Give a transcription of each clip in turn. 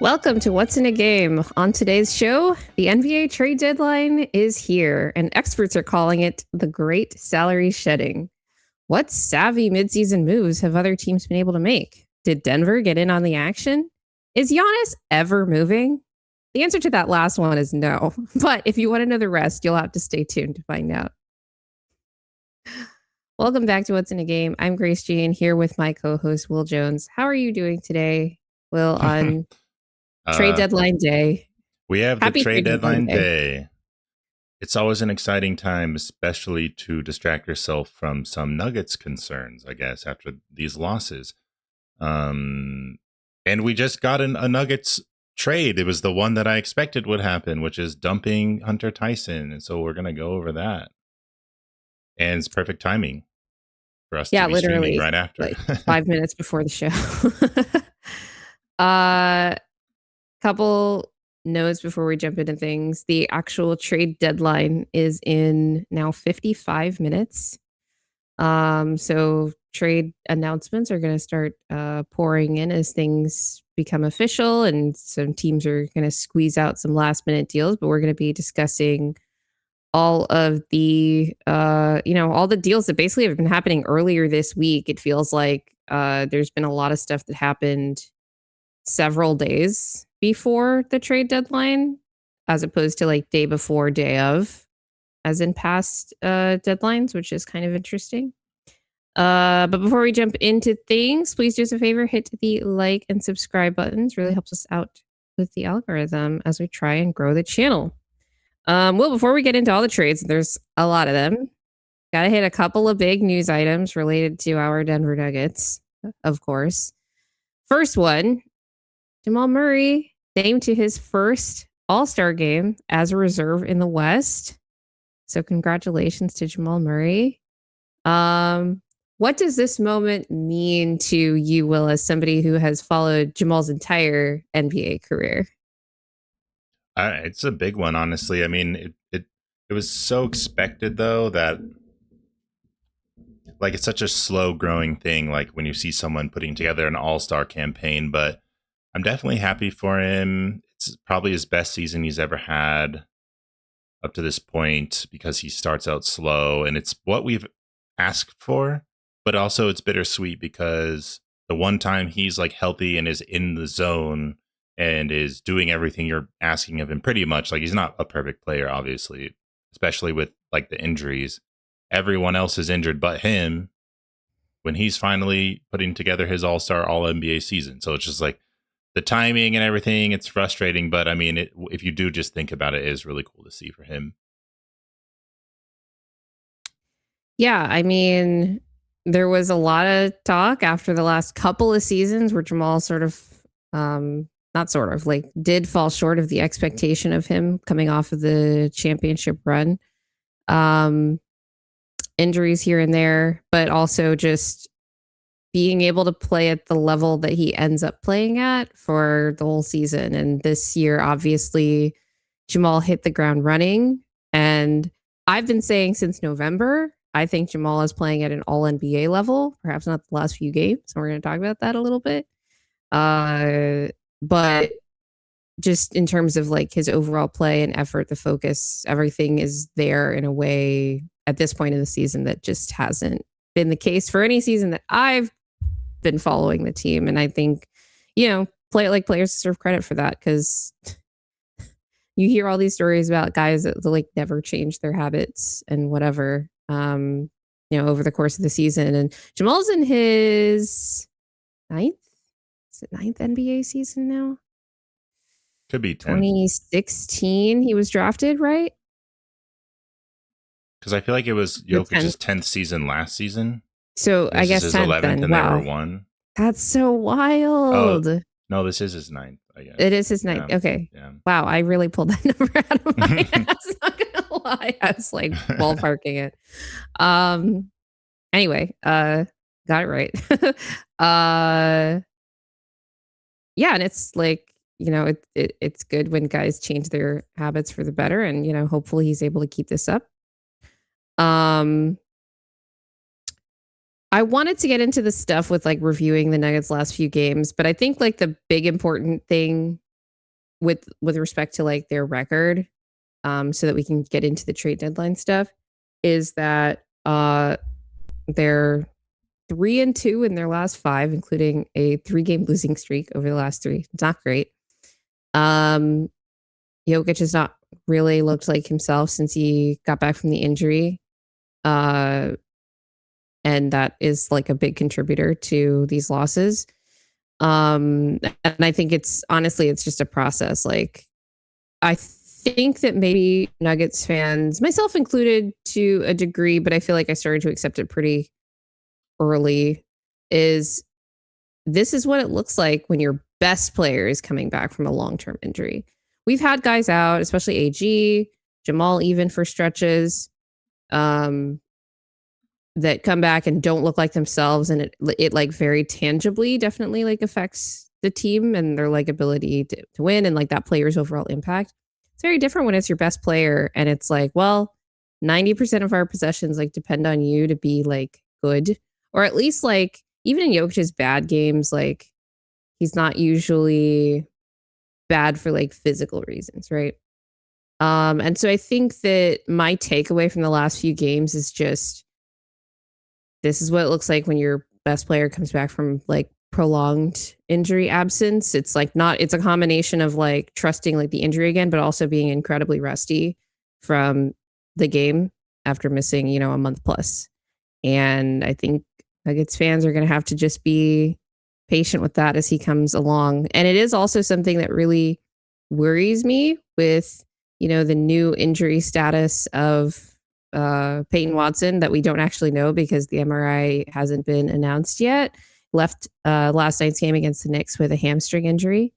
Welcome to What's in a Game. On today's show, the NBA trade deadline is here, and experts are calling it the great salary shedding. What savvy midseason moves have other teams been able to make? Did Denver get in on the action? Is Giannis ever moving? The answer to that last one is no. But if you want to know the rest, you'll have to stay tuned to find out. Welcome back to What's in a Game. I'm Grace Jean here with my co-host Will Jones. How are you doing today, Will, on trade deadline day? We have Happy the trade deadline day. It's always an exciting time, especially to distract yourself from some Nuggets concerns, I guess, after these losses. And we just got a Nuggets trade. It was the one that I expected would happen, which is dumping Hunter Tyson. And so we're going to go over that. And it's perfect timing for us to be literally right after. Like 5 minutes before the show. Couple notes before we jump into things. The actual trade deadline is in now 55 minutes. So trade announcements are going to start pouring in as things become official, and some teams are going to squeeze out some last minute deals, but we're going to be discussing all of the all the deals that basically have been happening earlier this week. It feels like there's been a lot of stuff that happened several days before the trade deadline, as opposed to like day before, day of, as in past deadlines, which is kind of interesting. But before we jump into things, please do us a favor, hit the like and subscribe buttons. Really helps us out with the algorithm as we try and grow the channel. Well, before we get into all the trades, there's a lot of them. Got to hit a couple of big news items related to our Denver Nuggets, of course. First one, Jamal Murray named to his first All Star game as a reserve in the West. So congratulations to Jamal Murray. What does this moment mean to you, Will, as somebody who has followed Jamal's entire NBA career? It's a big one, honestly. I mean, it was so expected, though, that like it's such a slow growing thing. Like when you see someone putting together an all-star campaign, but I'm definitely happy for him. It's probably his best season he's ever had up to this point because he starts out slow, and it's what we've asked for, but also it's bittersweet because the one time he's like healthy and is in the zone and is doing everything you're asking of him, pretty much. Like, he's not a perfect player, obviously, especially with like the injuries. Everyone else is injured but him when he's finally putting together his all-star, all-NBA season. So it's just like the timing and everything, it's frustrating. But I mean, if you do just think about it, it is really cool to see for him. Yeah, I mean, there was a lot of talk after the last couple of seasons where Jamal did fall short of the expectation of him coming off of the championship run. Injuries here and there, but also just being able to play at the level that he ends up playing at for the whole season. And this year, obviously, Jamal hit the ground running. And I've been saying since November, I think Jamal is playing at an all NBA level, perhaps not the last few games. So we're going to talk about that a little bit. But just in terms of like his overall play and effort, the focus, everything is there in a way at this point in the season that just hasn't been the case for any season that I've been following the team. And I think, players deserve credit for that, because you hear all these stories about guys that like never change their habits and whatever, over the course of the season. And Jamal's in his ninth NBA season now? Could be 10. 2016 he was drafted, right? Because I feel like it was Jokic's 10th season last season. So I guess his 11th then. And wow. they were 1. That's so wild. Oh, no, this is his 9th, I guess. It is his 9th. Yeah. Okay. Yeah. Wow, I really pulled that number out of my ass. Not gonna lie. I was like ballparking it. Anyway, got it right. Yeah, and it's like, it's good when guys change their habits for the better, and hopefully he's able to keep this up. I wanted to get into the stuff with like reviewing the Nuggets last few games, but I think like the big important thing with respect to like their record, so that we can get into the trade deadline stuff, is that they're 3-2 in their last 5, including a 3-game losing streak over the last 3. It's not great. Jokic has not really looked like himself since he got back from the injury. And that is like a big contributor to these losses. And I think it's just a process. Like, I think that maybe Nuggets fans, myself included to a degree, but I feel like I started to accept it pretty early, this is what it looks like when your best player is coming back from a long-term injury. We've had guys out, especially AG, Jamal even for stretches, that come back and don't look like themselves, and it like very tangibly definitely like affects the team and their like ability to win and like that player's overall impact. It's very different when it's your best player and it's like, well, 90% of our possessions like depend on you to be like good, or at least like even in Jokic's bad games, like he's not usually bad for like physical reasons, right? And so I think that my takeaway from the last few games is just, this is what it looks like when your best player comes back from like prolonged injury absence. It's like it's a combination of like trusting like the injury again, but also being incredibly rusty from the game after missing, a month plus. And I think Nuggets fans are going to have to just be patient with that as he comes along. And it is also something that really worries me with, the new injury status of Peyton Watson that we don't actually know because the MRI hasn't been announced yet. Left last night's game against the Knicks with a hamstring injury.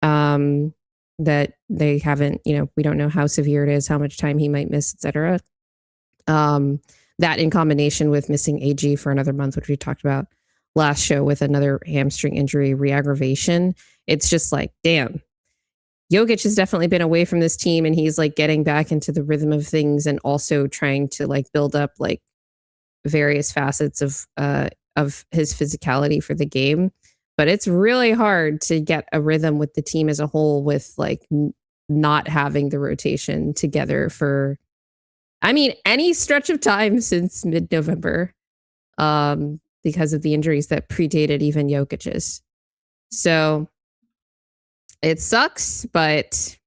That they haven't, we don't know how severe it is, how much time he might miss, etc. That in combination with missing AG for another month, which we talked about last show with another hamstring injury re-aggravation. It's just like, damn. Jokic has definitely been away from this team and he's like getting back into the rhythm of things and also trying to like build up like various facets of his physicality for the game. But it's really hard to get a rhythm with the team as a whole with like not having the rotation together for, any stretch of time since mid-November, because of the injuries that predated even Jokic's. So it sucks, but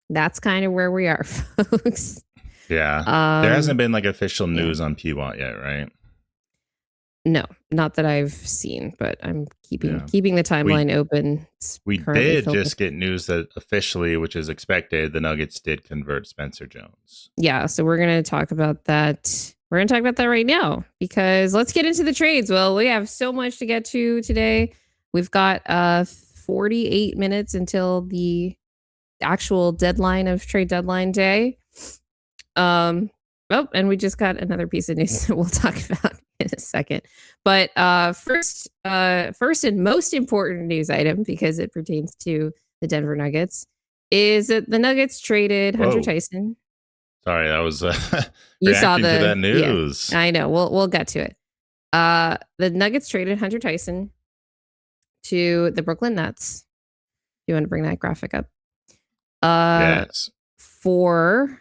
that's kind of where we are, folks. Yeah. There hasn't been like official news on Pwat yet, right? No, not that I've seen, but I'm keeping the timeline open. We did just get news that officially, which is expected, the Nuggets did convert Spencer Jones. Yeah, so we're going to talk about that. We're going to talk about that right now because let's get into the trades. Well, we have so much to get to today. We've got 48 minutes until the actual deadline of trade deadline day. And we just got another piece of news that we'll talk about in a second. But first and most important news item, because it pertains to the Denver Nuggets, is that the Nuggets traded Hunter Tyson. Sorry, that was you saw to that news. Yeah, I know. We'll get to it. The Nuggets traded Hunter Tyson to the Brooklyn Nets. You want to bring that graphic up? Yes. For,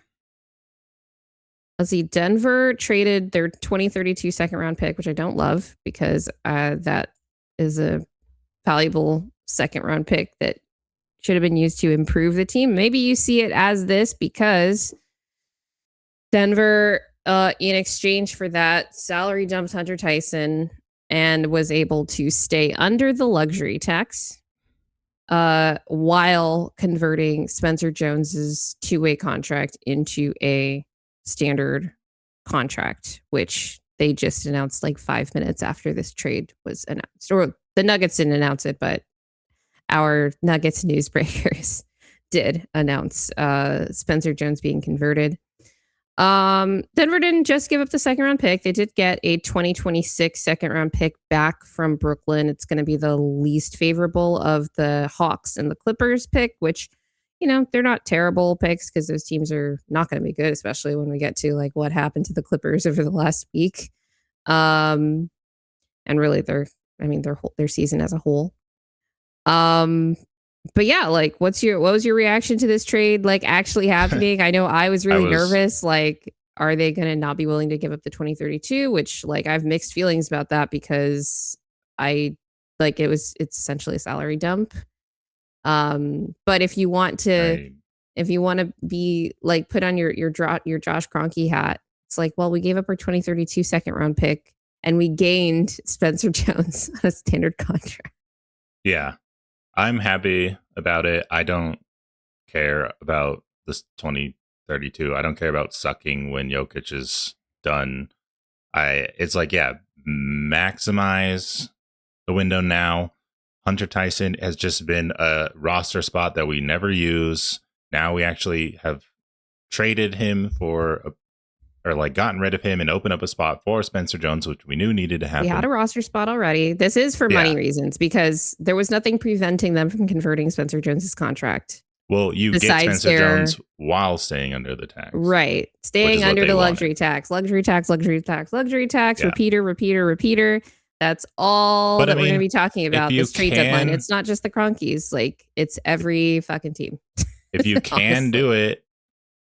let's see, Denver traded their 2032 second round pick, which I don't love because that is a valuable second round pick that should have been used to improve the team. Maybe you see it as this because Denver, in exchange for that, salary dumped Hunter Tyson and was able to stay under the luxury tax while converting Spencer Jones's two-way contract into a standard contract, which they just announced like 5 minutes after this trade was announced. Or the Nuggets didn't announce it, but our Nuggets newsbreakers did announce Spencer Jones being converted. Denver didn't just give up the second round pick. They did get a 2026 second round pick back from Brooklyn. It's going to be the least favorable of the Hawks and the Clippers pick, which, they're not terrible picks because those teams are not going to be good, especially when we get to like what happened to the Clippers over the last week. And really their season as a whole. but yeah, like what was your reaction to this trade like actually happening? I know I was really nervous. Like, are they going to not be willing to give up the 2032? Which like I have mixed feelings about that because I like it's essentially a salary dump. But if you want to be like put on your Josh Kroenke hat, it's like, well, we gave up our 2032 second round pick and we gained Spencer Jones on a standard contract. Yeah. I'm happy about it. I don't care about this 2032. I don't care about sucking when Jokic is done. It's like, yeah, maximize the window now. Hunter Tyson has just been a roster spot that we never use. Now we actually have traded him or like gotten rid of him and opened up a spot for Spencer Jones, which we knew needed to happen. We had a roster spot already. This is for money reasons because there was nothing preventing them from converting Spencer Jones's contract. Well, you get Spencer Jones while staying under the tax. Right. Staying under the luxury tax. Luxury tax. Yeah. Repeater. That's all that we're going to be talking about this trade deadline. It's not just the Cronkies. Like, it's every fucking team. If you can do it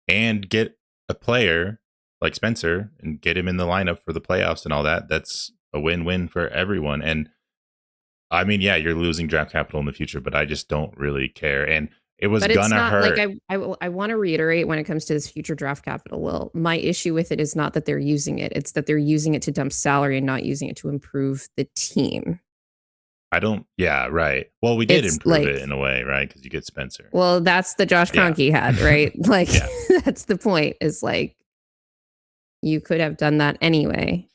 and get a player like Spencer and get him in the lineup for the playoffs and all that, that's a win-win for everyone. And I mean, yeah, you're losing draft capital in the future, but I just don't really care. And it was gonna hurt. Like I want to reiterate when it comes to this future draft capital, Will, my issue with it is not that they're using it. It's that they're using it to dump salary and not using it to improve the team. Yeah, right. Well, we did improve it in a way, right? Because you get Spencer. Well, that's the Josh Kroenke had, right? Like, that's the point, is like, you could have done that anyway.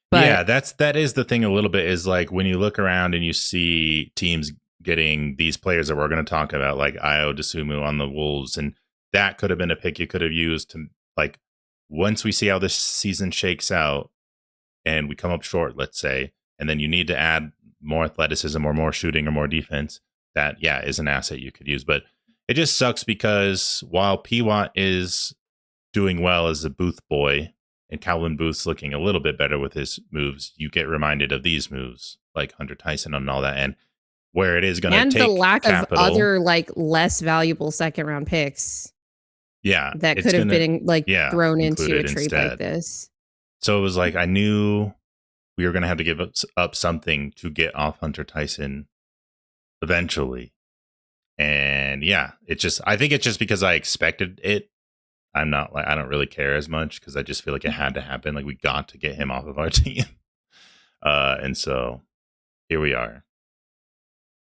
But yeah, that is the thing a little bit, is like when you look around and you see teams getting these players that we're going to talk about, like Dosunmu on the Wolves, and that could have been a pick you could have used to, like, once we see how this season shakes out and we come up short, let's say, and then you need to add more athleticism or more shooting or more defense, that, yeah, is an asset you could use. But it just sucks because while Pwat is doing well as a booth boy and Calvin Booth's looking a little bit better with his moves, you get reminded of these moves like Hunter Tyson and all that, and where it is going to take the lack capital, of other like less valuable second round picks. Yeah, that could have been like thrown into a trade instead. Like this. So it was like I knew we were going to have to give up something to get off Hunter Tyson eventually, and yeah, I think it's just because I expected it. I don't really care as much because I just feel like it had to happen. Like, we got to get him off of our team. And so here we are.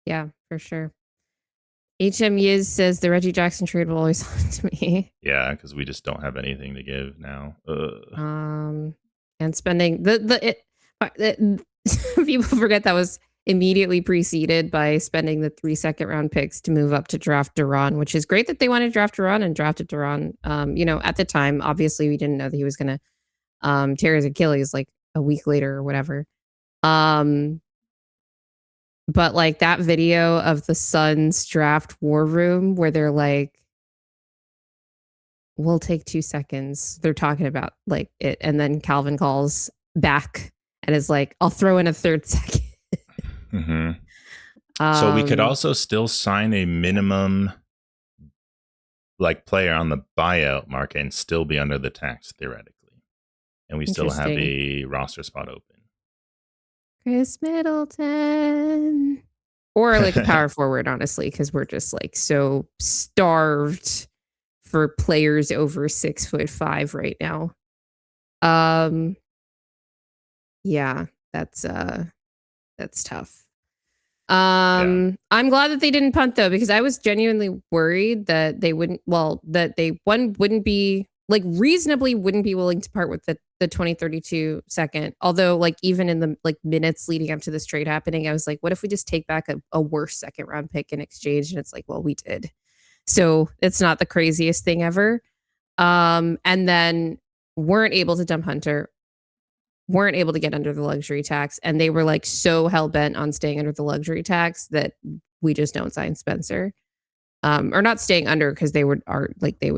Yeah, for sure. HM Yiz says the Reggie Jackson trade will always haunt me. Yeah, because we just don't have anything to give now. And spending people forget that was immediately preceded by spending the 3 second round picks to move up to draft Duran, which is great that they wanted to draft Duran and drafted Duran. At the time, obviously we didn't know that he was going to tear his Achilles like a week later or whatever. But like that video of the Suns draft war room where they're like, we'll take 2 seconds. They're talking about like it. And then Calvin calls back and is like, I'll throw in a 3rd second. Mm-hmm. So we could also still sign a minimum like player on the buyout market and still be under the tax theoretically. And we still have a roster spot open. Chris Middleton. Or like a power forward, honestly, because we're just like so starved for players over 6'5" right now. Yeah, that's tough. I'm glad that they didn't punt though, because I was genuinely worried that they wouldn't be like reasonably wouldn't be willing to part with the 2032 second. Although like even in the like minutes leading up to this trade happening, I was like, what if we just take back a worse second round pick in exchange? And it's like, well, we did. So it's not the craziest thing ever. And then weren't able to dump Hunter, weren't able to get under the luxury tax. And they were like so hell bent on staying under the luxury tax that we just don't sign Spencer. Or not staying under, because they would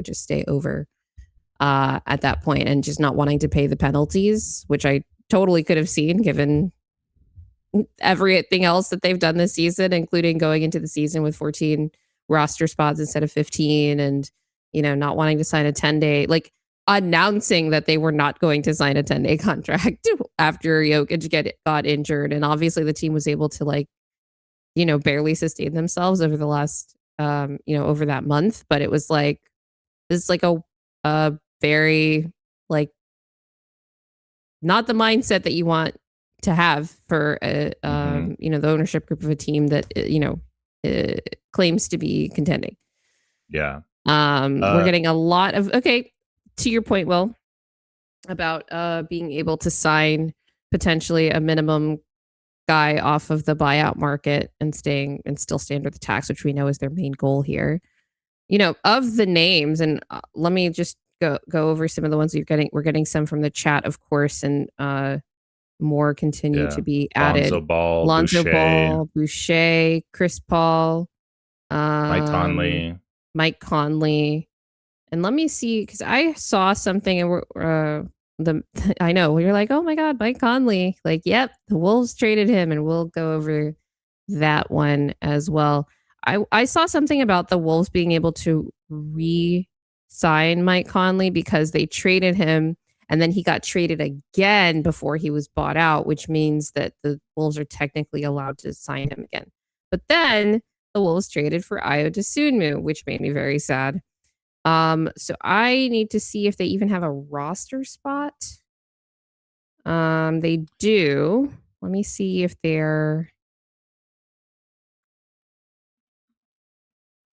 just stay over at that point and just not wanting to pay the penalties, which I totally could have seen given everything else that they've done this season, including going into the season with 14 roster spots instead of 15 and, not wanting to sign a 10-day, like announcing that they were not going to sign a 10-day contract after Jokic got injured. And obviously the team was able to barely sustain themselves over the last, over that month. But it was like, this is like a very like not the mindset that you want to have for the ownership group of a team that claims to be contending. Yeah. We're getting a lot of to your point, Will, about being able to sign potentially a minimum guy off of the buyout market and still stand with the tax, which we know is their main goal here. Of the names, and let me just go over some of the ones we're getting some from the chat, of course, and more continue to be added. Lonzo Ball, Boucher, Chris Paul, Mike Conley. And let me see, because I saw something and I know you're like, oh my God, Mike Conley. Like, yep, the Wolves traded him, and we'll go over that one as well. I saw something about the Wolves being able to re-sign Mike Conley because they traded him and then he got traded again before he was bought out, which means that the Wolves are technically allowed to sign him again. But then the Wolves traded for Dosunmu, which made me very sad. So I need to see if they even have a roster spot. They do. Let me see if they're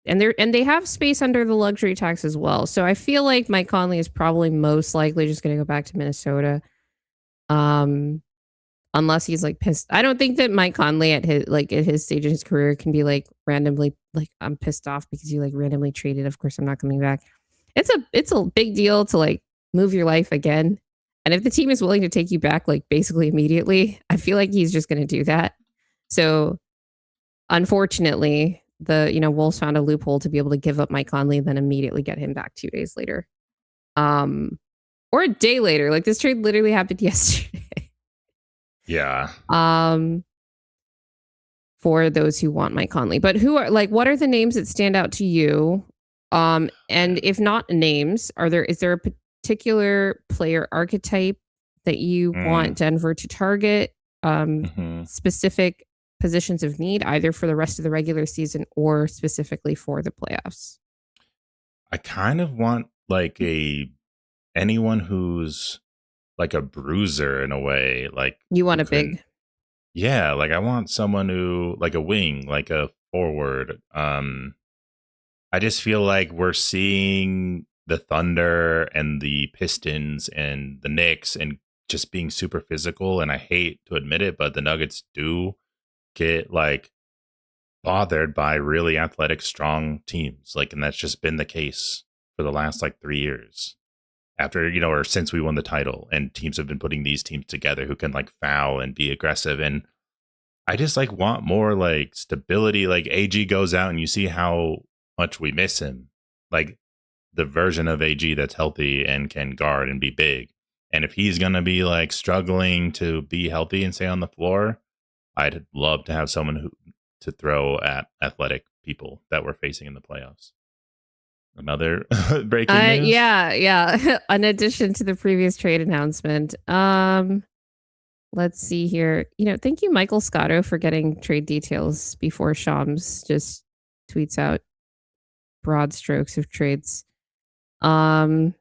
and they have space under the luxury tax as well. So I feel like Mike Conley is probably most likely just going to go back to Minnesota. Unless he's like pissed. I don't think that Mike Conley at his stage in his career can be like randomly like, I'm pissed off because you like randomly traded. Of course I'm not coming back. It's a big deal to like move your life again. And if the team is willing to take you back like basically immediately, I feel like he's just going to do that. So unfortunately, the Wolves found a loophole to be able to give up Mike Conley and then immediately get him back 2 days later. Or a day later. Like this trade literally happened yesterday. Yeah. For those who want Mike Conley. But what are the names that stand out to you? And if not names, is there a particular player archetype that you want Denver to target? Specific positions of need, either for the rest of the regular season or specifically for the playoffs? I kind of want like anyone who's like a bruiser in a way. Like you want a big. Yeah, like I want someone who like a wing, like a forward. I just feel like we're seeing the Thunder and the Pistons and the Knicks and just being super physical. And I hate to admit it, but the Nuggets do get like bothered by really athletic, strong teams. Like, and that's just been the case for the last like 3 years after, or since we won the title, and teams have been putting these teams together who can like foul and be aggressive. And I just like want more like stability. Like AG goes out and you see how much we miss him. Like the version of AG that's healthy and can guard and be big. And if he's going to be like struggling to be healthy and stay on the floor, I'd love to have someone to throw at athletic people that we're facing in the playoffs. Another breaking news? Yeah. In addition to the previous trade announcement, let's see here. Thank you, Michael Scotto, for getting trade details before Shams just tweets out broad strokes of trades. Who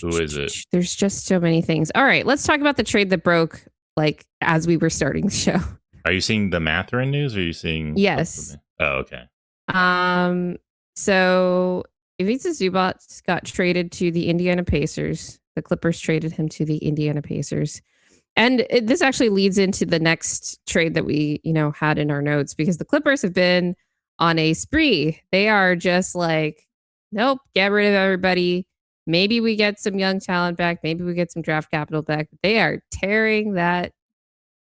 is it? There's just so many things. All right, let's talk about the trade that broke like as we were starting the show. Are you seeing the Mathurin news or are you seeing Yes. Oh, okay. So Ivica Zubac got traded to the Indiana Pacers. The Clippers traded him to the Indiana Pacers. And this actually leads into the next trade that we, had in our notes, because the Clippers have been on a spree. They are just like, nope, get rid of everybody. Maybe we get some young talent back. Maybe we get some draft capital back. But they are tearing that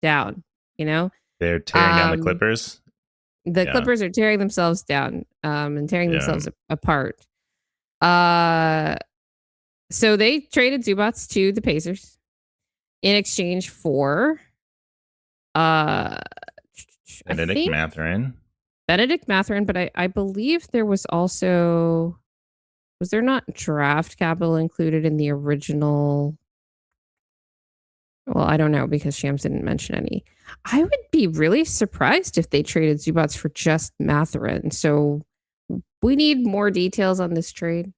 down, They're tearing down the Clippers. The Clippers are tearing themselves down and tearing themselves apart. So they traded Zubac to the Pacers. in exchange for I Benedict think Mathurin. Benedict Mathurin, but I believe there was also, was there not draft capital included in the original? Well, I don't know because Shams didn't mention any. I would be really surprised if they traded Zubac for just Mathurin. So we need more details on this trade.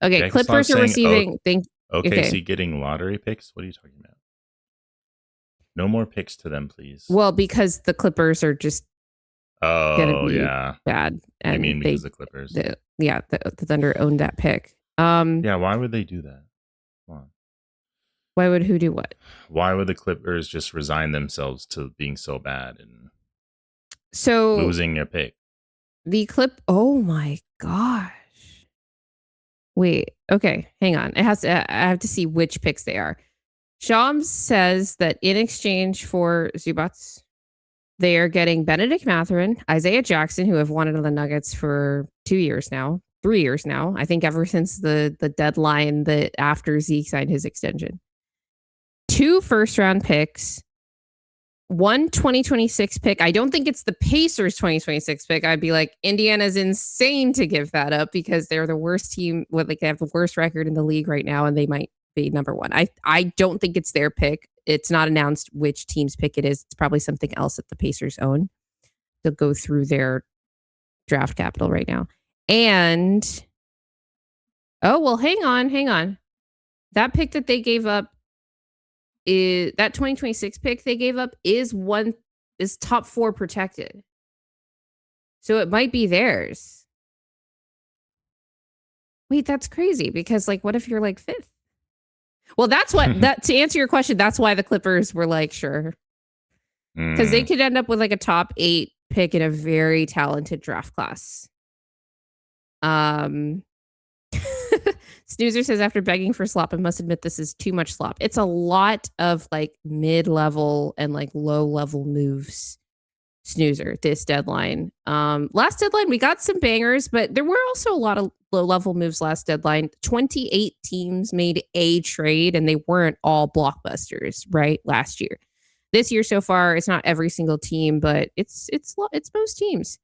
Okay, Jack, stop Clippers are saying receiving. Okay, OKC getting lottery picks. What are you talking about? No more picks to them, please. well, because the Clippers are just gonna Oh be yeah, bad, you and mean because the Clippers? the Thunder owned that pick. Yeah, why would they do that? Come on. Why would who do what? Why would the Clippers just resign themselves to being so bad and So losing a pick? the clip. Oh my gosh. Wait. Okay. Hang on. It has to. I have to see which picks they are. Shams says that in exchange for Zubac, they are getting Benedict Mathurin, Isaiah Jackson, who have wanted the Nuggets for 2 years now, 3 years now. I think ever since the deadline that after Zeke signed his extension. 2 first-round picks, 1 2026 pick. I don't think it's the Pacers 2026 pick. I'd be like, Indiana's insane to give that up because they're the worst team. Like they have the worst record in the league right now, and they might be number one. I don't think it's their pick. It's not announced which team's pick it is. It's probably something else that the Pacers own. They'll go through their draft capital right now. And oh well, hang on. That pick that they gave up is that 2026 pick they gave up is top 4 protected. So it might be theirs. Wait, that's crazy because like what if you're like 5th? Well, that's what that to answer your question, that's why the Clippers were like, sure. Because they could end up with like a top 8 pick in a very talented draft class. Snoozer says, after begging for slop, I must admit this is too much slop. It's a lot of like mid-level and like low-level moves. Snoozer, this deadline. Last deadline, we got some bangers, but there were also a lot of low-level moves last deadline. 28 teams made a trade, and they weren't all blockbusters, right? Last year. This year so far, it's not every single team, but it's most teams.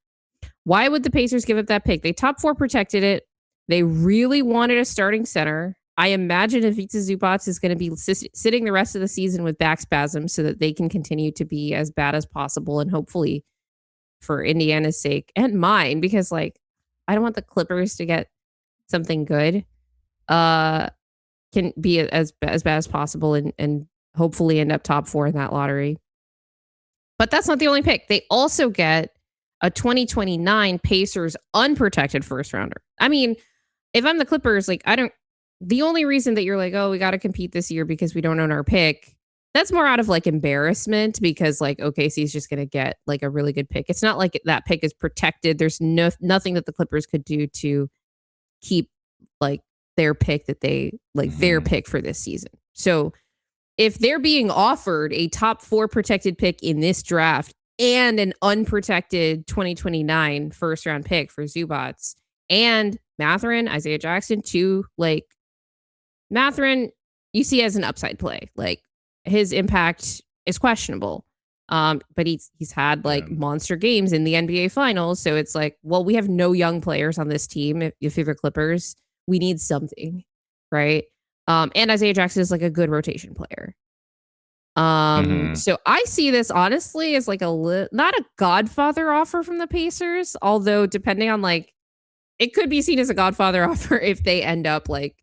Why would the Pacers give up that pick? They top 4 protected it. They really wanted a starting center. I imagine Ivica Zubac is going to be sitting the rest of the season with back spasms so that they can continue to be as bad as possible, and hopefully for Indiana's sake and mine, because like I don't want the Clippers to get something good. Can be as bad as possible and hopefully end up top 4 in that lottery. But that's not the only pick. They also get a 2029 Pacers unprotected first rounder. I mean, if I'm the Clippers, like the only reason that you're like, oh, we got to compete this year because we don't own our pick, that's more out of like embarrassment because like OKC is just going to get like a really good pick. It's not like that pick is protected. There's nothing that the Clippers could do to keep like their pick that they like their pick for this season. So if they're being offered a top 4 protected pick in this draft and an unprotected 2029 first round pick for Zubac and Mathurin, Isaiah Jackson, too, like Mathurin, you see as an upside play. Like his impact is questionable. But he's had like monster games in the NBA finals. So it's like, well, we have no young players on this team. If you're the Clippers, we need something. Right. And Isaiah Jackson is like a good rotation player. So I see this honestly as like not a Godfather offer from the Pacers, although depending on like, it could be seen as a Godfather offer if they end up like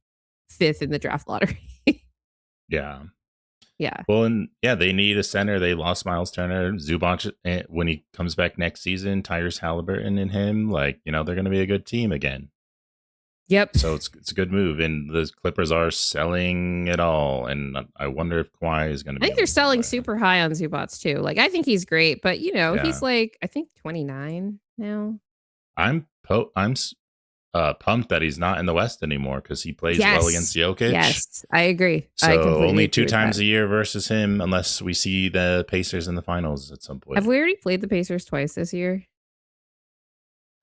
5th in the draft lottery. Yeah. Yeah. Well, and yeah, they need a center. They lost Miles Turner. Zubac, when he comes back next season, Tyrese Halliburton and him, like, they're going to be a good team again. Yep. So it's a good move. And the Clippers are selling it all. And I wonder if Kawhi is going to be. I think they're selling super high on Zubac too. Like, I think he's great, but he's like, I think 29 now. I'm pumped that he's not in the West anymore because he plays well against Jokic. Yes, I agree. So only 2 times a year versus him, unless we see the Pacers in the finals at some point. Have we already played the Pacers twice this year?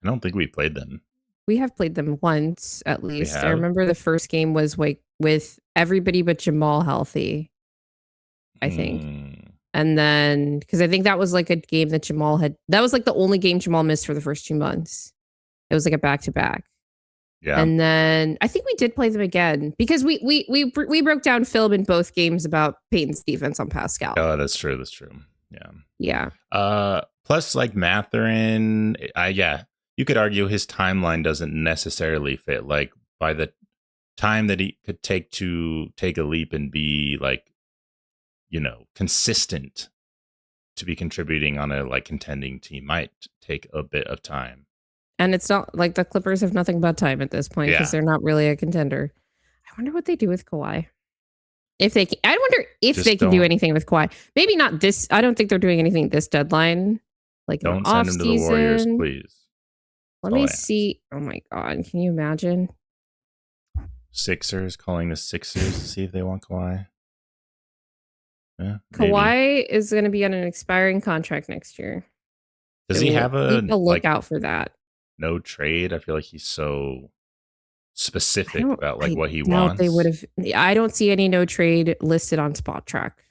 I don't think we played them. We have played them once at least. I remember the first game was like with everybody but Jamal healthy. I think. And then, because I think that was like a game that that was like the only game Jamal missed for the first 2 months. It was like a back-to-back. Yeah. And then I think we did play them again because we broke down film in both games about Peyton's defense on Pascal. Oh, that's true. That's true. Yeah. Yeah. Plus, like Mathurin, you could argue his timeline doesn't necessarily fit. Like by the time that he could take a leap and be like, consistent to be contributing on a like contending team might take a bit of time. And it's not like the Clippers have nothing but time at this point because they're not really a contender. I wonder what they do with Kawhi. I wonder if they can do anything with Kawhi. Maybe not this. I don't think they're doing anything this deadline. Like don't send him to the Warriors, please. Let me see. Oh my God. Can you imagine? Sixers calling the Sixers to see if they want Kawhi. Yeah, Kawhi is going to be on an expiring contract next year. Does he have a lookout for that? No trade. I feel like he's so specific about like what he wants. They would have. I don't see any no trade listed on Spot Track.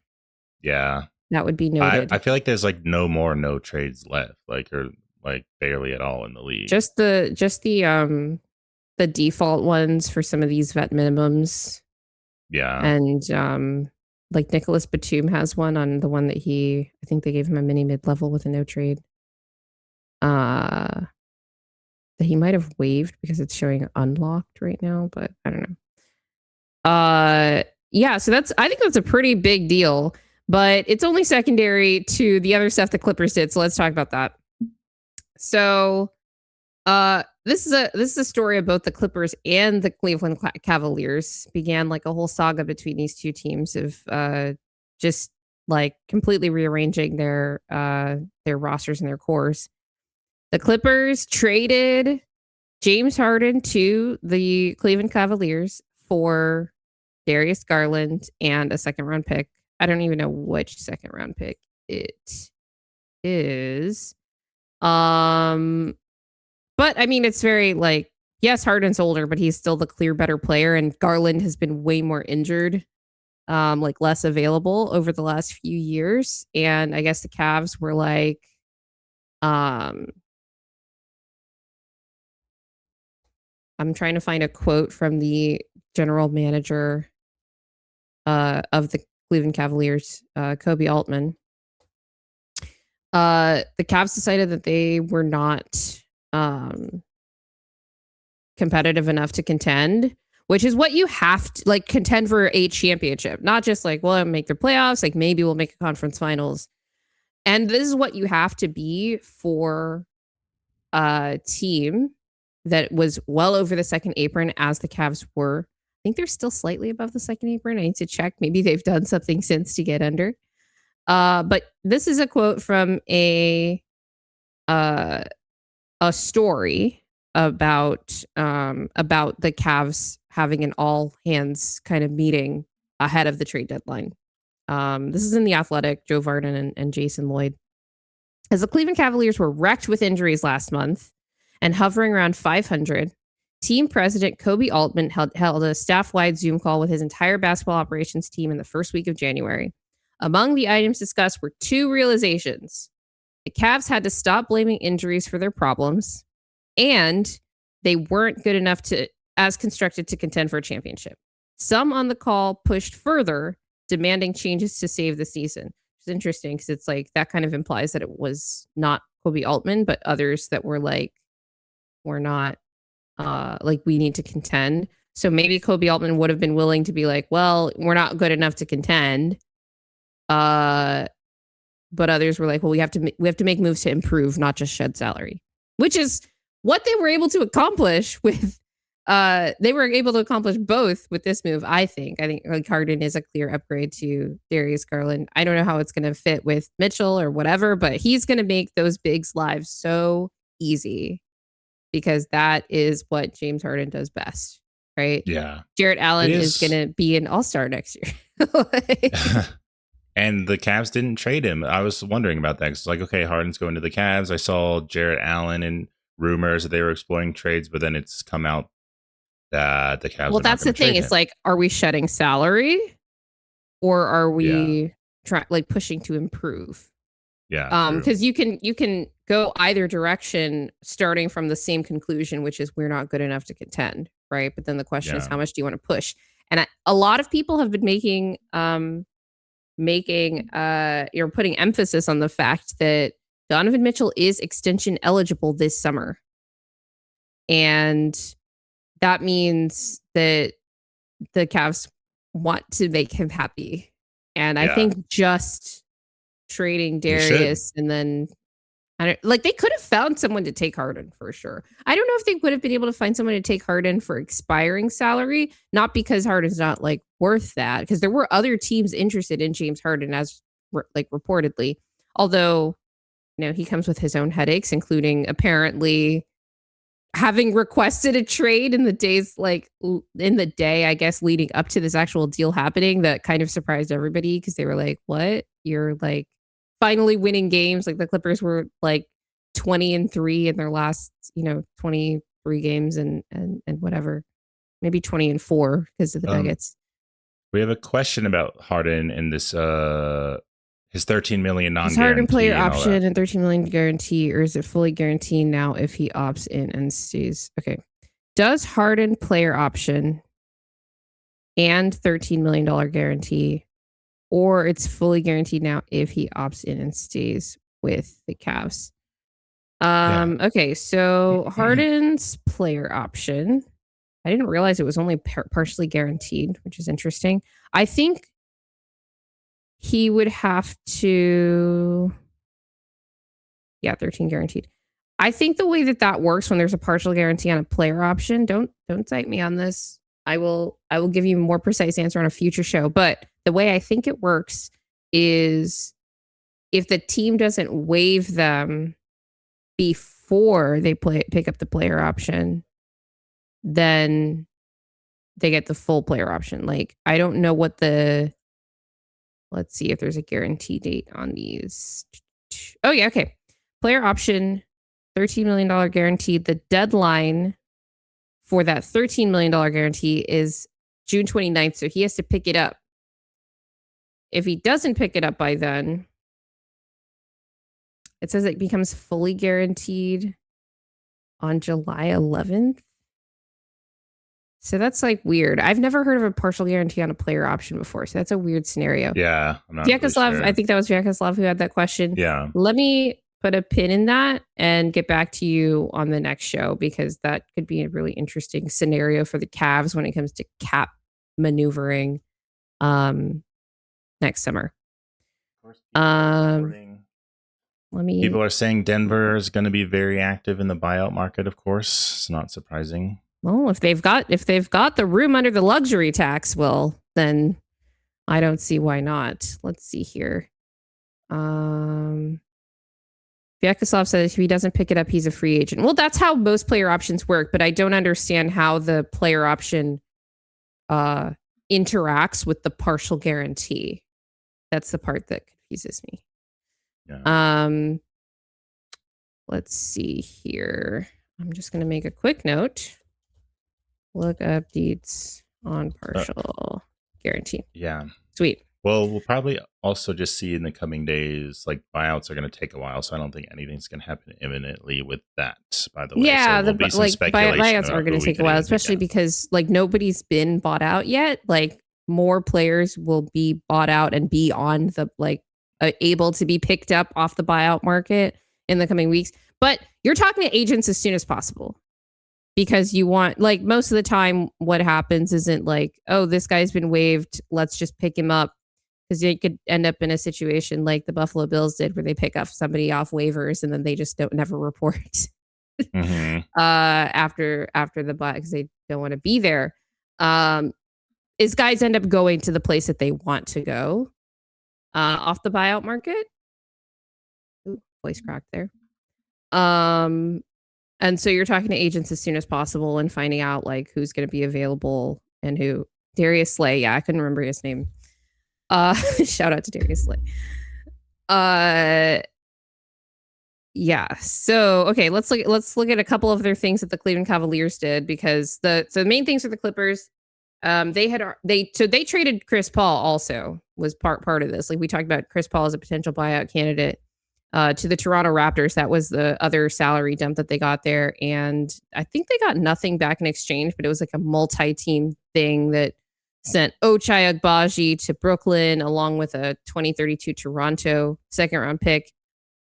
Yeah, that would be noted. I feel like there's like no more no trades left, or barely at all in the league. Just the default ones for some of these vet minimums. Yeah, and like Nicholas Batum has one on the one that I think they gave him a mini mid-level with a no trade. That he might have waived because it's showing unlocked right now, but I don't know. Yeah, so I think that's a pretty big deal, but it's only secondary to the other stuff the Clippers did. So let's talk about that. So this is a story of both the Clippers and the Cleveland Cavaliers. Began like a whole saga between these two teams of just like completely rearranging their rosters and their cores. The Clippers traded James Harden to the Cleveland Cavaliers for Darius Garland and a second-round pick. I don't even know which second-round pick it is. But I mean, it's very like, yes, Harden's older, but he's still the clear better player, and Garland has been way more injured, like less available over the last few years. And I guess the Cavs were like, I'm trying to find a quote from the general manager of the Cleveland Cavaliers, Kobe Altman. The Cavs decided that they were not competitive enough to contend, which is what you have to like contend for a championship, not just like, well, make the playoffs, like maybe we'll make a conference finals. And this is what you have to be for a team that was well over the second apron as the Cavs were. I think they're still slightly above the second apron. I need to check. Maybe they've done something since to get under. But this is a quote from a story about the Cavs having an all hands kind of meeting ahead of the trade deadline. This is in The Athletic, Joe Varden and Jason Lloyd. As the Cleveland Cavaliers were wrecked with injuries last month and hovering around 500, team president Kobe Altman held a staff-wide Zoom call with his entire basketball operations team in the first week of January. Among the items discussed were two realizations. The Cavs had to stop blaming injuries for their problems, and they weren't good enough as constructed to contend for a championship. Some on the call pushed further, demanding changes to save the season. It's interesting because it's like that kind of implies that it was not Kobe Altman, but others that were like, we're not like we need to contend. So maybe Kobe Altman would have been willing to be like, well, we're not good enough to contend. But others were like, well, we have to make moves to improve, not just shed salary, which is what they were able to accomplish with. They were able to accomplish both with this move. I think like Harden is a clear upgrade to Darius Garland. I don't know how it's going to fit with Mitchell or whatever, but he's going to make those bigs' lives so easy because that is what James Harden does best, right? Yeah. Jarrett Allen is going to be an all-star next year. And the Cavs didn't trade him. I was wondering about that. It's like, okay, Harden's going to the Cavs. I saw Jarrett Allen and rumors that they were exploring trades, but then it's come out that the Cavs. Well, that's the thing. It's like, are we shedding salary, or are we? pushing to improve. Yeah, because you can go either direction starting from the same conclusion, which is we're not good enough to contend, right? But then the question is, how much do you want to push? And a lot of people have been putting emphasis on the fact that Donovan Mitchell is extension eligible this summer. And that means that the Cavs want to make him happy. And I think just trading Darius and then they could have found someone to take Harden for sure. I don't know if they would have been able to find someone to take Harden for expiring salary, not because Harden's not like worth that, because there were other teams interested in James Harden as reportedly, although he comes with his own headaches, including apparently having requested a trade in the day, I guess, leading up to this actual deal happening. That kind of surprised everybody because they were like, what? You're like finally winning games. Like the Clippers were like 20-3 in their last, 23 games and whatever, maybe 20-4 because of the Nuggets. We have a question about Harden and this his $13 million non-guarantee. Is Harden player option and $13 million guarantee, or is it fully guaranteed now if he opts in and stays? Okay. Does Harden player option and $13 million guarantee, or it's fully guaranteed now if he opts in and stays with the Cavs? Okay, so Harden's player option, I didn't realize it was only partially guaranteed, which is interesting. I think he would have to, 13 guaranteed. I think the way that works when there's a partial guarantee on a player option, don't cite me on this. I will give you a more precise answer on a future show. But the way I think it works is if the team doesn't waive them before they pick up the player option, then they get the full player option. Like, I don't know what let's see if there's a guarantee date on these. Oh, yeah. Okay. Player option, $13 million guaranteed. The deadline for that $13 million guarantee is June 29th. So he has to pick it up. If he doesn't pick it up by then, it says it becomes fully guaranteed on July 11th. So that's like weird. I've never heard of a partial guarantee on a player option before. So that's a weird scenario. Yeah. I'm not Vyacheslav, really sure. I think that was Vyacheslav who had that question. Yeah. Let me put a pin in that and get back to you on the next show, because that could be a really interesting scenario for the Cavs when it comes to cap maneuvering next summer. People are saying Denver is going to be very active in the buyout market, of course. It's not surprising. Well, if they've got the room under the luxury tax, well, then I don't see why not. Let's see here. Vyacheslav says if he doesn't pick it up, he's a free agent. Well, that's how most player options work, but I don't understand how the player option interacts with the partial guarantee. That's the part that confuses me. Yeah. Let's see here. I'm just going to make a quick note. Look up deeds on partial guarantee. Yeah. Sweet. Well, we'll probably also just see in the coming days, like buyouts are going to take a while. So I don't think anything's going to happen imminently with that, by the way. Yeah, so buyouts are going to take a while, especially because like nobody's been bought out yet. Like more players will be bought out and be on the able to be picked up off the buyout market in the coming weeks. But you're talking to agents as soon as possible. Because you want, like, most of the time what happens isn't like, oh, this guy's been waived, let's just pick him up. Because you could end up in a situation like the Buffalo Bills did, where they pick up somebody off waivers and then they just never report after the buy because they don't want to be there. Is guys end up going to the place that they want to go off the buyout market. Ooh, voice crack there. And so you're talking to agents as soon as possible and finding out like who's going to be available and who. Darius Slay. Yeah, I couldn't remember his name. Shout out to Darius Slay. Yeah. So, okay, let's look at a couple of other things that the Cleveland Cavaliers did, because the main things for the Clippers, They traded Chris Paul also was part of this. Like we talked about Chris Paul as a potential buyout candidate to the Toronto Raptors. That was the other salary dump that they got there. And I think they got nothing back in exchange, but it was like a multi-team thing that sent Ochai Agbaji to Brooklyn along with a 2032 Toronto second round pick.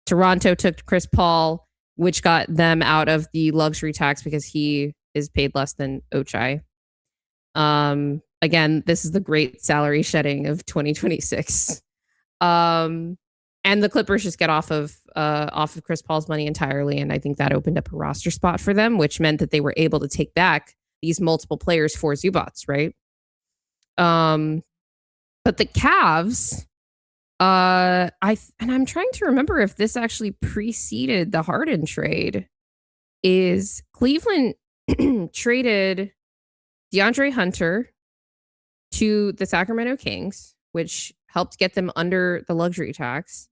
Toronto took Chris Paul, which got them out of the luxury tax because he is paid less than Ochai. Again, this is the great salary shedding of 2026. And the Clippers just get off of Chris Paul's money entirely, and I think that opened up a roster spot for them, which meant that they were able to take back these multiple players for Zubac, right? But the Cavs, I'm trying to remember if this actually preceded the Harden trade. Is Cleveland traded DeAndre Hunter to the Sacramento Kings, which helped get them under the luxury tax.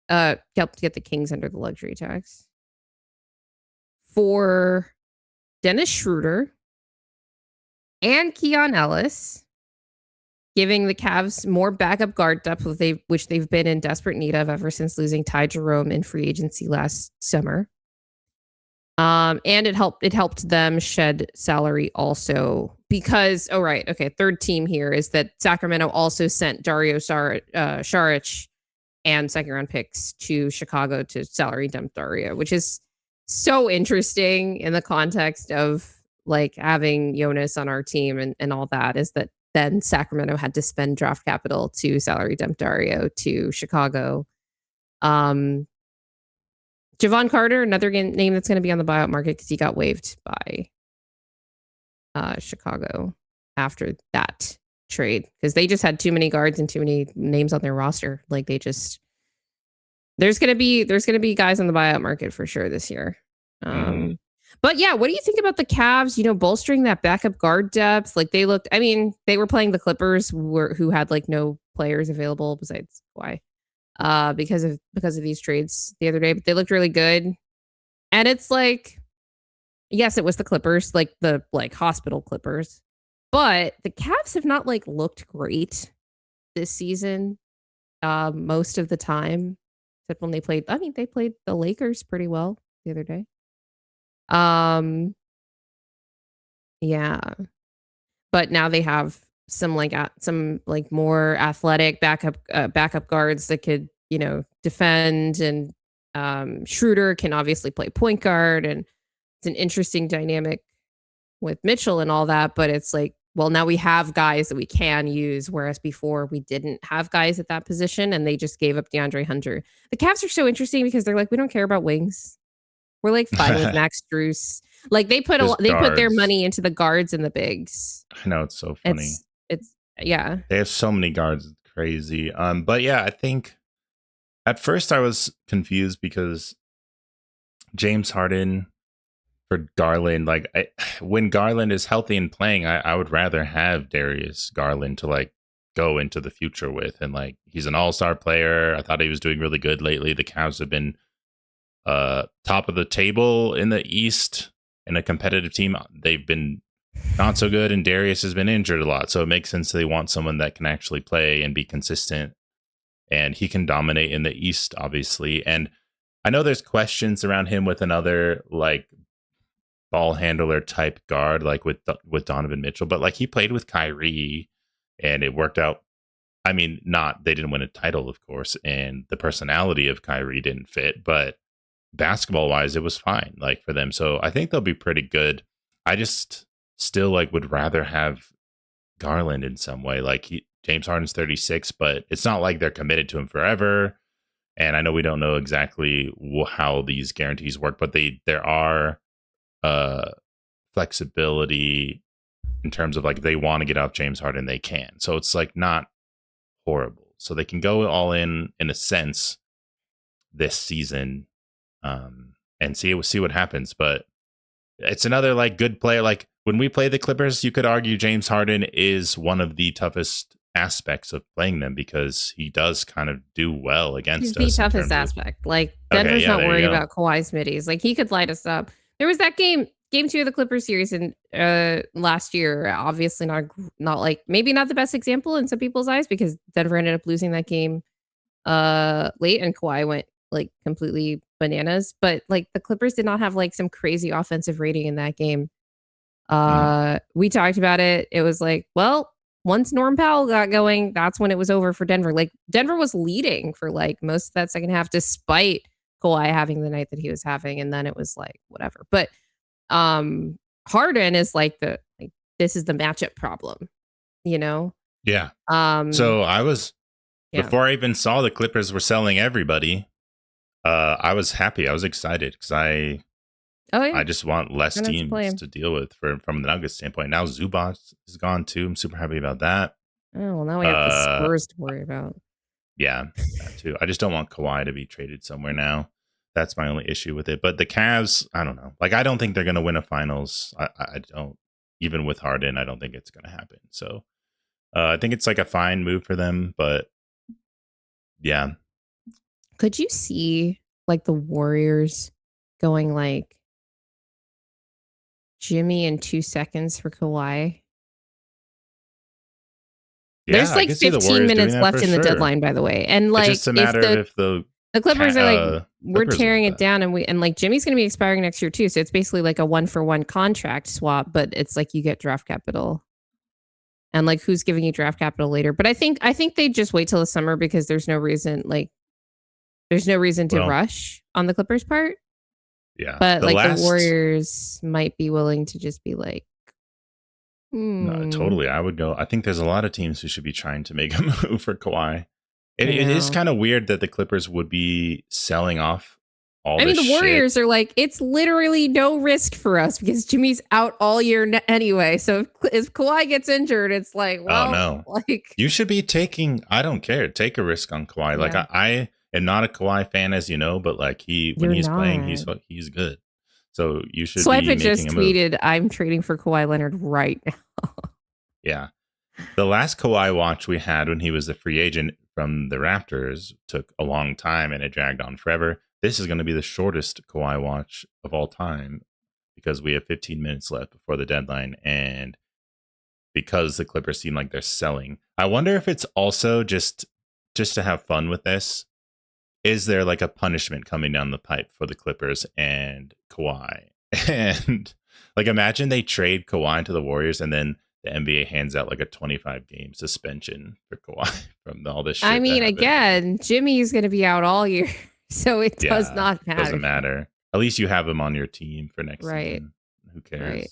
Helped get the Kings under the luxury tax. For Dennis Schroeder and Keon Ellis, giving the Cavs more backup guard depth, which they've been in desperate need of ever since losing Ty Jerome in free agency last summer. And it helped them shed salary also because third team here is that Sacramento also sent Dario Saric and second round picks to Chicago to salary dump Dario, which is so interesting in the context of like having Jonas on our team and all that, is that then Sacramento had to spend draft capital to salary dump Dario to Chicago. Javon Carter, another name that's going to be on the buyout market because he got waived by Chicago after that trade because they just had too many guards and too many names on their roster. Like there's going to be guys on the buyout market for sure this year. But yeah, what do you think about the Cavs? Bolstering that backup guard depth. Like they were playing the Clippers who had like no players available besides Kawhi. Because of these trades the other day, but they looked really good. And it's like, yes, it was the Clippers, like the hospital Clippers, but the Cavs have not like looked great this season. Most of the time, except when they played the Lakers pretty well the other day. Yeah, but now they have some more athletic backup guards that could defend, and Schroeder can obviously play point guard, and it's an interesting dynamic with Mitchell and all that. But it's like, well, now we have guys that we can use, whereas before we didn't have guys at that position, and they just gave up DeAndre Hunter. The Cavs are so interesting because they're like, we don't care about wings. We're like fine with Max Strus. Like they put their money into the guards and the bigs. I know, it's so funny. It's yeah. They have so many guards, it's crazy. But yeah, I think at first I was confused because James Harden for Garland, when Garland is healthy and playing, I would rather have Darius Garland to like go into the future with, and like he's an all-star player. I thought he was doing really good lately. The Cavs have been top of the table in the East in a competitive team. They've been not so good, and Darius has been injured a lot, so it makes sense they want someone that can actually play and be consistent, and he can dominate in the East, obviously. And I know there's questions around him with another like ball handler type guard, like with Donovan Mitchell, but like he played with Kyrie and it worked out. I mean, they didn't win a title, of course, and the personality of Kyrie didn't fit, but basketball wise, it was fine like for them. So I think they'll be pretty good. I just still like would rather have Garland in some way. Like James Harden's 36, but it's not like they're committed to him forever. And I know we don't know exactly how these guarantees work, but there are flexibility in terms of like they want to get off James Harden, they can. So it's like not horrible. So they can go all in a sense this season. And see what happens. But it's another like good player. Like when we play the Clippers, you could argue James Harden is one of the toughest aspects of playing them because he does kind of do well against us. He's the toughest aspect. Like Denver's not worried about Kawhi's middies. Like he could light us up. There was that game game 2 of the Clippers series in last year, obviously not like maybe not the best example in some people's eyes because Denver ended up losing that game late and Kawhi went like completely bananas. But like the Clippers did not have like some crazy offensive rating in that game. We talked about it. It was like, well, once Norm Powell got going, that's when it was over for Denver. Like Denver was leading for like most of that second half, despite Kawhi having the night that he was having, and then it was like whatever. But Harden is like this is the matchup problem, you know? Yeah. So I was before I even saw the Clippers were selling everybody, I was happy. I was excited because I just want less teams to deal with from the Nuggets standpoint. Now Zubac is gone too. I'm super happy about that. Oh, well, now we have the Spurs to worry about. Yeah, that too. I just don't want Kawhi to be traded somewhere now. That's my only issue with it. But the Cavs, I don't know. Like, I don't think they're going to win a finals. I don't. Even with Harden, I don't think it's going to happen. So I think it's like a fine move for them. But yeah. Could you see like the Warriors going like Jimmy in 2 seconds for Kawhi? Yeah, there's like 15 minutes left in the deadline, by the way. And like, it's just a matter if the Clippers are like, we're tearing it down, and like Jimmy's going to be expiring next year too. So it's basically like a 1-for-1 contract swap, but it's like you get draft capital. And like, who's giving you draft capital later? But I think they just wait till the summer because there's no reason to rush on the Clippers part. Yeah, but the Warriors might be willing to just be like, No, totally. I would go. I think there's a lot of teams who should be trying to make a move for Kawhi. It is kind of weird that the Clippers would be selling off all this the Warriors are like, it's literally no risk for us because Jimmy's out all year anyway. So if Kawhi gets injured, it's like, well, oh, no. Like, you should be taking, I don't care, take a risk on Kawhi. Yeah. Like I am not a Kawhi fan, as you know, but like when he's playing, he's good. So you should Swipe be just tweeted, I'm trading for Kawhi Leonard right now. Yeah. The last Kawhi watch we had when he was a free agent from the Raptors took a long time and it dragged on forever. This is going to be the shortest Kawhi watch of all time because we have 15 minutes left before the deadline and because the Clippers seem like they're selling. I wonder if it's also just to have fun with this. Is there like a punishment coming down the pipe for the Clippers and Kawhi? And like, imagine they trade Kawhi to the Warriors and then the NBA hands out like a 25-game suspension for Kawhi from all this shit. I mean, again, Jimmy's going to be out all year, so it does not matter. Doesn't matter. At least you have him on your team for next season. Who cares? Right.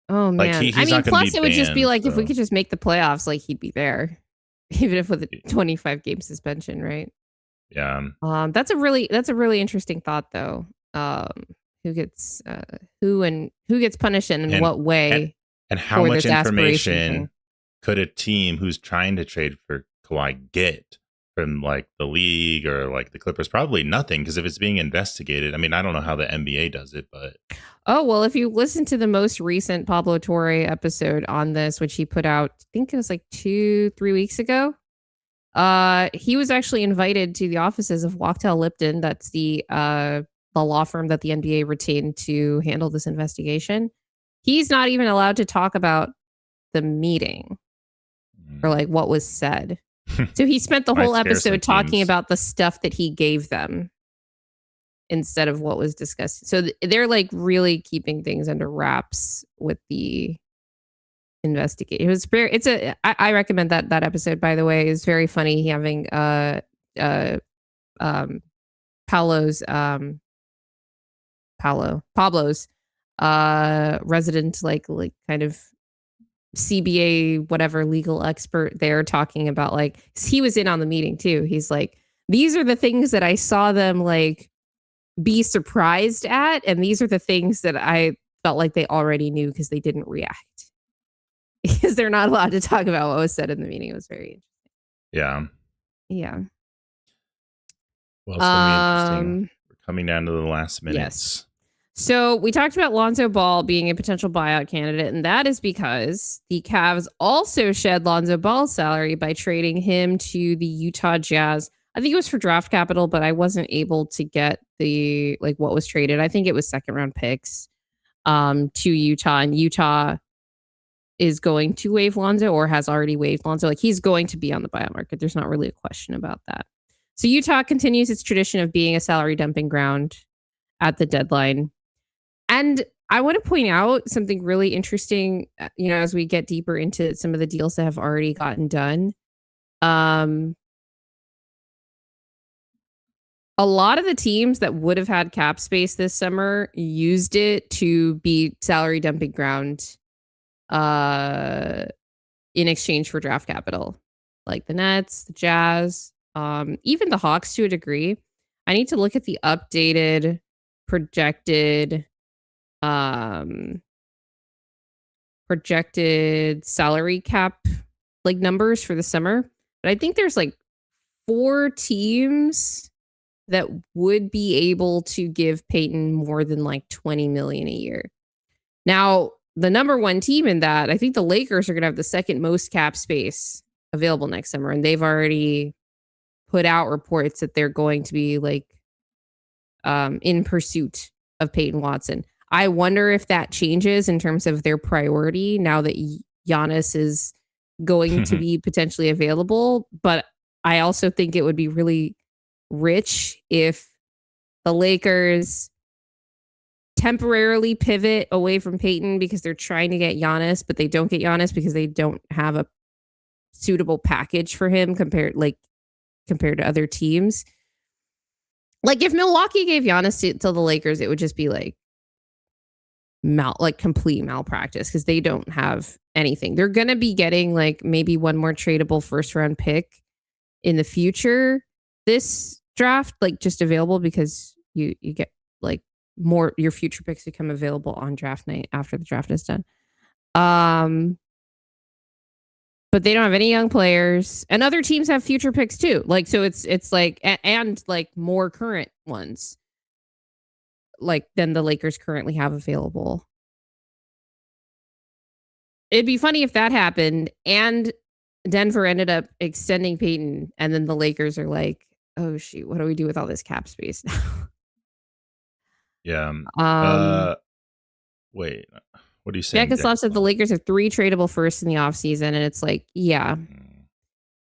Oh, man. Like, plus it would just be like, if we could just make the playoffs, like, he'd be there. Even if with a 25-game suspension, right? Yeah. That's a really interesting thought, though. Who gets punished and in what way? And how much information could a team who's trying to trade for Kawhi get from like the league or like the Clippers? Probably nothing, because if it's being investigated, I mean, I don't know how the NBA does it, but oh well, if you listen to the most recent Pablo Torre episode on this, which he put out, I think it was like 2-3 weeks ago. He was actually invited to the offices of Wachtell Lipton. That's the law firm that the NBA retained to handle this investigation. He's not even allowed to talk about the meeting or like what was said. So he spent the whole episode talking about the stuff that he gave them instead of what was discussed. So they're like really keeping things under wraps with the investigate. It was very. I recommend that episode. By the way, is very funny. Having Pablo's resident like kind of CBA whatever legal expert there talking about like he was in on the meeting too. He's like, these are the things that I saw them like be surprised at, and these are the things that I felt like they already knew because they didn't react. Because they're not allowed to talk about what was said in the meeting. It was very interesting. Yeah. Well, it's going to be interesting. We're coming down to the last minutes. Yes. So we talked about Lonzo Ball being a potential buyout candidate, and that is because the Cavs also shed Lonzo Ball's salary by trading him to the Utah Jazz. I think it was for draft capital, but I wasn't able to get the like what was traded. I think it was second round picks to Utah, and Utah is going to waive Lonzo or has already waived Lonzo. Like he's going to be on the buyout market. There's not really a question about that. So Utah continues its tradition of being a salary dumping ground at the deadline. And I want to point out something really interesting, as we get deeper into some of the deals that have already gotten done. A lot of the teams that would have had cap space this summer used it to be salary dumping ground in exchange for draft capital, like the Nets, the Jazz, even the Hawks to a degree. I need to look at the updated projected salary cap like numbers for the summer, but I think there's like 4 teams that would be able to give Peyton more than like 20 million a year. Now, the number one team in that, I think the Lakers are going to have the second most cap space available next summer, and they've already put out reports that they're going to be like in pursuit of Peyton Watson. I wonder if that changes in terms of their priority now that Giannis is going to be potentially available. But I also think it would be really rich if the Lakers temporarily pivot away from Peyton because they're trying to get Giannis, but they don't get Giannis because they don't have a suitable package for him compared to other teams. Like if Milwaukee gave Giannis to the Lakers, it would just be like complete malpractice because they don't have anything. They're going to be getting like maybe one more tradable first round pick in the future this draft, like just available because you get like more, your future picks become available on draft night after the draft is done. But they don't have any young players, and other teams have future picks too. Like, so it's like, and like more current ones like than the Lakers currently have available. It'd be funny if that happened and Denver ended up extending Peyton, and then the Lakers are like, oh shoot, what do we do with all this cap space now? Yeah. Wait, what are you saying? Yeah, because said the Lakers have 3 tradable firsts in the offseason, and it's like, yeah.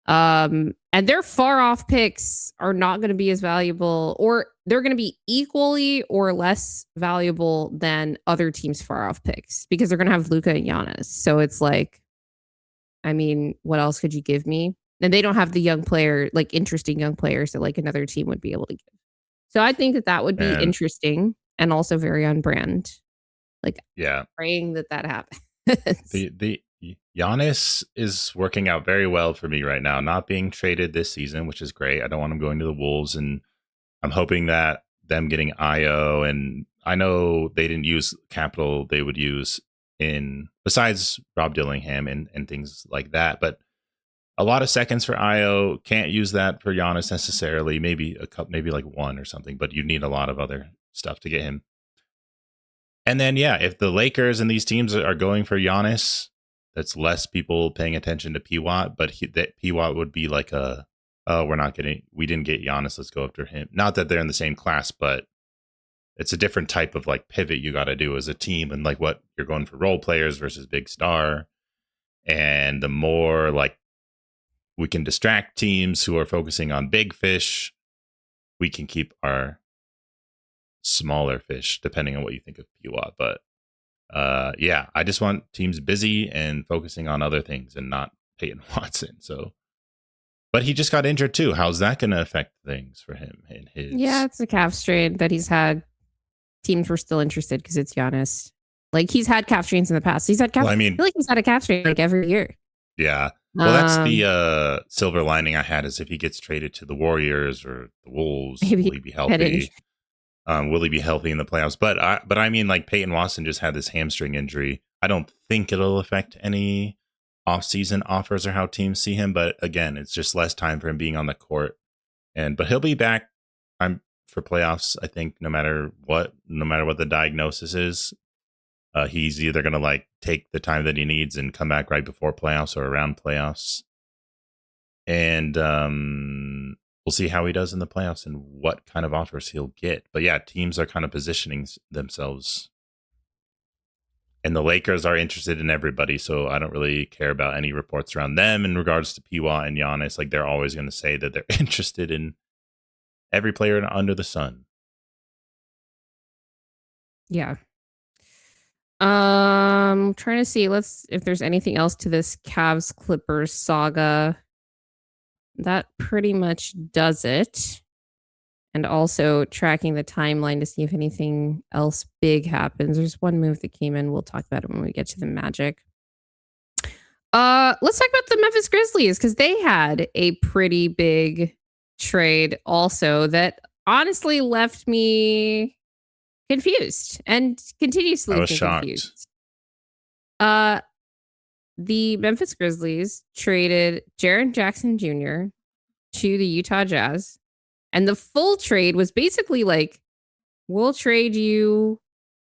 And their far off picks are not going to be as valuable, or they're going to be equally or less valuable than other teams' far off picks because they're going to have Luka and Giannis. So it's like, I mean, what else could you give me? And they don't have the young player, like interesting young players that like another team would be able to give. So I think that would be interesting and also very on brand. Like, yeah, praying that happens. The Giannis is working out very well for me right now, not being traded this season, which is great. I don't want him going to the Wolves, and I'm hoping that them getting IO, and I know they didn't use capital they would use besides Rob Dillingham and things like that, but a lot of seconds for IO, can't use that for Giannis necessarily. Maybe a couple, maybe like 1 or something, but you need a lot of other stuff to get him. And then, yeah, if the Lakers and these teams are going for Giannis, that's less people paying attention to Pwat, but that Pwat would be like we didn't get Giannis, let's go after him. Not that they're in the same class, but it's a different type of like pivot you got to do as a team, and like what you're going for role players versus big star. And the more like we can distract teams who are focusing on big fish, we can keep our smaller fish, depending on what you think of Pwat. But yeah, I just want teams busy and focusing on other things and not Peyton Watson. So, but he just got injured too. How's that going to affect things for him and his? Yeah, it's a calf strain that he's had. Teams were still interested because it's Giannis. Like he's had calf strains in the past. He's had calf. Well, I feel like he's had a calf strain like every year. Yeah. Well, that's the silver lining I had, is if he gets traded to the Warriors or the Wolves, will he be healthy? Will he be healthy in the playoffs? But I mean, like Peyton Watson just had this hamstring injury. I don't think it'll affect any offseason offers or how teams see him. But again, it's just less time for him being on the court. But he'll be back. For playoffs, I think, no matter what the diagnosis is. He's either going to like take the time that he needs and come back right before playoffs or around playoffs. And we'll see how he does in the playoffs and what kind of offers he'll get. But yeah, teams are kind of positioning themselves. And the Lakers are interested in everybody, so I don't really care about any reports around them in regards to Pwat and Giannis. Like, they're always going to say that they're interested in every player under the sun. Yeah. Trying to see if there's anything else to this Cavs Clippers saga. That pretty much does it. And also tracking the timeline to see if anything else big happens. There's one move that came in. We'll talk about it when we get to the Magic. Let's talk about the Memphis Grizzlies, because they had a pretty big trade also that honestly left me confused and continues to leave me confused. The Memphis Grizzlies traded Jaren Jackson Jr. to the Utah Jazz. And the full trade was basically like, we'll trade you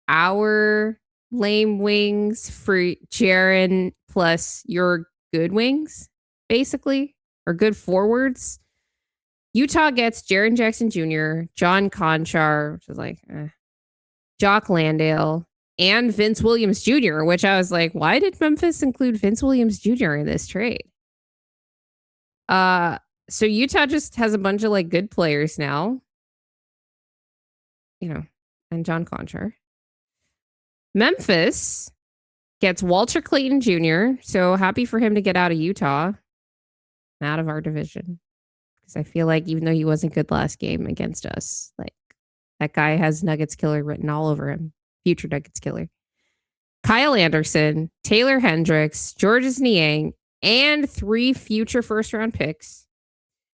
our lame wings for Jaren plus your good wings, basically, or good forwards. Utah gets Jaren Jackson Jr., John Conchar, which is like, Jock Landale, and Vince Williams Jr., which I was like, why did Memphis include Vince Williams Jr. in this trade? So Utah just has a bunch of like good players now, and John Conchar. Memphis gets Walter Clayton Jr. So happy for him to get out of Utah, out of our division. Because I feel like even though he wasn't good last game against us, like that guy has Nuggets killer written all over him. Future Nuggets killer. Kyle Anderson, Taylor Hendricks, Georges Niang, and 3 future first-round picks.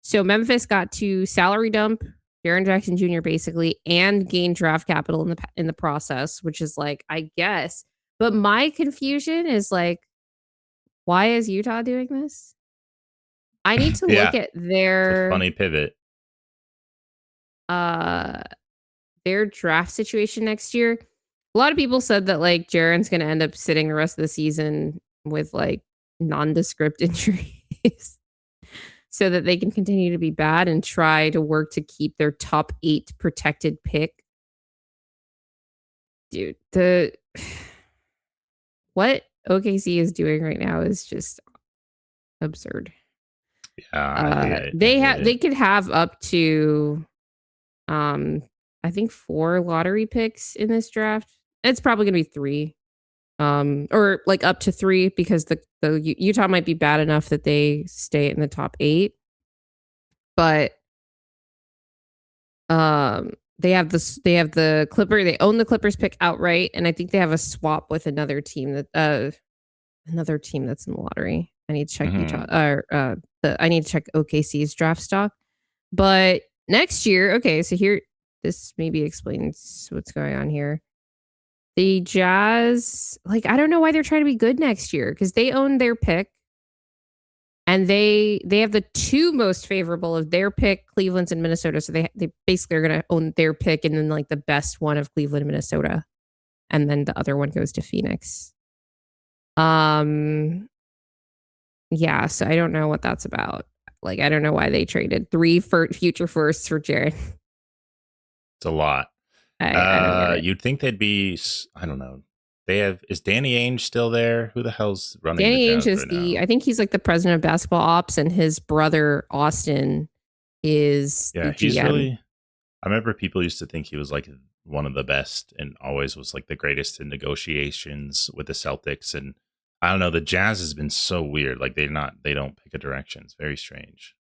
So Memphis got to salary dump Jaren Jackson Jr. basically and gain draft capital in the process, which is like, I guess. But my confusion is like, why is Utah doing this? I need to look at their funny pivot. Their draft situation next year. A lot of people said that like Jaren's going to end up sitting the rest of the season with like nondescript injuries so that they can continue to be bad and try to work to keep their top 8 protected pick. Dude, what OKC is doing right now is just absurd. Yeah, they could have up to I think 4 lottery picks in this draft. It's probably going to be 3. Or like up to 3 because the Utah might be bad enough that they stay in the top 8. But they have the Clipper. They own the Clippers pick outright, and I think they have a swap with another team that's in the lottery. I need to check Utah. I need to check OKC's draft stock. But next year, okay, so here this maybe explains what's going on here. The Jazz, like, I don't know why they're trying to be good next year because they own their pick. And they have the 2 most favorable of their pick, Cleveland's and Minnesota. So they basically are going to own their pick and then like the best one of Cleveland and Minnesota. And then the other one goes to Phoenix. Yeah, so I don't know what that's about. Like, I don't know why they traded 3 future firsts for Jaren. It's a lot. I don't get it. You'd think they'd be, I don't know. Is Danny Ainge still there? Who the hell's running Danny the Ainge Jazz is now? I think he's like the president of basketball ops, and his brother Austin is the GM. He's really, I remember people used to think he was like one of the best and always was like the greatest in negotiations with the Celtics. And I don't know, the Jazz has been so weird. Like they don't pick a direction. It's very strange.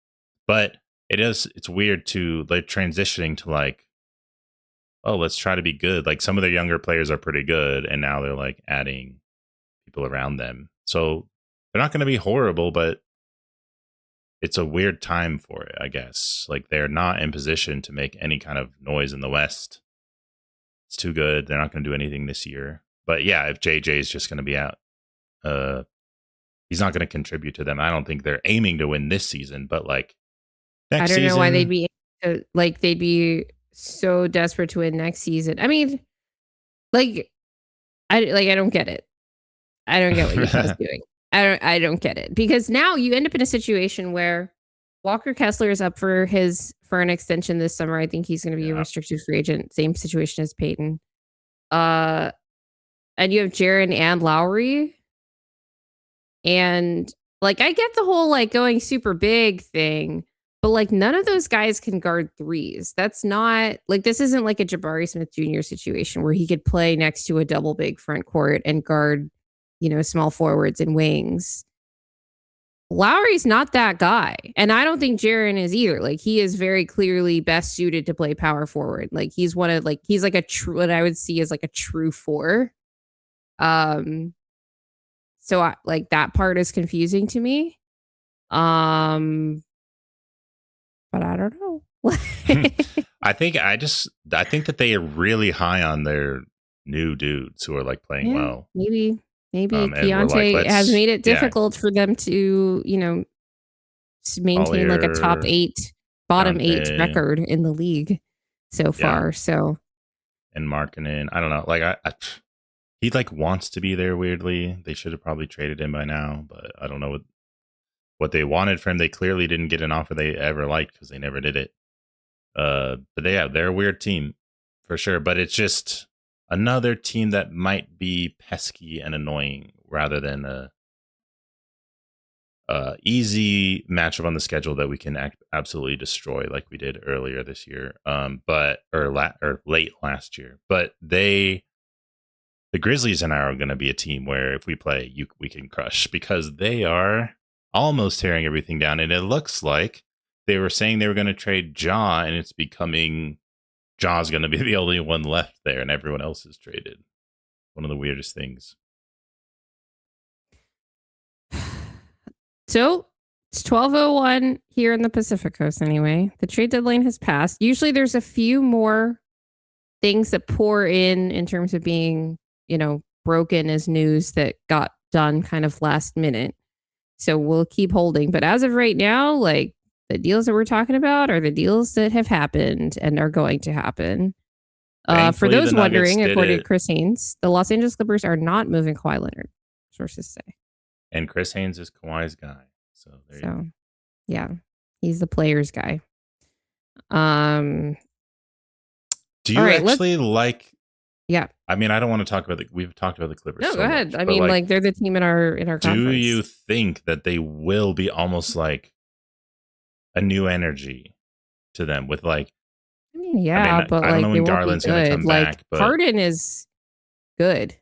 But it's weird to like transitioning to like, oh, let's try to be good. Like some of their younger players are pretty good, and now they're like adding people around them. So they're not going to be horrible, but it's a weird time for it, I guess. Like they're not in position to make any kind of noise in the West. It's too good. They're not going to do anything this year. But yeah, if JJ is just going to be out, he's not going to contribute to them. I don't think they're aiming to win this season, but like next season. I don't know why they'd be so desperate to win next season. I mean, I don't get it. I don't get what Utah's doing. I don't get it because now you end up in a situation where Walker Kessler is up for an extension this summer. I think he's going to be a restricted free agent. Same situation as Peyton. And you have Jaren and Lowry. And like, I get the whole like going super big thing, but like none of those guys can guard threes. That's not like, this isn't like a Jabari Smith Jr. situation where he could play next to a double big front court and guard, small forwards and wings. Lowry's not that guy. And I don't think Jaren is either. Like, he is very clearly best suited to play power forward. Like, he's he's like a true, what I would see as like a true four. So like that part is confusing to me. But I don't know. I think that they are really high on their new dudes who are like playing well. Maybe Keontae has made it difficult for them to, maintain like a top 8, bottom Keontae, 8 record in the league so far. So, and Markkanen, I don't know. Like he like wants to be there weirdly. They should have probably traded him by now, but I don't know what they wanted from him. They clearly didn't get an offer they ever liked because they never did it. But they're a weird team for sure. But it's just another team that might be pesky and annoying rather than a easy matchup on the schedule that we can absolutely destroy like we did earlier this year, or late last year. But the Grizzlies and I are going to be a team where if we play, we can crush because they are almost tearing everything down, and it looks like they were saying they were going to trade Ja, and it's becoming Ja's going to be the only one left there, and everyone else is traded. One of the weirdest things. So it's 12:01 here in the Pacific Coast anyway. The trade deadline has passed. Usually there's a few more things that pour in terms of being, broken as news that got done kind of last minute. So we'll keep holding. But as of right now, like the deals that we're talking about are the deals that have happened and are going to happen. For those wondering, according to Chris Haynes, the Los Angeles Clippers are not moving Kawhi Leonard, sources say. And Chris Haynes is Kawhi's guy. So yeah, he's the player's guy. Do you actually like? Yeah. I mean, I don't want to talk about we've talked about the Clippers. No, go ahead. I mean, like they're the team in our conference. Do you think that they will be almost like a new energy to them with like? I mean, but I don't know when Garland's going to come back. But Harden is good.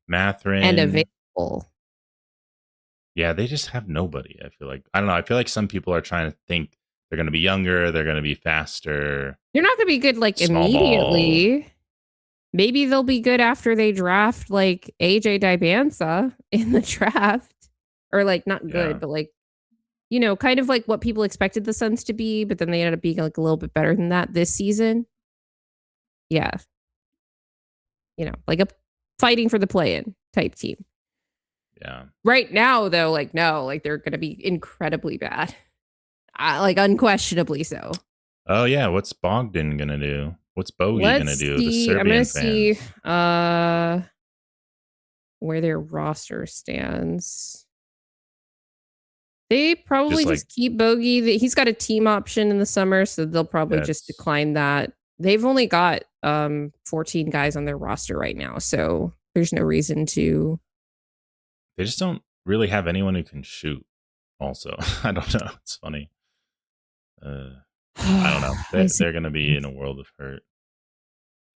Mathurin and available. Yeah, they just have nobody. I feel like I feel like some people are trying to think they're going to be younger, they're going to be faster. They're not going to be good like immediately. Ball. Maybe they'll be good after they draft like AJ Dibanza in the draft, or like not good, but like kind of like what people expected the Suns to be, but then they ended up being like a little bit better than that this season. Yeah, like a fighting for the play-in type team. Yeah. Right now, though, like no, like they're going to be incredibly bad, like unquestionably so. Oh yeah, what's Bogdan gonna do? What's Bogey gonna do? The Serbian I'm gonna fans. see where their roster stands. They probably just keep Bogey. He's got a team option in the summer, so they'll probably just decline that. They've only got 14 guys on their roster right now, so there's no reason to. They just don't really have anyone who can shoot. Also, I don't know. It's funny. I don't know. They're going to be in a world of hurt.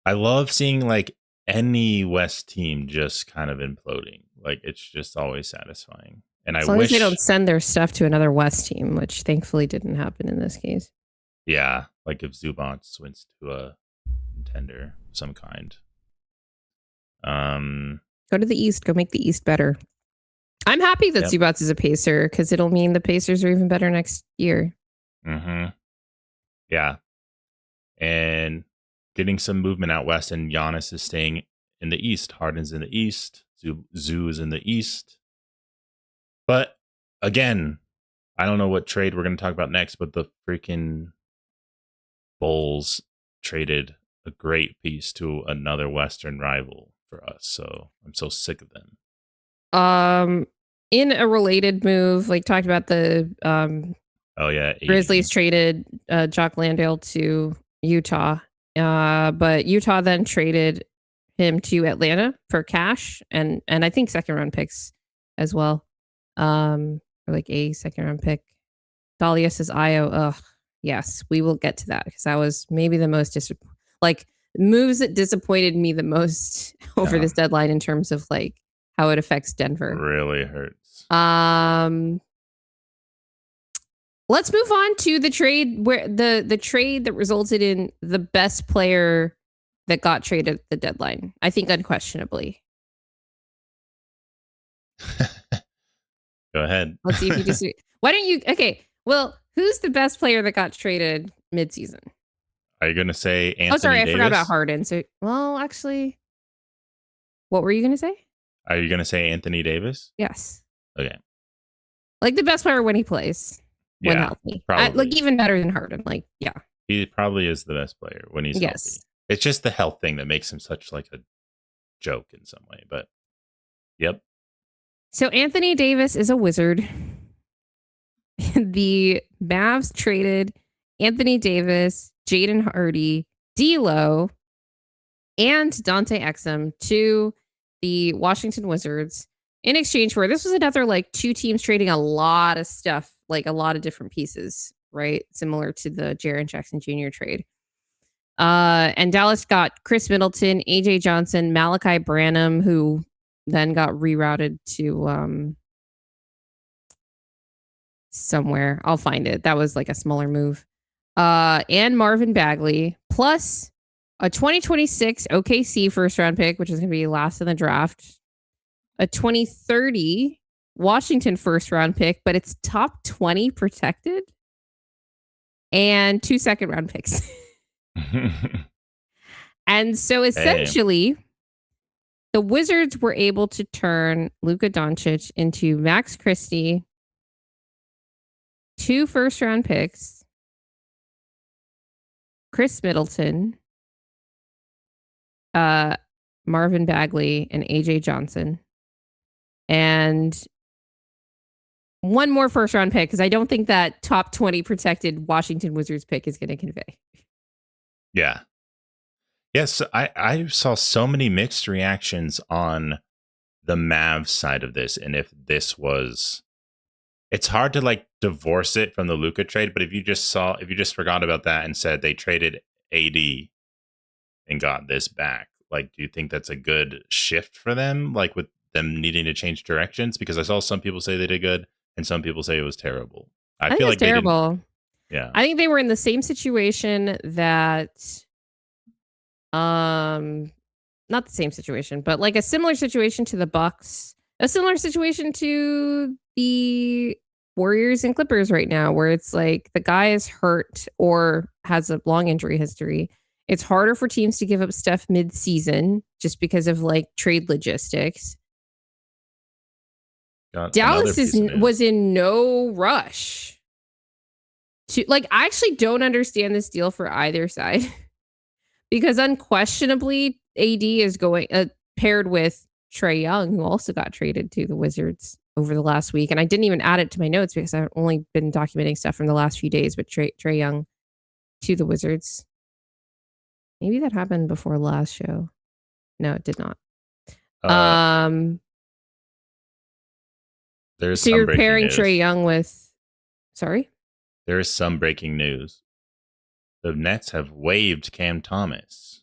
I love seeing like any West team just kind of imploding. Like it's just always satisfying. And as long as they don't send their stuff to another West team, which thankfully didn't happen in this case. Yeah, like if Zubac wins to a contender of some kind. Go to the East. Go make the East better. I'm happy that Zubac is a Pacer because it'll mean the Pacers are even better next year. Mm-hmm. Yeah. And getting some movement out west, and Giannis is staying in the East. Harden's in the East. Zoo is in the East. But again, I don't know what trade we're going to talk about next, but the freaking Bulls traded a great piece to another Western rival for us. So I'm so sick of them. In a related move, like talked about the Oh yeah, Grizzlies 80. traded Jock Landale to Utah, but Utah then traded him to Atlanta for cash and I think second round picks as well, or like a second round pick. Dahlia says Io. Ugh, yes, we will get to that because that was maybe the most like moves that disappointed me the most over this deadline in terms of like how it affects Denver. Really hurts. Let's move on to the trade where the trade that resulted in the best player that got traded at the deadline. I think unquestionably. Go ahead. Let's see if you disagree. Why don't you? Okay. Well, who's the best player that got traded midseason? Are you going to say Anthony Davis? Oh, sorry, I forgot about Harden. So, well, actually, what were you going to say? Are you going to say Anthony Davis? Yes. Okay. Like the best player when he plays. When healthy. Like even better than Harden. Like, yeah. He probably is the best player when he's healthy. It's just the health thing that makes him such like a joke in some way. But, yep. So Anthony Davis is a wizard. The Mavs traded Anthony Davis, Jaden Hardy, D'Lo, and Dante Exum to the Washington Wizards in exchange for, this was another like two teams trading a lot of stuff, like a lot of different pieces, right? Similar to the Jaren Jackson Jr. trade. And Dallas got Chris Middleton, AJ Johnson, Malachi Branham, who then got rerouted to somewhere. I'll find it. That was like a smaller move. And Marvin Bagley, plus a 2026 OKC first round pick, which is going to be last in the draft. A 2030 Washington first round pick, but it's top 20 protected. And 2 second round picks. And so essentially, the Wizards were able to turn Luka Doncic into Max Christie, 2 first round picks, Chris Middleton, Marvin Bagley, and AJ Johnson. And 1 more first round pick, because I don't think that top 20 protected Washington Wizards pick is going to convey. Yeah. Yes, I saw so many mixed reactions on the Mavs side of this. And if this was, it's hard to like divorce it from the Luka trade. But if you just forgot about that and said they traded AD and got this back, like, do you think that's a good shift for them? Like with them needing to change directions? Because I saw some people say they did good and some people say it was terrible. I feel like terrible. Yeah. I think they were in the same situation that, not the same situation, but like a similar situation to the Bucks, a similar situation to the Warriors and Clippers right now, where it's like the guy is hurt or has a long injury history. It's harder for teams to give up stuff mid-season just because of like trade logistics. Dallas was in no rush to, like, I actually don't understand this deal for either side because unquestionably AD is going paired with Trae Young, who also got traded to the Wizards over the last week. And I didn't even add it to my notes because I've only been documenting stuff from the last few days, but Trae Young to the Wizards. Maybe that happened before last show. No, it did not. So you're pairing Trae Young with, sorry? There is some breaking news. The Nets have waived Cam Thomas,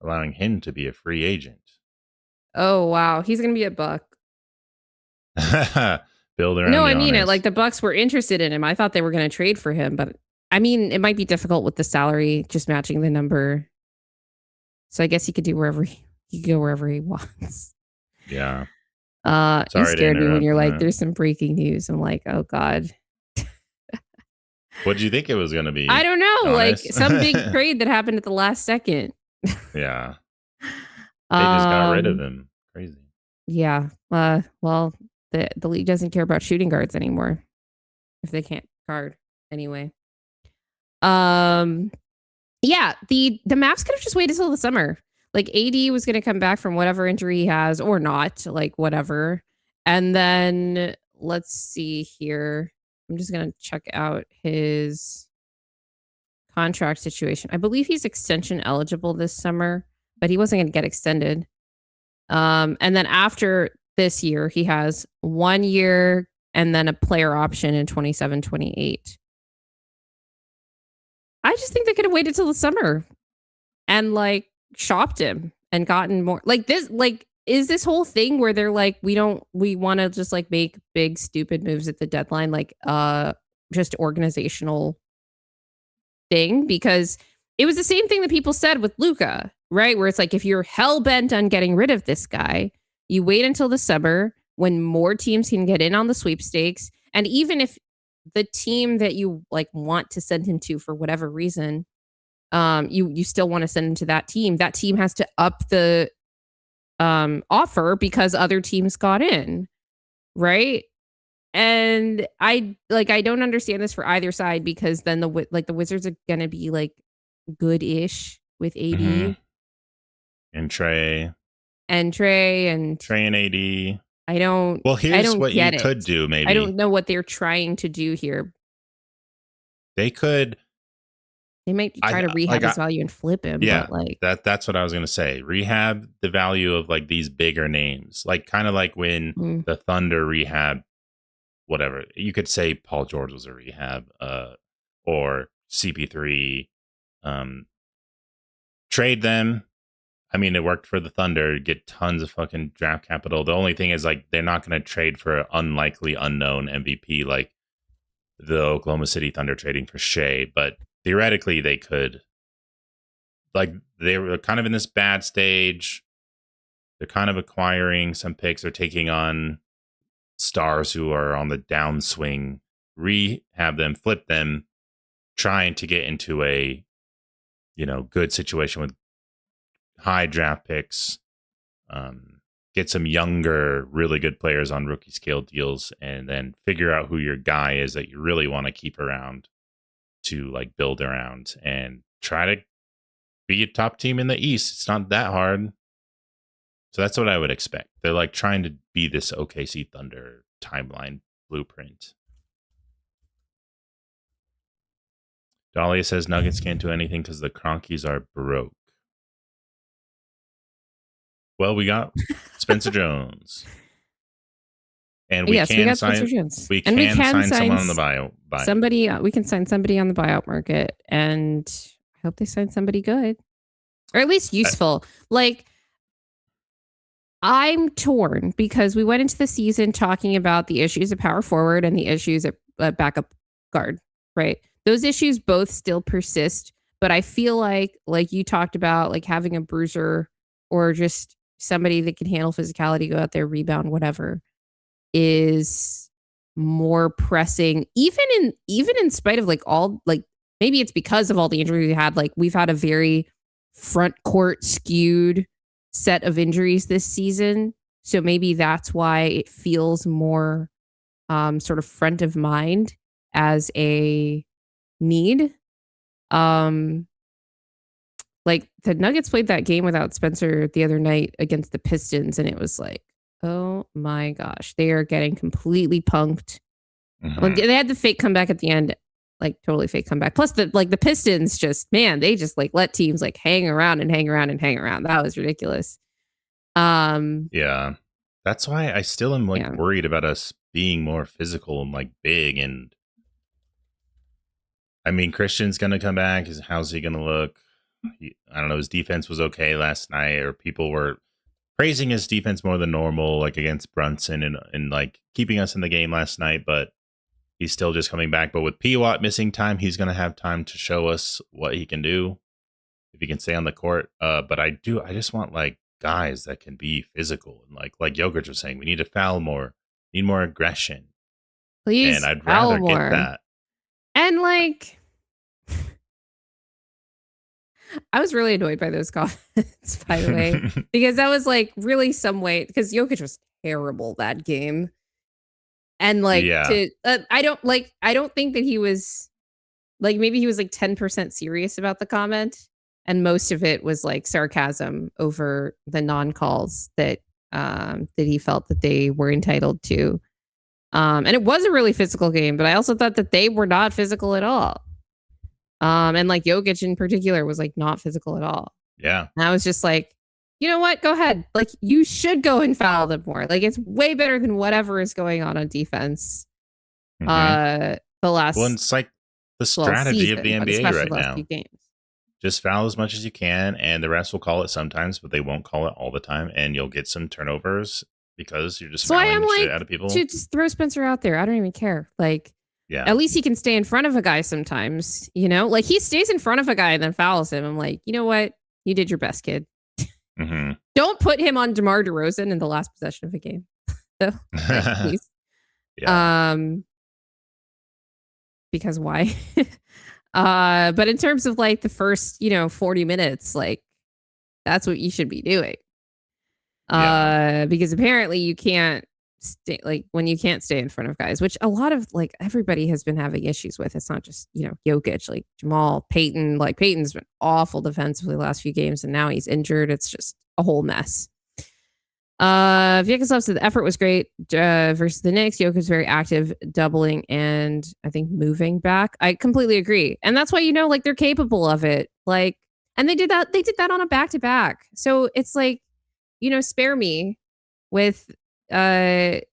allowing him to be a free agent. Oh, wow. He's going to be a Buck. Build around No, Giannis. I mean it. Like the Bucks were interested in him. I thought they were going to trade for him, but I mean, it might be difficult with the salary just matching the number. So I guess he could do wherever he could go wherever he wants. Yeah. You scared me when you're like, there's some breaking news. I'm like, oh God. What did you think it was going to be? I don't know. Honest? Like some big trade that happened at the last second. Yeah. They just got rid of him. Crazy. Yeah. Well, the league doesn't care about shooting guards anymore if they can't guard anyway. Yeah, the Mavs could have just waited till the summer. Like AD was going to come back from whatever injury he has or not, like whatever. And then let's see here. I'm just gonna check out his contract situation. I believe he's extension eligible this summer, but he wasn't going to get extended. And then after this year, he has 1 year and then a player option in 27, 28. I just think they could have waited till the summer and like shopped him and gotten more like this. Like, is this whole thing where they're like, we want to just like make big, stupid moves at the deadline, like just organizational thing? Because it was the same thing that people said with Luka, right? Where it's like, if you're hell bent on getting rid of this guy, you wait until the summer when more teams can get in on the sweepstakes. And even if the team that you like want to send him to for whatever reason, you still want to send him to that team has to up the offer because other teams got in, right? And I don't understand this for either side, because then the Wizards are gonna be like good-ish with AD and Trey and AD. Well, here's what you could do. Maybe I don't know what they're trying to do here. They might try to rehab his value and flip him. Yeah, but like that's what I was gonna say. Rehab the value of like these bigger names, like kind of like when the Thunder rehab. Whatever you could say, Paul George was a rehab, or CP3. Trade them. I mean, it worked for the Thunder. Get tons of fucking draft capital. The only thing is, like, they're not going to trade for an unlikely, unknown MVP like the Oklahoma City Thunder trading for Shea. But theoretically, they could. Like, they were kind of in this bad stage. They're kind of acquiring some picks. They're taking on stars who are on the downswing, rehab them, flip them, trying to get into a good situation with high draft picks, get some younger really good players on rookie scale deals, and then figure out who your guy is that you really want to keep around to like build around and try to be a top team in the East. It's not that hard. So that's what I would expect. They're like trying to be this OKC Thunder timeline blueprint. Dahlia says Nuggets can't do anything because the Cronkies are broke. Well, we got Spencer Jones. And we can sign someone on the buyout. We can sign somebody on the buyout market, and I hope they sign somebody good. Or at least useful. I'm torn because we went into the season talking about the issues at power forward and the issues at backup guard, right? Those issues both still persist, but I feel like you talked about, like having a bruiser or just somebody that can handle physicality, go out there, rebound, whatever, is more pressing, even in spite of maybe it's because of all the injuries we had. Like, we've had a very front court skewed set of injuries this season, so maybe that's why it feels more sort of front of mind as a need. Like, the Nuggets played that game without Spencer the other night against the Pistons, and it was like, oh my gosh, they are getting completely punked. Well, they had the fake comeback at the end, like totally fake comeback. Plus the Pistons they just like let teams like hang around. That was ridiculous. Yeah, that's why I still am worried about us being more physical and like big. And I mean, Christian's gonna come back. How's he gonna look? I don't know. His defense was okay last night, or people were praising his defense more than normal, like against Brunson and like keeping us in the game last night. But he's still just coming back. But with Pwat missing time, he's gonna have time to show us what he can do if he can stay on the court. But I just want like guys that can be physical, and like Jokic was saying, we need to foul more, need more aggression. Please, and I'd rather get that. And like, I was really annoyed by those comments, by the way, because that was like really some way, because Jokic was terrible that game, and like I don't think that he was like, maybe he was like 10% serious about the comment. And most of it was like sarcasm over the non-calls that he felt that they were entitled to. And it was a really physical game, but I also thought that they were not physical at all. And like Jokic in particular was like not physical at all. Yeah. And I was just like, you know what? Go ahead. Like you should go and foul them more. Like it's way better than whatever is going on defense. The last it's like the strategy season, of the NBA right now. Games. Just foul as much as you can, and the refs will call it sometimes, but they won't call it all the time, and you'll get some turnovers because you're just fouling the shit out of people. To just throw Spencer out there. I don't even care. Like, at least he can stay in front of a guy sometimes, you know? Like, he stays in front of a guy and then fouls him. I'm like, you know what? You did your best, kid. Don't put him on DeMar DeRozan in the last possession of a game. So, please. Because why? But in terms of like the first, 40 minutes, like that's what you should be doing. Because apparently you can't stay, like when you can't stay in front of guys, which a lot of like everybody has been having issues with. It's not just, Jokic, like Jamal, Peyton. Like Peyton's been awful defensively the last few games, and now he's injured. It's just a whole mess. Vyacheslav said the effort was great versus the Knicks. Jokic was very active, doubling and I think moving back. I completely agree, and that's why like they're capable of it. Like, and they did that on a back-to-back. So it's like, spare me with like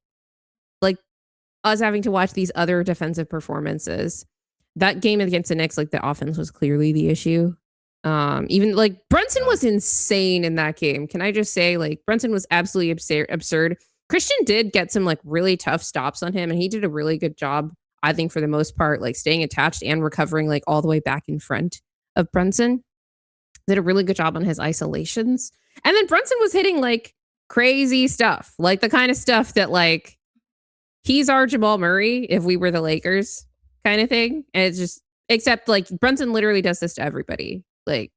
us having to watch these other defensive performances. That game against the Knicks, like the offense was clearly the issue. Even like Brunson was insane in that game. Can I just say, like, Brunson was absolutely absurd. Christian did get some like really tough stops on him, and he did a really good job, I think, for the most part, like staying attached and recovering like all the way back in front of Brunson. Did a really good job on his isolations. And then Brunson was hitting like crazy stuff, like the kind of stuff that like he's our Jamal Murray if we were the Lakers kind of thing. And it's just, except like Brunson literally does this to everybody. Like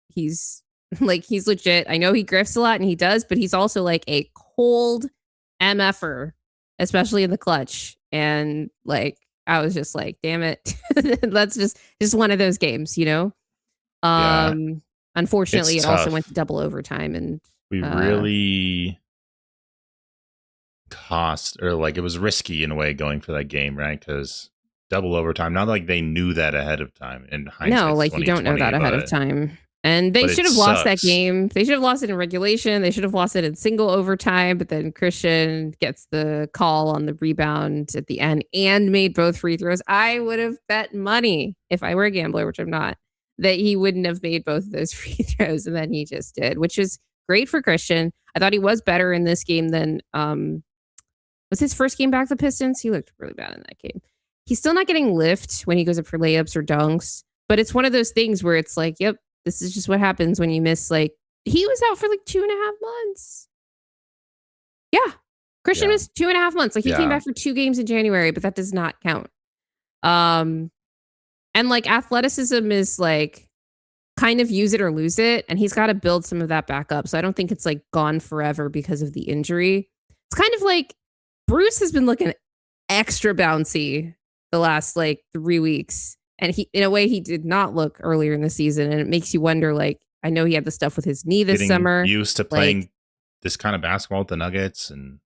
he's legit. I know he grifts a lot and he does, but he's also like a cold MFer, especially in the clutch. And like, I was just like, damn it. That's just one of those games, Unfortunately, it also went to double overtime, and we really it was risky in a way going for that game, right? Because double overtime, not like they knew that ahead of time. In hindsight, no, like you don't know that ahead of time. And they should have lost that game. They should have lost it in regulation. They should have lost it in single overtime. But then Christian gets the call on the rebound at the end and made both free throws. I would have bet money, if I were a gambler, which I'm not, that he wouldn't have made both of those free throws. And then he just did, which is great for Christian. I thought he was better in this game than was his first game back the Pistons. He looked really bad in that game. He's still not getting lift when he goes up for layups or dunks. But it's one of those things where it's like, yep, this is just what happens when you miss, like, he was out for like 2.5 months. Yeah. Christian missed 2.5 months. Like he came back for 2 games in January, but that does not count. And like athleticism is like kind of use it or lose it. And he's got to build some of that back up. So I don't think it's like gone forever because of the injury. It's kind of like Bruce has been looking extra bouncy the last like 3 weeks. And he, in a way, he did not look earlier in the season. And it makes you wonder, like, I know he had the stuff with his knee this summer. Used to playing this kind of basketball with the Nuggets and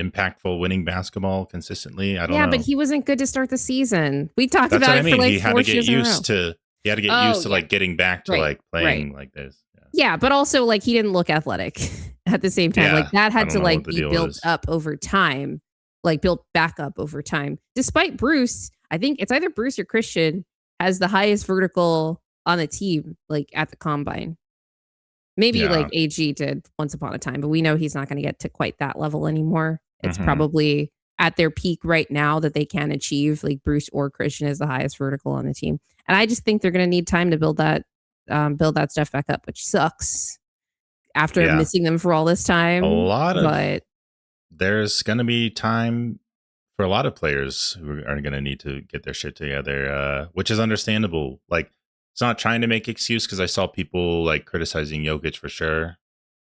impactful winning basketball consistently. I don't know. Yeah, but he wasn't good to start the season. We talked about it for like he had to get used to like getting back to like playing like this. Yeah, but also like he didn't look athletic at the same time. Yeah, like that had to like be built up over time, like built back up over time. Despite Bruce, I think it's either Bruce or Christian has the highest vertical on the team, like at the combine. Maybe like AG did once upon a time, but we know he's not going to get to quite that level anymore. It's probably at their peak right now that they can achieve, like Bruce or Christian is the highest vertical on the team. And I just think they're going to need time to build that stuff back up, which sucks after missing them for all this time. There's going to be time for a lot of players who are going to need to get their shit together, which is understandable. Like, it's not trying to make excuse, because I saw people like criticizing Jokic for sure.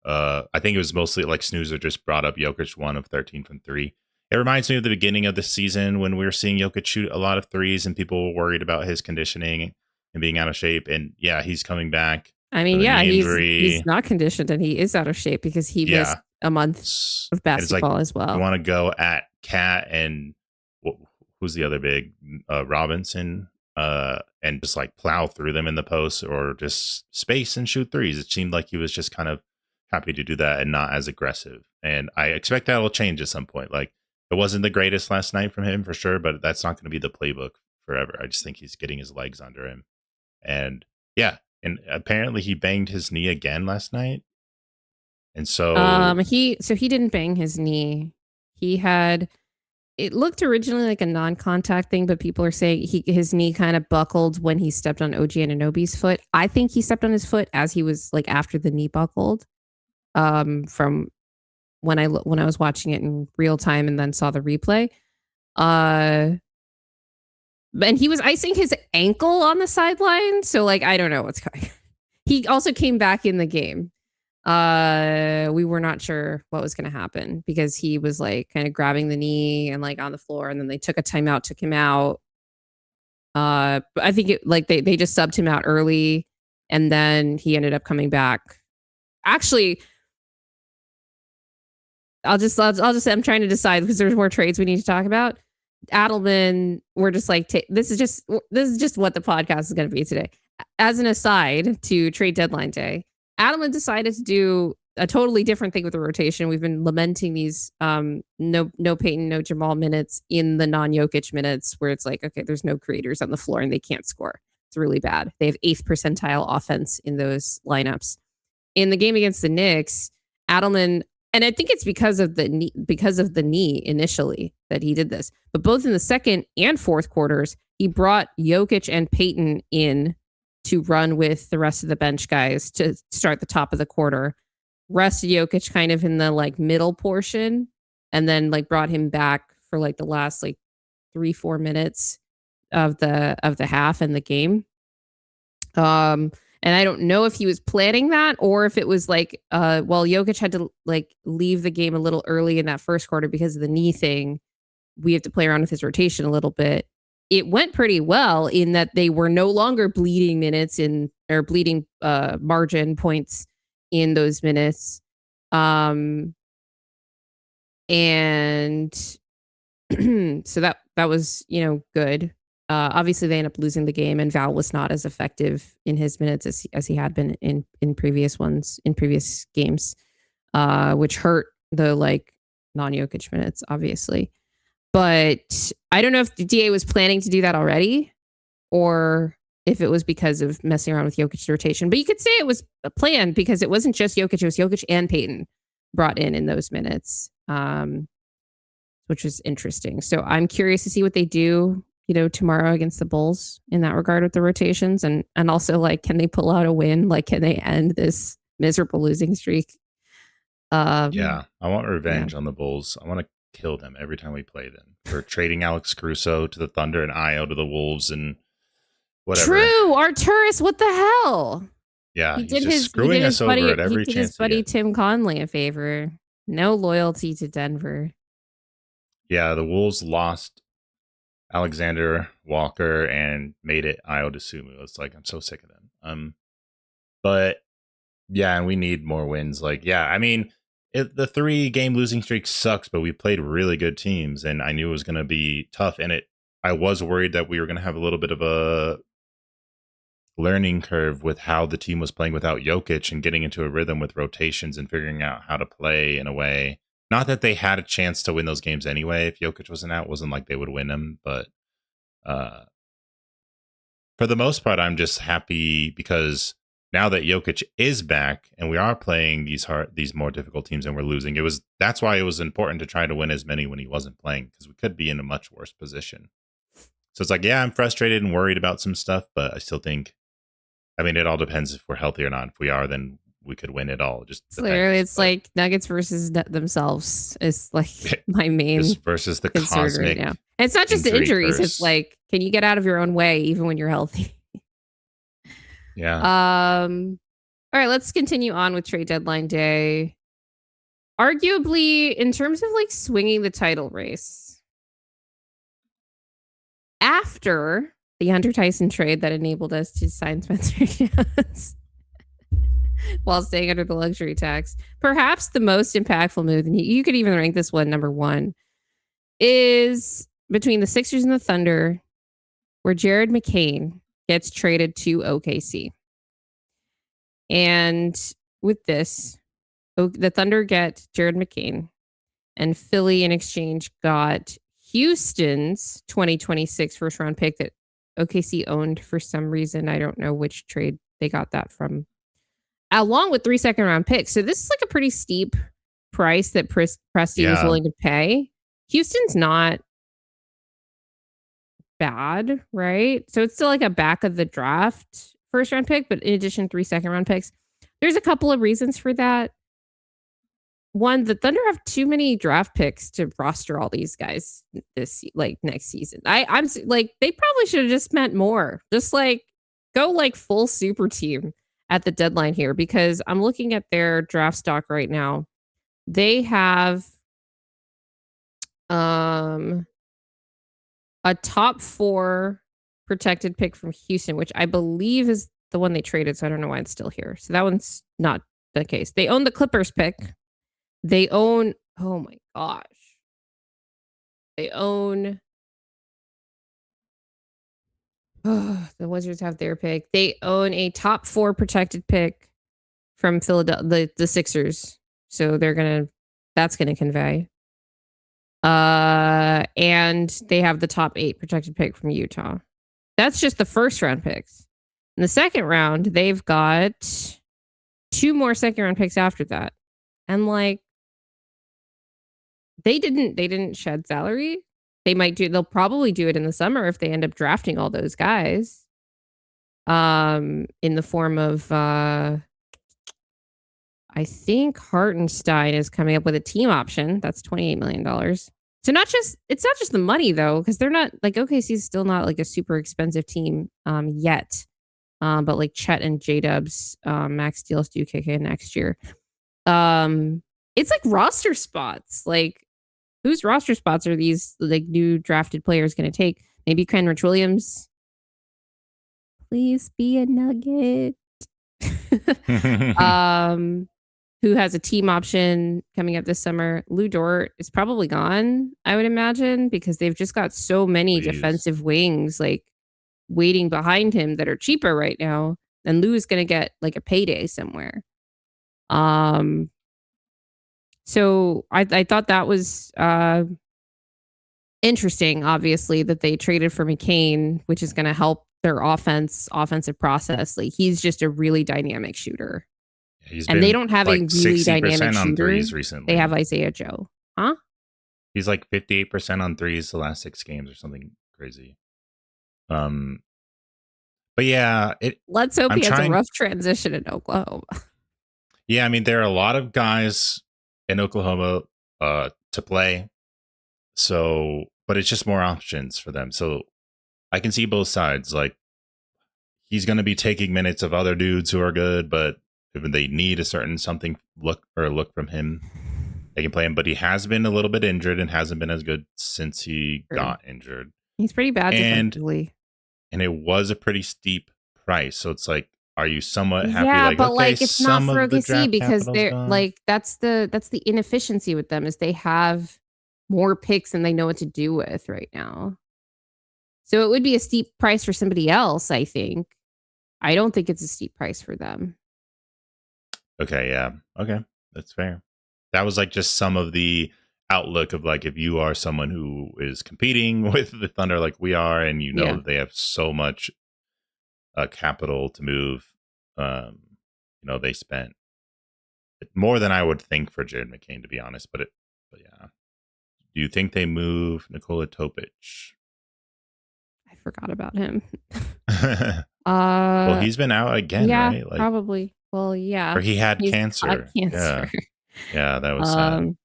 I think it was mostly like Snoozer just brought up Jokic 1 of 13 from 3. It reminds me of the beginning of the season when we were seeing Jokic shoot a lot of threes and people were worried about his conditioning and being out of shape. And he's coming back. I mean, he's not conditioned and he is out of shape because he missed a month of basketball as well. You want to go at Cat and who's the other big Robinson, and just like plow through them in the post or just space and shoot threes. It seemed like he was just kind of happy to do that and not as aggressive. And I expect that will change at some point. Like it wasn't the greatest last night from him for sure, but that's not going to be the playbook forever. I just think he's getting his legs under him. And yeah, and apparently he banged his knee again last night. And so he didn't bang his knee. He had, it looked originally like a non-contact thing, but people are saying his knee kind of buckled when he stepped on OG Anunoby's foot. I think he stepped on his foot as he was like after the knee buckled. From when I was watching it in real time and then saw the replay. And he was icing his ankle on the sideline, so like I don't know what's going. He also came back in the game. We were not sure what was going to happen because he was like kind of grabbing the knee and like on the floor, and then they took a timeout, took him out. But I think they just subbed him out early, and then he ended up coming back. Actually, I'll just I'm trying to decide because there's more trades we need to talk about. Adelman, we're just like this is just what the podcast is going to be today. As an aside to trade deadline day, Adelman decided to do a totally different thing with the rotation. We've been lamenting these no Peyton, no Jamal minutes in the non-Jokic minutes where it's like, okay, there's no creators on the floor and they can't score. It's really bad. They have 8th percentile offense in those lineups. In the game against the Knicks, Adelman, and I think it's because of the knee initially that he did this, but both in the second and fourth quarters, he brought Jokic and Peyton in to run with the rest of the bench guys to start the top of the quarter. Rested Jokic kind of in the like middle portion, and then like brought him back for like the last like 3-4 minutes of the half and the game. And I don't know if he was planning that or if it was like, Jokic had to like leave the game a little early in that first quarter because of the knee thing. We have to play around with his rotation a little bit. It went pretty well in that they were no longer bleeding minutes or bleeding margin points in those minutes. And so that was, good. Obviously, they end up losing the game, and Val was not as effective in his minutes as he had been in previous games, which hurt the like non-Jokic minutes, obviously. But I don't know if the DA was planning to do that already, or if it was because of messing around with Jokic's rotation. But you could say it was a plan because it wasn't just Jokic; it was Jokic and Peyton brought in those minutes, which was interesting. So I'm curious to see what they do tomorrow against the Bulls in that regard with the rotations, and also like, can they pull out a win? Like, can they end this miserable losing streak? Yeah, I want revenge on the Bulls. I want to kill them every time we play them for trading Alex Caruso to the Thunder and Io to the Wolves and whatever. True, Arturis, what the hell? Yeah, he's just screwing us over at every chance. He did his buddy Tim Conley a favor. No loyalty to Denver. Yeah, the Wolves lost Alexander Walker and made it Dosunmu. It's like, I'm so sick of them. But yeah, and we need more wins. Like, yeah, I mean, the 3-game losing streak sucks, but we played really good teams, and I knew it was going to be tough. And I was worried that we were going to have a little bit of a learning curve with how the team was playing without Jokic and getting into a rhythm with rotations and figuring out how to play in a way. Not that they had a chance to win those games anyway. If Jokic wasn't out, it wasn't like they would win them. But for the most part, I'm just happy because now that Jokic is back and we are playing these more difficult teams and we're losing, that's why it was important to try to win as many when he wasn't playing, because we could be in a much worse position. So it's like, yeah, I'm frustrated and worried about some stuff, but I still think, I mean, it all depends if we're healthy or not. If we are, then we could win it all. Just literally, it's like Nuggets versus themselves is like my main versus the concern cosmic right now. And it's not just the injuries. Curse. It's like, can you get out of your own way even when you're healthy? Yeah. All right, let's continue on with trade deadline day. Arguably, in terms of like swinging the title race, after the Hunter Tyson trade that enabled us to sign Spencer Jones while staying under the luxury tax, perhaps the most impactful move, and you could even rank this one number one, is between the Sixers and the Thunder where Jared McCain gets traded to OKC. And with this, the Thunder get Jared McCain, and Philly in exchange got Houston's 2026 first round pick that OKC owned for some reason. I don't know which trade they got that from, along with 3 second round picks. So this is like a pretty steep price that Presti was willing to pay. Houston's not bad, right? So it's still like a back of the draft first round pick, but in addition, 3 second round picks. There's a couple of reasons for that. One, the Thunder have too many draft picks to roster all these guys this next season. I'm like, they probably should have just spent more. Just like go like full super team at the deadline here, because I'm looking at their draft stock right now. They have a top 4 protected pick from Houston, which I believe is the one they traded, so I don't know why it's still here. So that one's not the case. They own the Clippers pick. They own, oh my gosh. They own, the Wizards have their pick. They own a top 4 protected pick from Philadelphia, the Sixers. So that's gonna convey. And they have the top 8 protected pick from Utah. That's just the first round picks. In the second round, they've got 2 more second round picks after that. And like, they didn't shed salary. They'll probably do it in the summer if they end up drafting all those guys. In the form of I think Hartenstein is coming up with a team option. That's $28 million. So it's not just the money though, because they're not like OKC is still not like a super expensive team yet. But like Chet and J-Dubs, max deals do kick in next year. It's like roster spots. Like, whose roster spots are these like new drafted players going to take? Maybe Kenrich Williams. Please be a Nugget. Who has a team option coming up this summer. Lou Dort is probably gone, I would imagine, because they've just got so many defensive wings like waiting behind him that are cheaper right now. And Lou is going to get like a payday somewhere. So I thought that was interesting, obviously, that they traded for McCain, which is going to help their offensive process. Like, he's just a really dynamic shooter. And they don't have like a really dynamic shooter. Threes recently. They have Isaiah Joe. Huh? He's like 58% on threes the last 6 games or something crazy. But yeah, let's hope he has a rough transition in Oklahoma. Yeah, I mean, there are a lot of guys in Oklahoma to play. So, but it's just more options for them. So I can see both sides. Like, he's going to be taking minutes of other dudes who are good, but if they need a certain look from him, they can play him. But he has been a little bit injured and hasn't been as good since he got injured. He's pretty bad defensively. And it was a pretty steep price. So it's like, are you somewhat happy? Yeah, but like, it's not for OKC because they're like, that's the inefficiency with them, is they have more picks than they know what to do with right now. So it would be a steep price for somebody else, I think. I don't think it's a steep price for them. Okay, yeah. Okay, that's fair. That was like just some of the outlook of like, if you are someone who is competing with the Thunder like we are, and you know that they have so much capital to move, they spent more than I would think for Jared McCain, to be honest. But yeah. Do you think they move Nikola Topic? I forgot about him. Well, he's been out again, right? Like, probably. Well, yeah. Or he had cancer. Yeah, that was sad.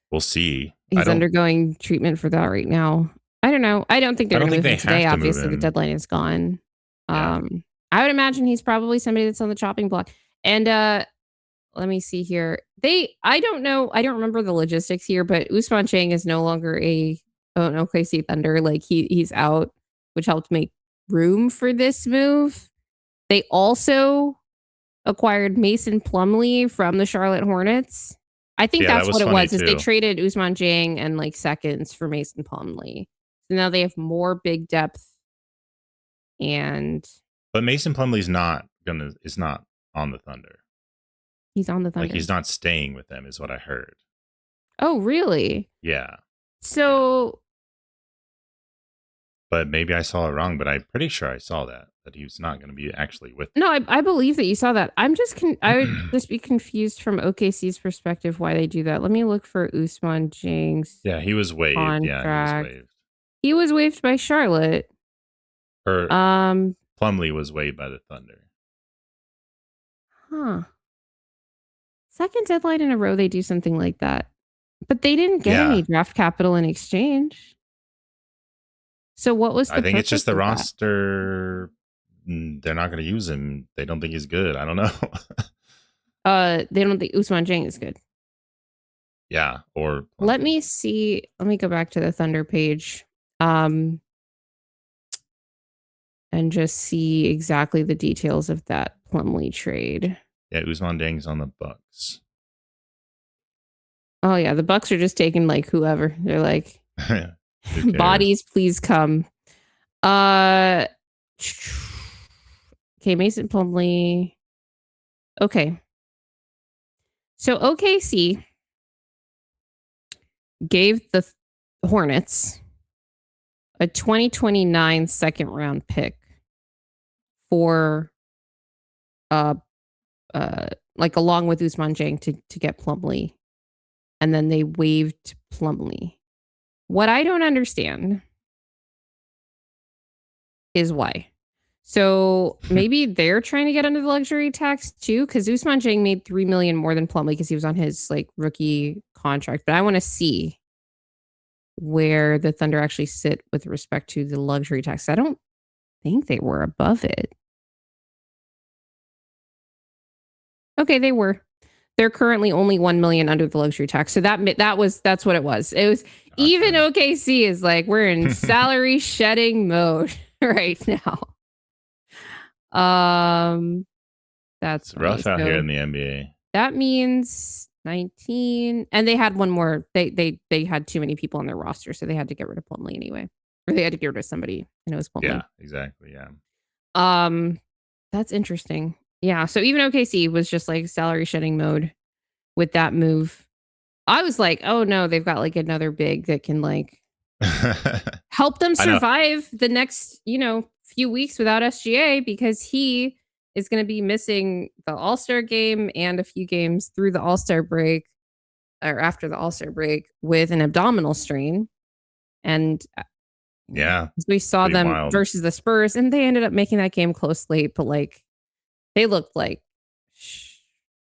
We'll see. He's undergoing treatment for that right now. I don't know. I don't think they're going to move him today. Obviously, the deadline is gone. I would imagine he's probably somebody that's on the chopping block. And let me see here. I don't know. I don't remember the logistics here, but Ousmane Chang is no longer an OKC Thunder. Like, he's out, which helped make room for this move. They also acquired Mason Plumlee from the Charlotte Hornets. I think Yeah, that that's was what it funny was. Is they too. traded Usman Jang and like seconds for Mason Plumlee. So now they have more big depth, and But Mason Plumlee's is not on the Thunder. he's on the Like Thunder. he's not staying with them, is what I heard. Oh, really? Yeah, yeah. So But maybe I saw it wrong. But I'm pretty sure I saw that he was not going to be actually with no, I believe that you saw that. I would them. just be confused from OKC's perspective why they do that. Let me look for Usman Jang's Yeah, he was waived. Yeah, he was contract. waived. He was waived by Charlotte. Or Um, Plumlee was waived by the Thunder. huh. Second deadline in a row, they do something like that. But they didn't get any Yeah, draft capital in exchange. So what was I the think it's purpose just the of that? roster. They're not going to use him. They don't think he's good. I don't know. They don't think Usman Jang is good. Yeah, or Let Plumlee. me see. Let me go back to the Thunder page. Um, and just see exactly the details of that Plumlee trade. Yeah, Usman Dang's on the Bucks. Oh yeah, the Bucks are just taking like whoever. They're like, bodies, please come. Okay, Mason Plumlee. Okay, so OKC gave the Hornets a 2029 second round pick for uh like along with Usman Jang to get Plumlee, and then they waived Plumlee. What I don't understand is why. So maybe they're trying to get under the luxury tax too, because Usman Jang made $3 million more than Plumlee because he was on his like rookie contract. But I want to see where the Thunder actually sit with respect to the luxury tax. I don't think they were above it. Okay, they were. They're currently only 1 million under the luxury tax. So that's what it was. It was Gotcha. Even OKC is like, we're in salary shedding mode right now. That's It's rough funny. out here in the NBA. That means 19, and they had one more. They had too many people on their roster, so they had to get rid of Plumlee anyway, or they had to get rid of somebody, and it was Plumlee. Yeah, exactly. Yeah. That's interesting. Yeah, so even OKC was just like salary shedding mode with that move. I was like, oh no, they've got like another big that can like help them survive the next, few weeks without SGA, because he is going to be missing the All Star game and a few games through the All Star break or after the All Star break with an abdominal strain. And yeah, we saw them wild. versus the Spurs, and they ended up making that game close late, but like they looked like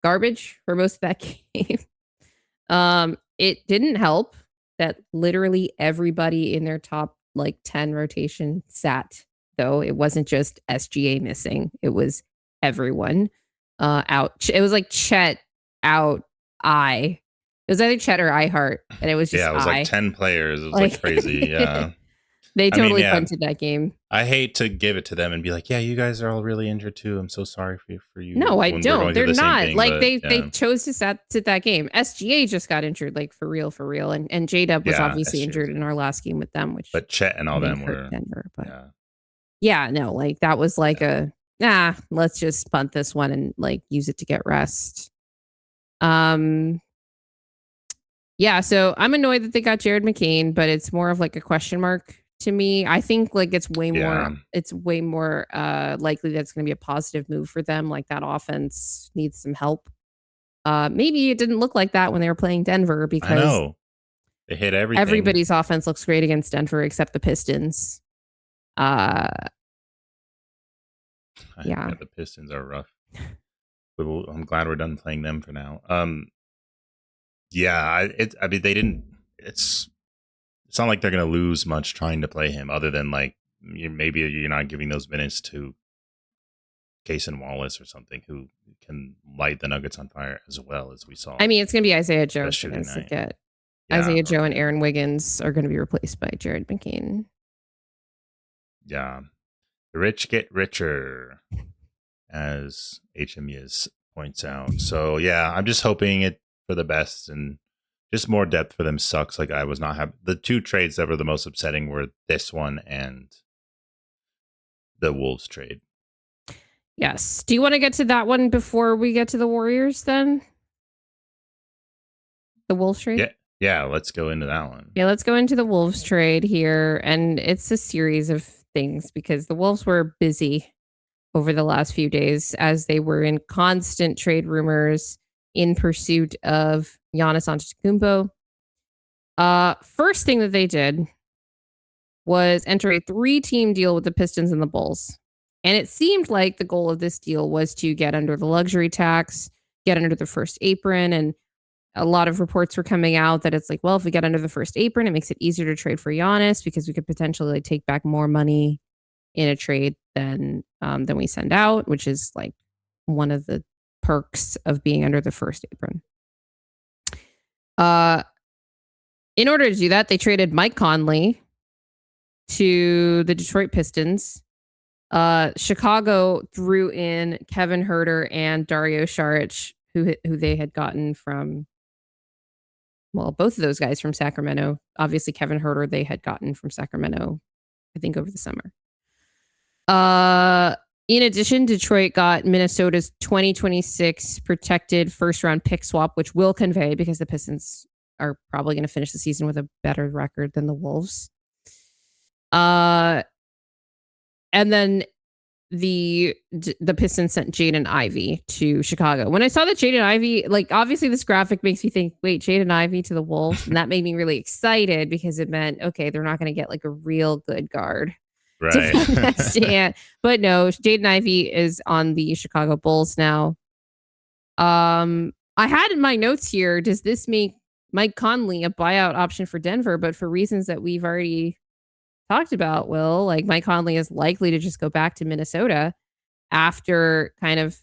garbage for most of that game. It didn't help that literally everybody in their top like 10 rotation sat, though. It wasn't just SGA missing, it was everyone out. It was like Chet out, it was either Chet or iHeart, and it was just it was like 10 players. It was like crazy. Yeah. They totally punted that game. I hate to give it to them and be like, yeah, you guys are all really injured too. I'm so sorry for you. No, I don't. They're not. Thing, like they chose to sit that game. SGA just got injured, like for real. And J-Dub was obviously injured in our last game with them, which Chet and all them were Denver. But no, like that was like let's just punt this one and like use it to get rest. Yeah, so I'm annoyed that they got Jared McCain, but it's more of like a question mark to me. I think like it's way more likely that it's going to be a positive move for them. Like that offense needs some help. Maybe it didn't look like that when they were playing Denver, because I know they hit everything. Everybody's offense looks great against Denver except the Pistons. Yeah, the Pistons are rough. I'm glad we're done playing them for now. Yeah, I mean they didn't. It's not like they're going to lose much trying to play him, other than like maybe you're not giving those minutes to Cason Wallace or something, who can light the Nuggets on fire as well, as we saw. I mean, it's going to be Isaiah Joe. Isaiah Joe and Aaron Wiggins are going to be replaced by Jared McCain. Yeah, the rich get richer, as HMES points out. So yeah, I'm just hoping it for the best, and just more depth for them sucks. Like I was not happy. The two trades that were the most upsetting were this one and the Wolves trade. Yes. Do you want to get to that one before we get to the Warriors then? The Wolves trade? Yeah, let's go into that one. Yeah, let's go into the Wolves trade here. And it's a series of things because the Wolves were busy over the last few days as they were in constant trade rumors in pursuit of Giannis Antetokounmpo. First thing that they did was enter a 3-team deal with the Pistons and the Bulls. And it seemed like the goal of this deal was to get under the luxury tax, get under the first apron. And a lot of reports were coming out that it's like, well, if we get under the first apron, it makes it easier to trade for Giannis because we could potentially take back more money in a trade than we send out, which is like one of the perks of being under the first apron. In order to do that, they traded Mike Conley to the Detroit Pistons. Chicago threw in Kevin Huerter and Dario Saric, who they had gotten from, well, both of those guys from Sacramento. Obviously, Kevin Huerter they had gotten from Sacramento, I think, over the summer. In addition, Detroit got Minnesota's 2026 protected first-round pick swap, which will convey because the Pistons are probably going to finish the season with a better record than the Wolves. And then the Pistons sent Jaden Ivey to Chicago. When I saw that Jaden Ivey, like obviously this graphic makes me think, wait, Jaden Ivey to the Wolves, and that made me really excited because it meant okay, they're not going to get like a real good guard. Right. But no, Jaden Ivey is on the Chicago Bulls now. I had in my notes here, does this make Mike Conley a buyout option for Denver? But for reasons that we've already talked about, Will, like Mike Conley is likely to just go back to Minnesota after kind of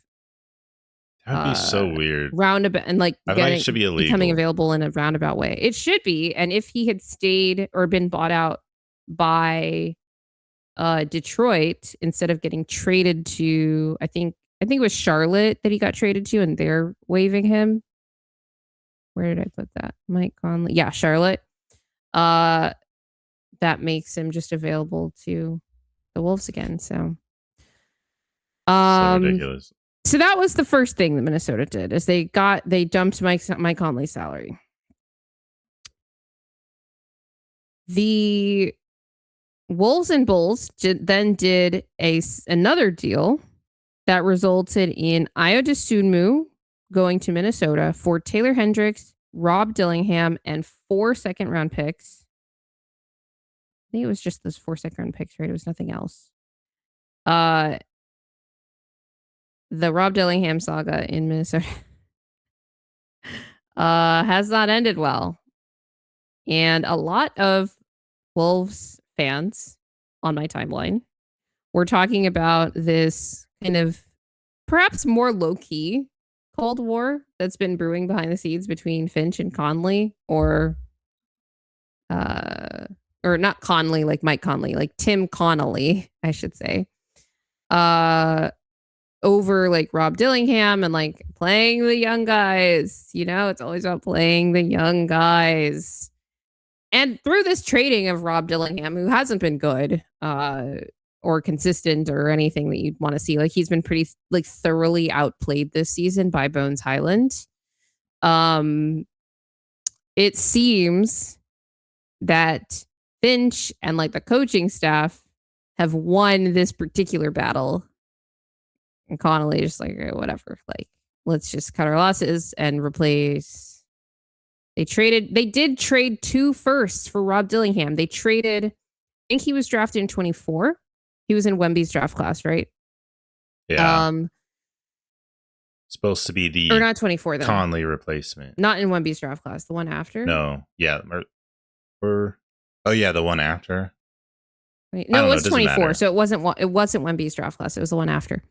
that'd be so weird. Roundabout and like it should be illegal. Becoming available in a roundabout way. It should be. And if he had stayed or been bought out by Detroit instead of getting traded to, I think it was Charlotte that he got traded to, and they're waiving him. Where did I put that? Mike Conley. Yeah, Charlotte. That makes him just available to the Wolves again. So ridiculous. So that was the first thing that Minnesota did is they dumped Mike Conley's salary. The Wolves and Bulls then did another deal that resulted in Dosunmu going to Minnesota for Taylor Hendricks, Rob Dillingham, and 4 second-round picks. I think it was just those 4 second-round picks, right? It was nothing else. The Rob Dillingham saga in Minnesota has not ended well. And a lot of Wolves fans on my timeline were talking about this kind of perhaps more low-key Cold War that's been brewing behind the scenes between Finch and Conley, or not Conley like Mike Conley, like Tim Connolly, I should say. Over like Rob Dillingham and like playing the young guys. You know, it's always about playing the young guys. And through this trading of Rob Dillingham, who hasn't been good or consistent or anything that you'd want to see, like he's been pretty like thoroughly outplayed this season by Bones Highland. It seems that Finch and like the coaching staff have won this particular battle. And Connolly just like, whatever, like, let's just cut our losses and replace. They did trade 2 firsts for Rob Dillingham. They traded, I think he was drafted in 24. He was in Wemby's draft class, right? Yeah. Supposed to be the or not 24 though. Conley replacement. Not in Wemby's draft class, the one after. No, yeah, the one after. Wait, no, it was 24, so it wasn't Wemby's draft class. It was the one after.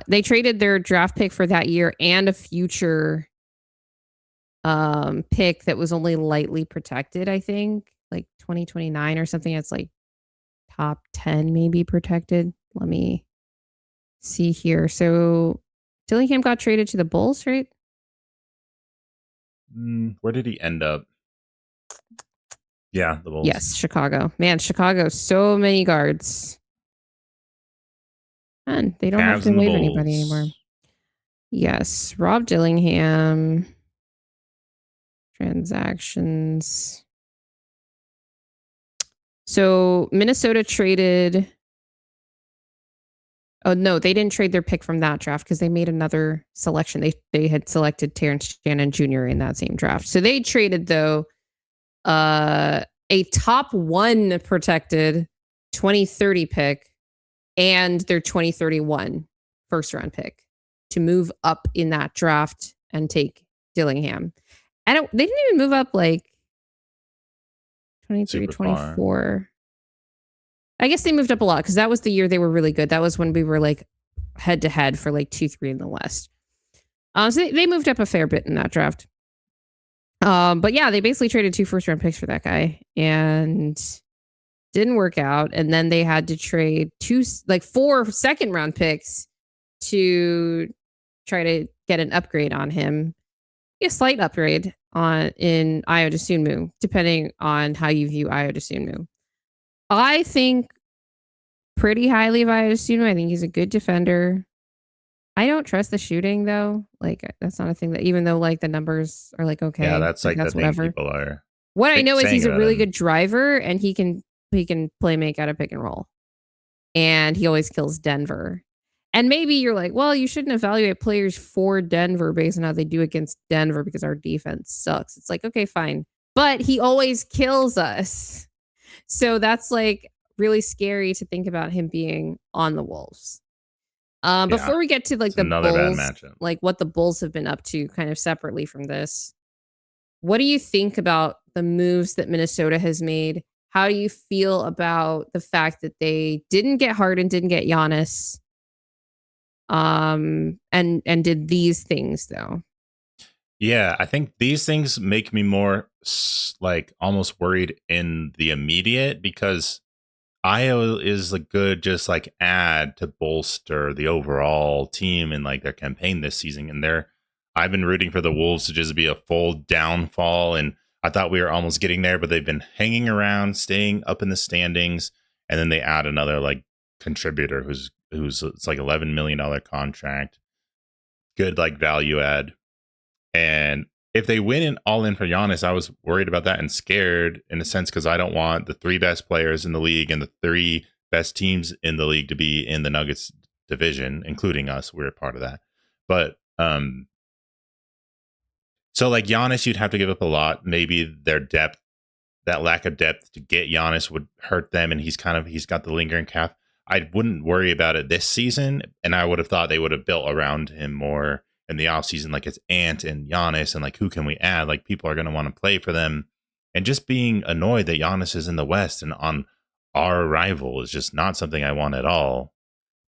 They traded their draft pick for that year and a future pick that was only lightly protected, I think, like 2029 or something. It's like top 10 maybe protected. Let me see here. So Dillingham got traded to the Bulls, right? Where did he end up? Yeah, the Bulls. Yes, Chicago. Man, Chicago, so many guards. And they don't have Cavs to and the waive anybody Bulls. anymore. Yes, Rob Dillingham. Transactions. So Minnesota traded. Oh no, they didn't trade their pick from that draft because they made another selection. They had selected Terrence Shannon Jr. in that same draft. So they traded though a top 1 protected 2030 pick and their 2031 first round pick to move up in that draft and take Dillingham. And they didn't even move up like 23, 24. I guess they moved up a lot because that was the year they were really good. That was when we were like head to head for like 2-3 in the West. So they moved up a fair bit in that draft. But yeah, they basically traded 2 first round picks for that guy and didn't work out. And then they had to trade 4 second round picks to try to get an upgrade on him. A slight upgrade in Ayo Dosunmu, depending on how you view Ayo Dosunmu. I think pretty highly of Ayo Dosunmu. I think he's a good defender. I don't trust the shooting though. Like that's not a thing that, even though like the numbers are like okay, yeah, that's like that's the whatever. thing people are. What I know is he's a really him. good driver and he can play make out of pick and roll, and he always kills Denver. And maybe you're like, well, you shouldn't evaluate players for Denver based on how they do against Denver because our defense sucks. It's like, okay, fine. But he always kills us. So that's like really scary to think about him being on the Wolves. Before we get to like the Bulls, like what the Bulls have been up to kind of separately from this, what do you think about the moves that Minnesota has made? How do you feel about the fact that they didn't get Harden, didn't get Giannis? And did these things though? Yeah, I think these things make me more like almost worried in the immediate because Ayo is a good just like add to bolster the overall team and like their campaign this season. And I've been rooting for the Wolves to just be a full downfall, and I thought we were almost getting there, but they've been hanging around, staying up in the standings, and then they add another like contributor who's it's like $11 million contract, good like value add. And if they win it all in for Giannis, I was worried about that and scared in a sense because I don't want the 3 best players in the league and the 3 best teams in the league to be in the Nuggets division, including us. We're a part of that. But so like Giannis, you'd have to give up a lot. Maybe their depth, that lack of depth to get Giannis would hurt them, and he's got the lingering calf. I wouldn't worry about it this season, and I would have thought they would have built around him more in the offseason, like it's Ant and Giannis, and like who can we add? Like people are going to want to play for them, and just being annoyed that Giannis is in the West and on our rival is just not something I want at all.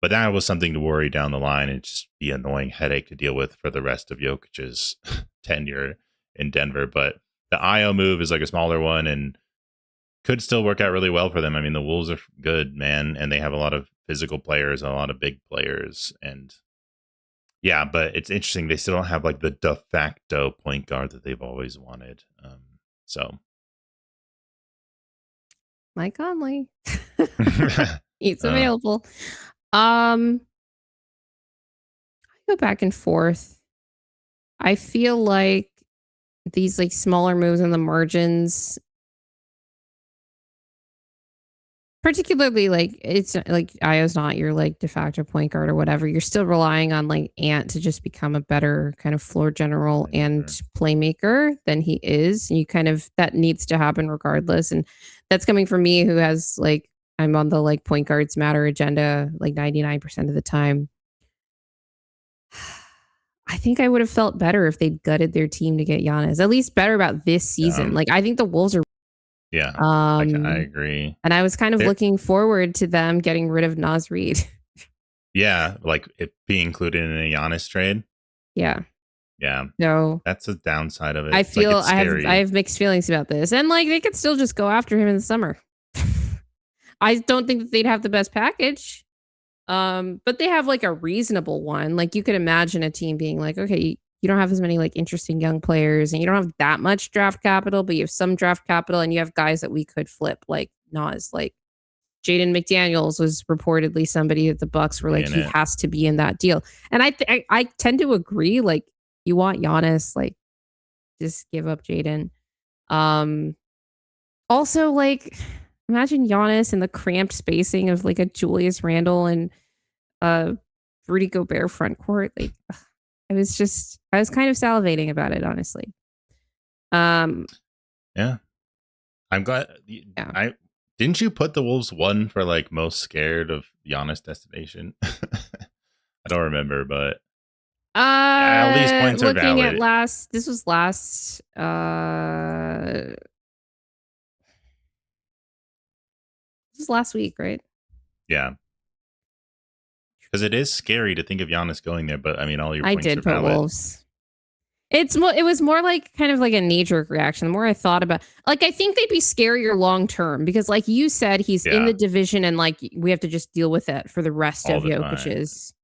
But that was something to worry down the line and just be an annoying headache to deal with for the rest of Jokic's tenure in Denver. But the Ayo move is like a smaller one and could still work out really well for them. I mean, the Wolves are good, man, and they have a lot of physical players, a lot of big players, and yeah, but it's interesting. They still don't have like the de facto point guard that they've always wanted. So, Mike Conley, he's available. I go back and forth. I feel like these like smaller moves in the margins, particularly like it's like Ayo's not your like de facto point guard or whatever. You're still relying on like Ant to just become a better kind of floor general and playmaker than he is. And you kind of, that needs to happen regardless. And that's coming from me who has like, I'm on the like point guards matter agenda like 99% of the time. I think I would have felt better if they'd gutted their team to get Giannis. At least better about this season. Like I think the Wolves are. Yeah, I agree. And I was kind of looking forward to them getting rid of Naz Reid. Yeah, like it being included in a Giannis trade. Yeah. Yeah. So that's the downside of it. I feel like I have mixed feelings about this. And like they could still just go after him in the summer. I don't think that they'd have the best package. But they have like a reasonable one. Like you could imagine a team being like, okay, you don't have as many like interesting young players, and you don't have that much draft capital, but you have some draft capital, and you have guys that we could flip, like Nas, like Jaden McDaniels was reportedly somebody that the Bucks were like, he has to be in that deal. And I tend to agree. Like, you want Giannis, like, just give up Jaden. Also, like, imagine Giannis in the cramped spacing of like a Julius Randle and Rudy Gobert front court. Like, I was kind of salivating about it, honestly. Yeah, I'm glad. Yeah. Didn't you put the Wolves 1 for like most scared of Giannis destination? I don't remember, but all these points are valid. Looking at this was last week, right? Yeah. Because it is scary to think of Giannis going there, but I mean, all your points are valid. I did put Wolves. It was more like kind of like a knee-jerk reaction. The more I thought about, like, I think they'd be scarier long term because, like you said, he's in the division, and like we have to just deal with it for the rest of Jokic's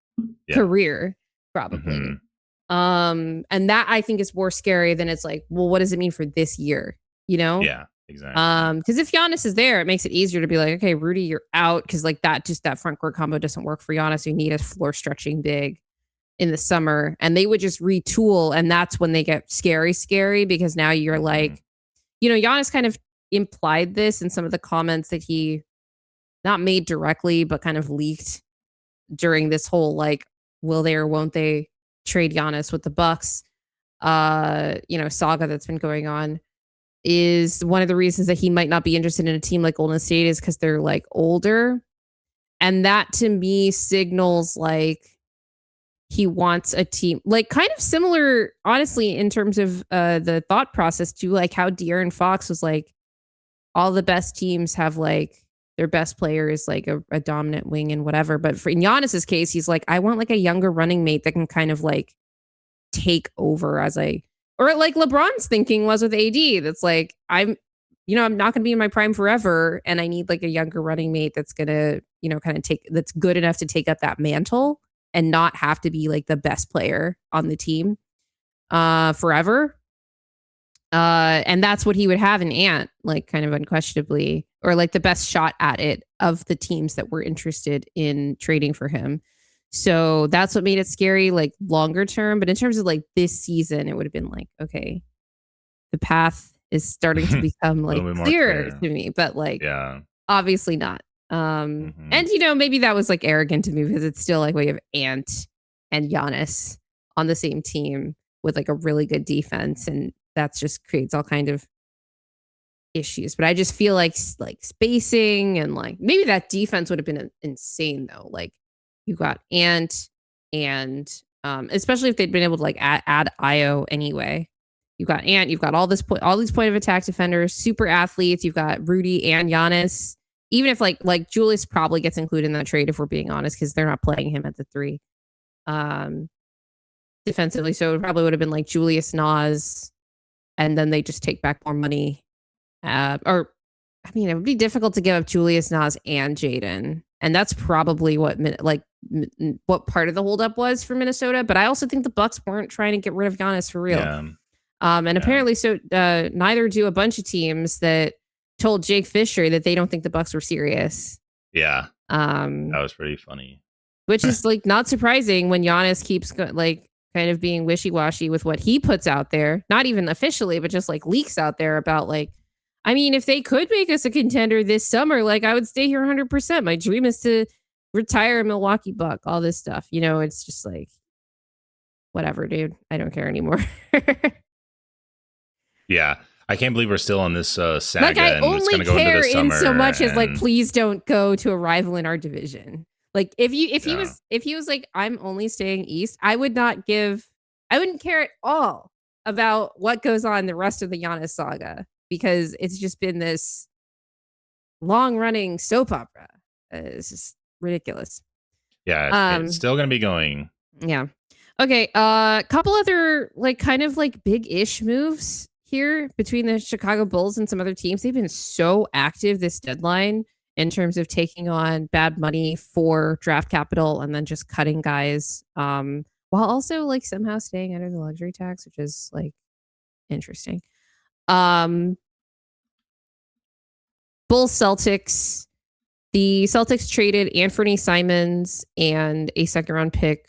career, probably. Mm-hmm. And that I think is more scary than it's like, well, what does it mean for this year? You know? Yeah, exactly. Because if Giannis is there, it makes it easier to be like, okay, Rudy, you're out, because like that front court combo doesn't work for Giannis. You need a floor stretching big in the summer, and they would just retool, and that's when they get scary because now you're like, you know, Giannis kind of implied this in some of the comments that he not made directly but kind of leaked during this whole like, will they or won't they trade Giannis with the Bucks saga that's been going on. Is one of the reasons that he might not be interested in a team like Golden State is because they're like older, and that to me signals like he wants a team like kind of similar, honestly, in terms of the thought process to like how De'Aaron Fox was like, all the best teams have like their best player is like a dominant wing and whatever. But for in Giannis's case, he's like, I want like a younger running mate that can kind of like take over or like LeBron's thinking was with AD. That's like, I'm not going to be in my prime forever, and I need like a younger running mate that's going to, kind of that's good enough to take up that mantle and not have to be like the best player on the team forever. And that's what he would have in Ant, like kind of unquestionably, or like the best shot at it of the teams that were interested in trading for him. So that's what made it scary, like longer term. But in terms of like this season, it would have been like, okay, the path is starting to become like clearer to me, but like, obviously not. And maybe that was like arrogant to me because it's still like we have Ant and Giannis on the same team with like a really good defense, and that's just creates all kind of issues. But I just feel like spacing and like maybe that defense would have been insane though. Like you got Ant and especially if they'd been able to like add Io anyway. You've got Ant, you've got all these point of attack defenders, super athletes. You've got Rudy and Giannis. Even if like Julius probably gets included in that trade, if we're being honest, because they're not playing him at the 3 defensively. So it probably would have been like Julius, Nas, and then they just take back more money. It would be difficult to give up Julius, Nas, and Jaden, and that's probably what part of the holdup was for Minnesota. But I also think the Bucks weren't trying to get rid of Giannis for real. Apparently, so neither do a bunch of teams that told Jake Fisher that they don't think the Bucks were serious. Yeah. That was pretty funny. Which is like not surprising when Giannis keeps like kind of being wishy-washy with what he puts out there, not even officially, but just like leaks out there about like, I mean, if they could make us a contender this summer, like I would stay here 100%. My dream is to retire a Milwaukee Buck, all this stuff. It's just like, whatever, dude. I don't care anymore. Yeah. I can't believe we're still on this saga. Like I only care in so much as like, please don't go to a rival in our division. Like if he was like, I'm only staying East, I wouldn't care at all about what goes on the rest of the Giannis saga, because it's just been this long running soap opera. It's just ridiculous. Yeah. It's still going to be going. Yeah. Okay. Couple other like kind of like big-ish moves here between the Chicago Bulls and some other teams. They've been so active this deadline in terms of taking on bad money for draft capital and then just cutting guys while while also like somehow staying under the luxury tax, which is like interesting. Bulls Celtics. The Celtics traded Anthony Simons and a second round pick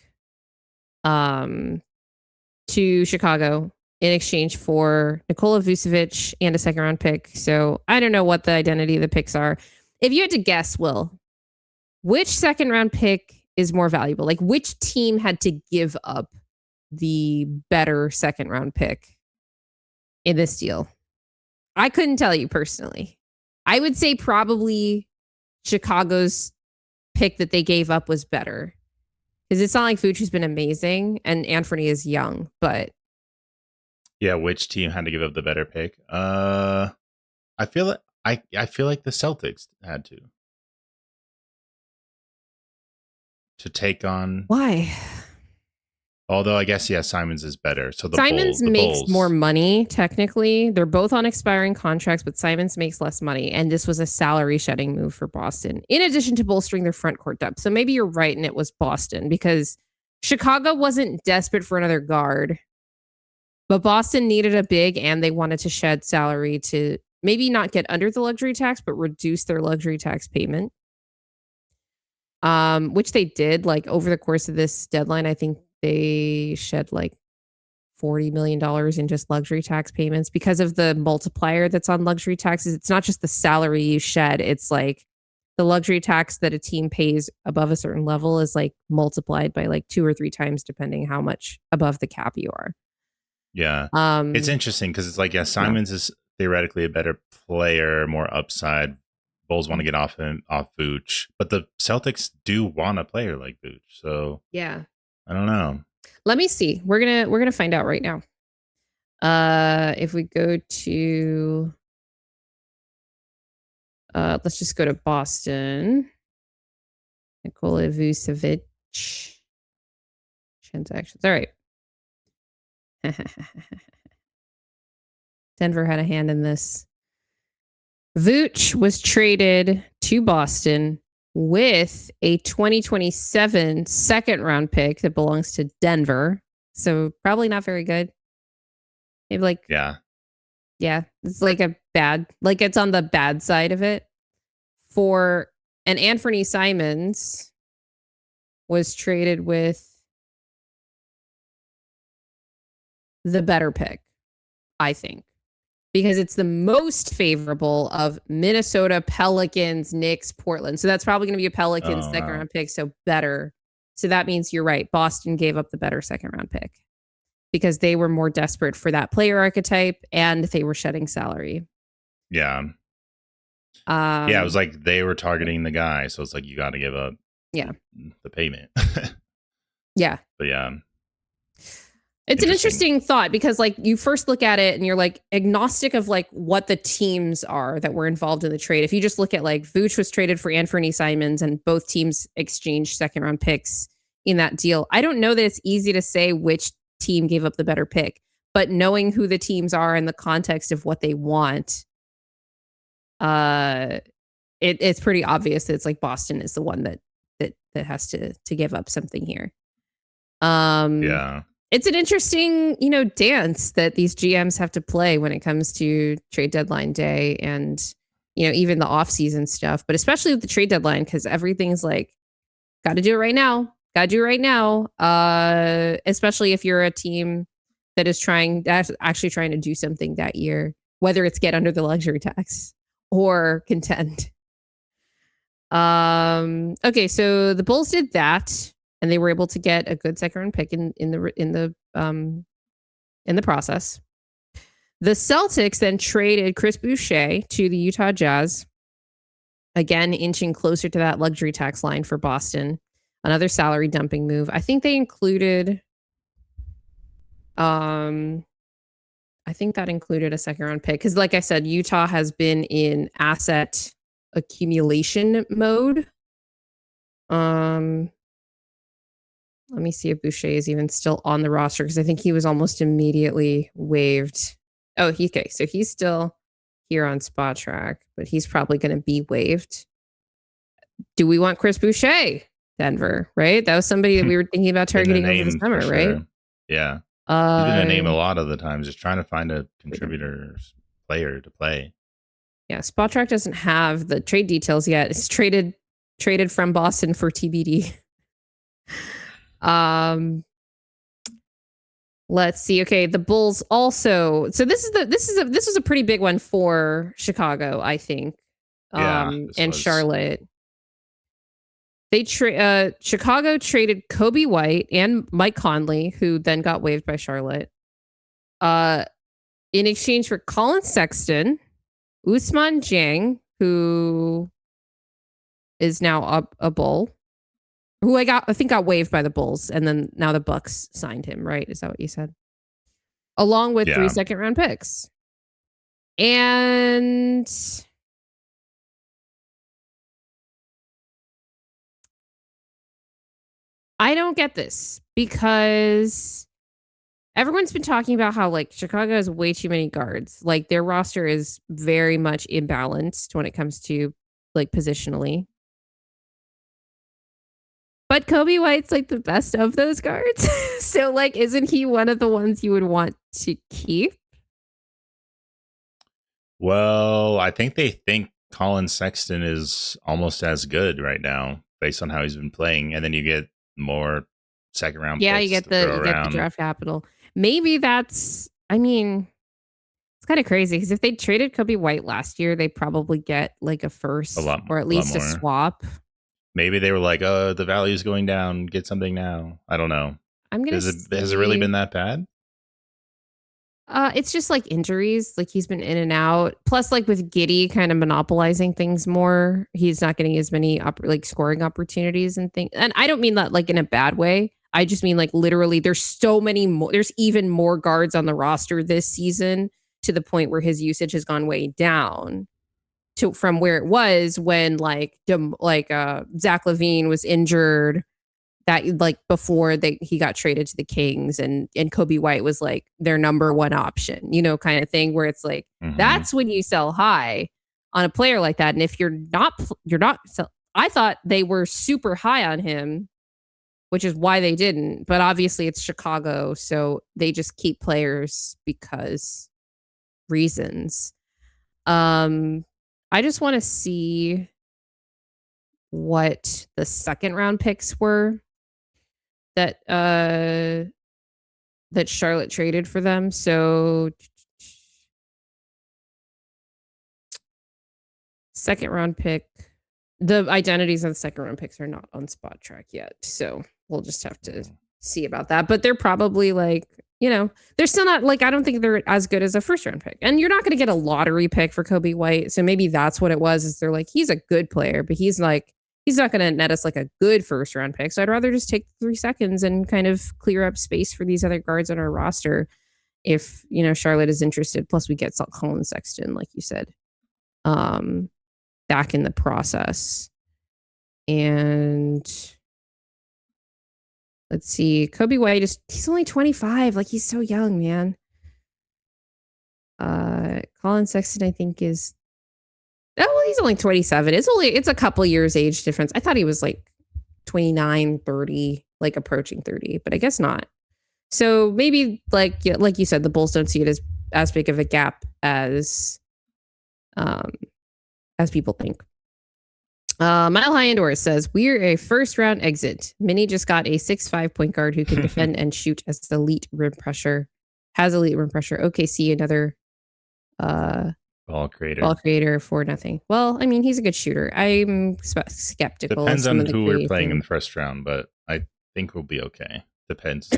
to Chicago in exchange for Nikola Vucevic and a second round pick. So I don't know what the identity of the picks are. If you had to guess, Will, which second round pick is more valuable? Like which team had to give up the better second round pick in this deal? I couldn't tell you personally. I would say probably Chicago's pick that they gave up was better. Because it's not like Vooch has been amazing and Anthony is young, but yeah, which team had to give up the better pick? I feel like I feel like the Celtics had to take on. Why? Although I guess Simons is better. So Simons the makes Bulls. more money technically. They're both on expiring contracts, but Simons makes less money, and this was a salary shedding move for Boston. In addition to bolstering their front court depth, so maybe you're right, and it was Boston because Chicago wasn't desperate for another guard, but Boston needed a big, and they wanted to shed salary to maybe not get under the luxury tax, but reduce their luxury tax payment. Which they did like over the course of this deadline. I think they shed like $40 million in just luxury tax payments because of the multiplier that's on luxury taxes. It's not just the salary you shed. It's like the luxury tax that a team pays above a certain level is like multiplied by like 2 or 3 times, depending how much above the cap you are. Yeah. It's interesting because it's like, Simons is theoretically a better player, more upside. Bulls want to get off Vooch, but the Celtics do want a player like Vooch. So yeah, I don't know. Let me see. We're gonna find out right now. If we go to, let's just go to Boston. Nikola Vucevic transactions. All right. Denver had a hand in this. Vooch was traded to Boston with a 2027 second round pick that belongs to Denver. So probably not very good. Maybe like, yeah, it's like a bad, like it's on the bad side of it. For an Anthony Simons was traded with the better pick, I think. Because it's the most favorable of Minnesota, Pelicans, Knicks, Portland. So that's probably going to be a Pelicans second round pick. So better. So that means you're right. Boston gave up the better second round pick because they were more desperate for that player archetype and they were shedding salary. Yeah. It was like they were targeting the guy. So it's like you got to give up the payment. Yeah. But yeah. It's an interesting thought because like you first look at it and you're like agnostic of like what the teams are that were involved in the trade. If you just look at like Vooch was traded for Anthony Simons and both teams exchanged second round picks in that deal. I don't know that it's easy to say which team gave up the better pick, but knowing who the teams are in the context of what they want, it's pretty obvious that it's like Boston is the one that has to give up something here. Yeah. It's an interesting, dance that these GMs have to play when it comes to trade deadline day and, even the offseason stuff, but especially with the trade deadline, because everything's like, got to do it right now. Especially if you're a team that is actually trying to do something that year, whether it's get under the luxury tax or contend. Okay, so the Bulls did that. And they were able to get a good second round pick in the process. The Celtics then traded Chris Boucher to the Utah Jazz, again inching closer to that luxury tax line for Boston. Another salary dumping move. I think they included, I think that included a second round pick because, like I said, Utah has been in asset accumulation mode. Let me see if Boucher is even still on the roster because I think he was almost immediately waived. Oh, okay. So he's still here on Spot Track, but he's probably going to be waived. Do we want Chris Boucher? Denver, right? That was somebody that we were thinking about targeting over the summer, right? Yeah. He's been a name a lot of the times, just trying to find a contributor player to play. Yeah, Spot Track doesn't have the trade details yet. It's traded from Boston for TBD. Let's see. Okay, the Bulls also. So this was a pretty big one for Chicago, I think. And Charlotte. Chicago traded Kobe White and Mike Conley, who then got waived by Charlotte, in exchange for Colin Sexton, Ousmane Dieng, who is now a Bull, who I think got waived by the Bulls, and then now the Bucks signed him, right? Is that what you said? Along with 3 second-round picks. And I don't get this because everyone's been talking about how like Chicago has way too many guards. Like their roster is very much imbalanced when it comes to like positionally. But Kobe White's like the best of those guards. So like, isn't he one of the ones you would want to keep? Well, I think they think Colin Sexton is almost as good right now based on how he's been playing. And then you get more second round picks. You get the draft capital. Maybe that's, I mean, it's kind of crazy because if they traded Kobe White last year, they probably get like a first or at least a swap. Maybe they were like, oh, the value's going down. Get something now. I don't know. Has it really been that bad? It's just like injuries. Like he's been in and out. Plus, like with Giddey kind of monopolizing things more, he's not getting as many scoring opportunities and things. And I don't mean that like in a bad way. I just mean like literally there's so many more. There's even more guards on the roster this season to the point where his usage has gone way down from where it was when Zach LaVine was injured. That like before he got traded to the Kings and Kobe White was like their number one option, kind of thing where it's like, that's when you sell high on a player like that. And if you're not, so I thought they were super high on him, which is why they didn't, but obviously it's Chicago. So they just keep players because reasons. I just want to see what the second round picks were that Charlotte traded for them. So second round pick, the identities of the second round picks are not on Spot Track yet. So we'll just have to see about that. But they're probably like, they're still not like, I don't think they're as good as a first round pick. And you're not going to get a lottery pick for Kobe White. So maybe that's what it was, is they're like, he's a good player, but he's not going to net us like a good first round pick. So I'd rather just take 3 seconds and kind of clear up space for these other guards on our roster if, Charlotte is interested. Plus we get Colin Sexton, like you said, back in the process. And let's see, Kobe White he's only 25. Like he's so young, man. Colin Sexton, I think he's only 27. It's a couple years age difference. I thought he was like 29, 30, like approaching 30, but I guess not. So maybe like you said, the Bulls don't see it as big of a gap as people think. Mile High Indoors says, we're a first round exit. Minnie just got a 6'5" point guard who can defend and shoot as the elite rim pressure. OKC, another ball creator for nothing. Well, I mean, he's a good shooter. I'm skeptical. Depends on who we're playing in the first round, but I think we'll be okay. Depends.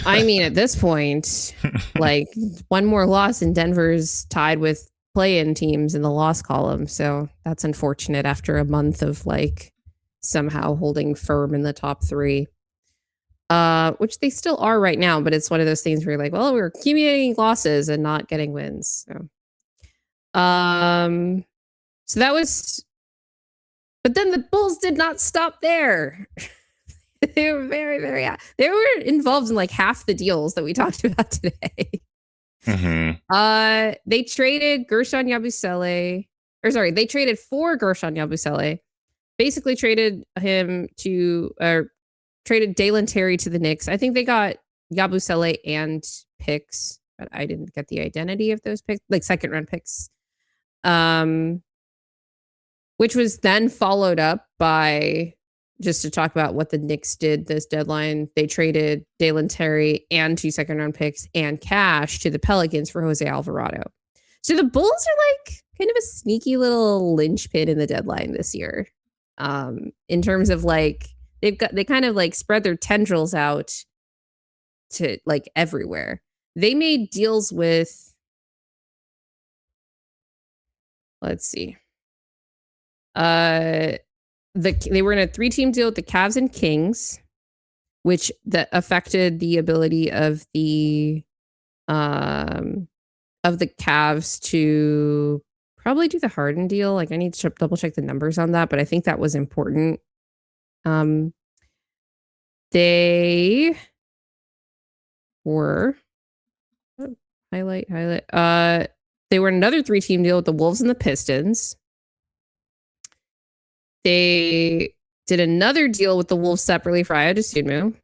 I mean, at this point, like one more loss and Denver's tied with play-in teams in the loss column. So that's unfortunate after a month of like somehow holding firm in the top 3. Which they still are right now, but it's one of those things where you're like, well, we're accumulating losses and not getting wins. So that was, but then the Bulls did not stop there. They were very, very, they were involved in like half the deals that we talked about today. They traded they traded for Gershon Yabusele basically traded him to, or traded Dalen Terry to the Knicks. I think they got Yabusele and picks, but I didn't get the identity of those picks, like second round picks. Which was then followed up by, just to talk about what the Knicks did this deadline, they traded Dalen Terry and 2 second round picks and cash to the Pelicans for Jose Alvarado. So the Bulls are like kind of a sneaky little linchpin in the deadline this year. In terms of like, they kind of like spread their tendrils out to like everywhere. They made deals with, let's see. They were in a 3-team deal with the Cavs and Kings, which that affected the ability of the Cavs to probably do the Harden deal. Like I need to double check the numbers on that, but I think that was important. They were highlight. They were in another 3-team deal with the Wolves and the Pistons. They did another deal with the Wolves separately for Dosunmu.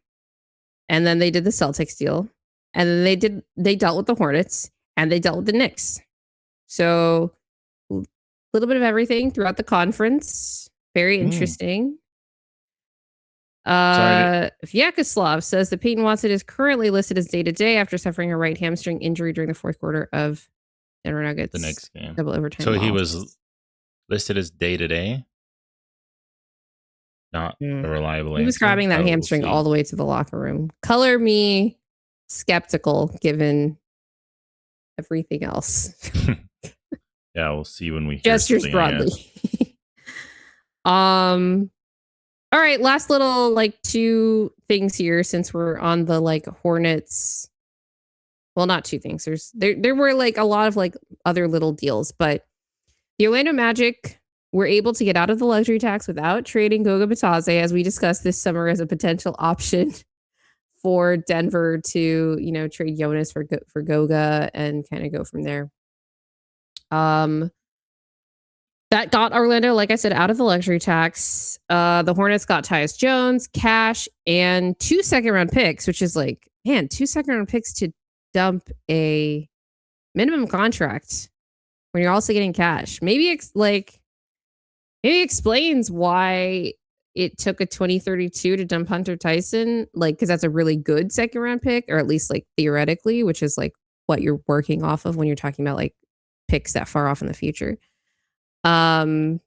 And then they did the Celtics deal. And then they dealt with the Hornets and they dealt with the Knicks. So a little bit of everything throughout the conference. Very interesting. Vyacheslav says that Peyton Watson is currently listed as day-to-day after suffering a right hamstring injury during the fourth quarter of Denver Nuggets. The next game. Double overtime. So he was listed as day-to-day? Not a reliable answer. He was grabbing that hamstring all the way to the locker room. Color me skeptical given everything else. Yeah, we'll see when we hear gestures broadly. All right, last little like 2 things here since we're on the like Hornets. Well, not 2 things. There were like a lot of like other little deals, but the Orlando Magic were able to get out of the luxury tax without trading Goga Bitadze, as we discussed this summer as a potential option for Denver to, you know, trade Jonas for Goga and kind of go from there. That got Orlando, like I said, out of the luxury tax. The Hornets got Tyus Jones, cash, and 2 second-round picks, which is like, man, 2 second-round picks to dump a minimum contract when you're also getting cash. Maybe explains why it took a 2032 to dump Hunter Tyson, like, because that's a really good second-round pick, or at least like theoretically, which is like what you're working off of when you're talking about like picks that far off in the future. And